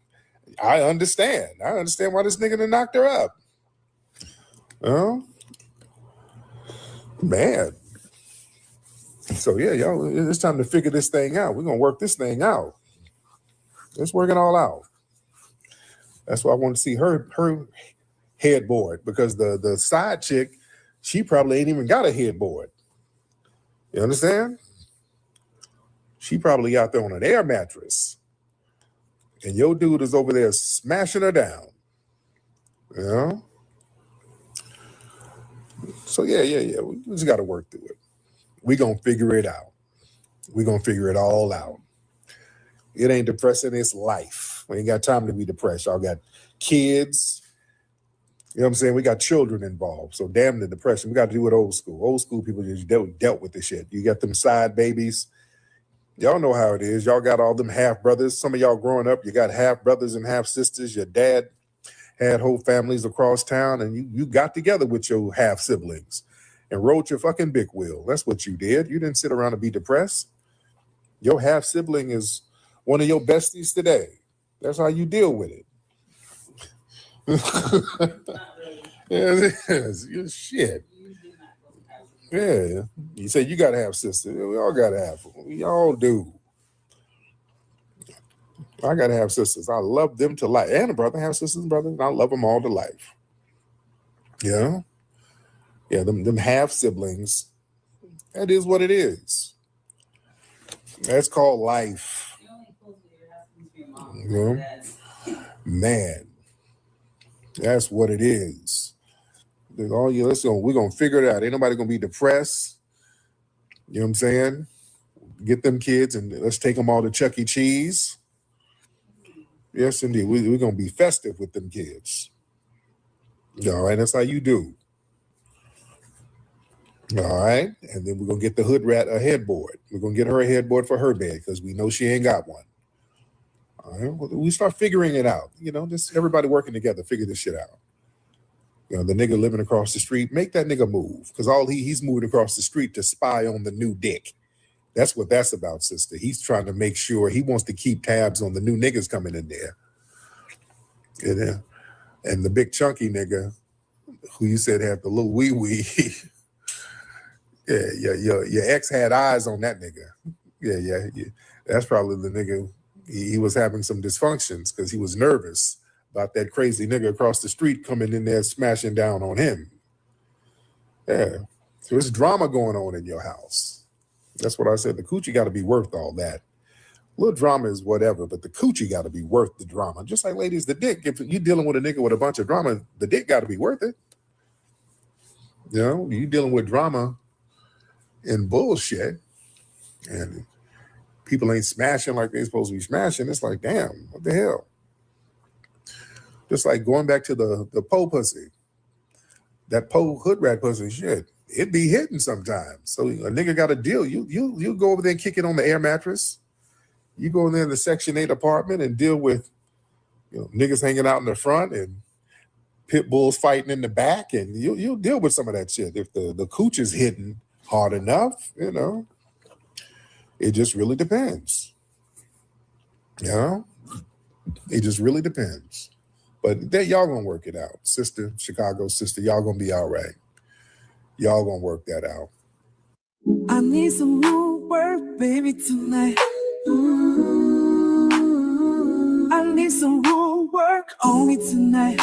I understand. I understand why this nigga done knocked her up. Oh, man. So yeah, y'all, it's time to figure this thing out. We're gonna work this thing out. Let's work it all out. That's why I want to see her headboard, because the side chick, she probably ain't even got a headboard. You understand? She probably out there on an air mattress. And your dude is over there smashing her down. You know? So yeah. We just got to work through it. We're going to figure it out. We're going to figure it all out. It ain't depressing, it's life. We ain't got time to be depressed. Y'all got kids. You know what I'm saying? We got children involved. So damn the depression. We got to do it old school. Old school people just dealt with the shit. You got them side babies. Y'all know how it is. Y'all got all them half brothers. Some of y'all growing up, you got half brothers and half sisters. Your dad had whole families across town, and you got together with your half siblings and rode your fucking big wheel. That's what you did. You didn't sit around and be depressed. Your half sibling is one of your besties today. That's how you deal with it. Yeah, it is. You're shit. Yeah. You say you got to have sisters. We all got to have them. We all do. I got to have sisters. I love them to life. And a brother, have sisters and brothers. And I love them all to life. Yeah. Yeah, them half siblings. That is what it is. That's called life. Yeah. Man. That's what it is. All you listen, we're gonna figure it out. Ain't nobody gonna be depressed. You know what I'm saying? Get them kids and let's take them all to Chuck E. Cheese. Yes, indeed. We're gonna be festive with them kids. All right, that's how you do. All right, and then we're gonna get the hood rat a headboard. We're gonna get her a headboard for her bed because we know she ain't got one. All right, well, we start figuring it out. You know, just everybody working together, figure this shit out. You know, the nigga living across the street, make that nigga move. Because he's moving across the street to spy on the new dick. That's what that's about, sister. He's trying to make sure he wants to keep tabs on the new niggas coming in there. And the big chunky nigga, who you said had the little wee-wee, your ex had eyes on that nigga. Yeah. That's probably the nigga. He was having some dysfunctions because he was nervous about that crazy nigga across the street coming in there smashing down on him. Yeah. So there's drama going on in your house. That's what I said. The coochie got to be worth all that. Little drama is whatever, but the coochie got to be worth the drama. Just like, ladies, the dick, if you're dealing with a nigga with a bunch of drama, the dick got to be worth it. You know, you dealing with drama and bullshit, and people ain't smashing like they're supposed to be smashing. It's like, damn, what the hell? Just like going back to the Poe pussy, that Poe hood rat pussy shit, it be hitting sometimes. So a nigga got a deal. You go over there and kick it on the air mattress. You go in there in the Section 8 apartment and deal with, you know, niggas hanging out in the front and pit bulls fighting in the back, and you'll deal with some of that shit. If the cooch is hitting hard enough, you know, it just really depends. You know, it just really depends. But y'all gonna work it out, sister, Chicago sister. Y'all gonna be all right. Y'all gonna work that out. I need some more work, baby, tonight. I need some more work on me tonight.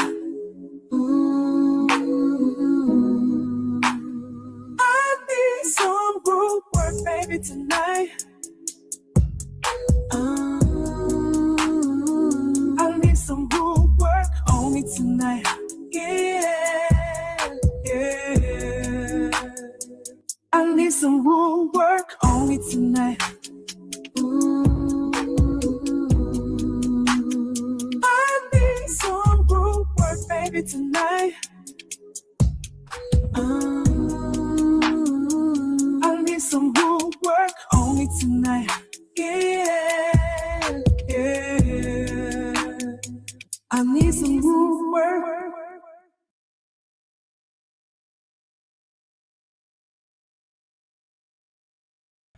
I need some more work, baby, tonight. I need some more work on me tonight. Yeah, yeah. I need some more work on me tonight. I need some more work, baby, tonight. I need some more work on me tonight.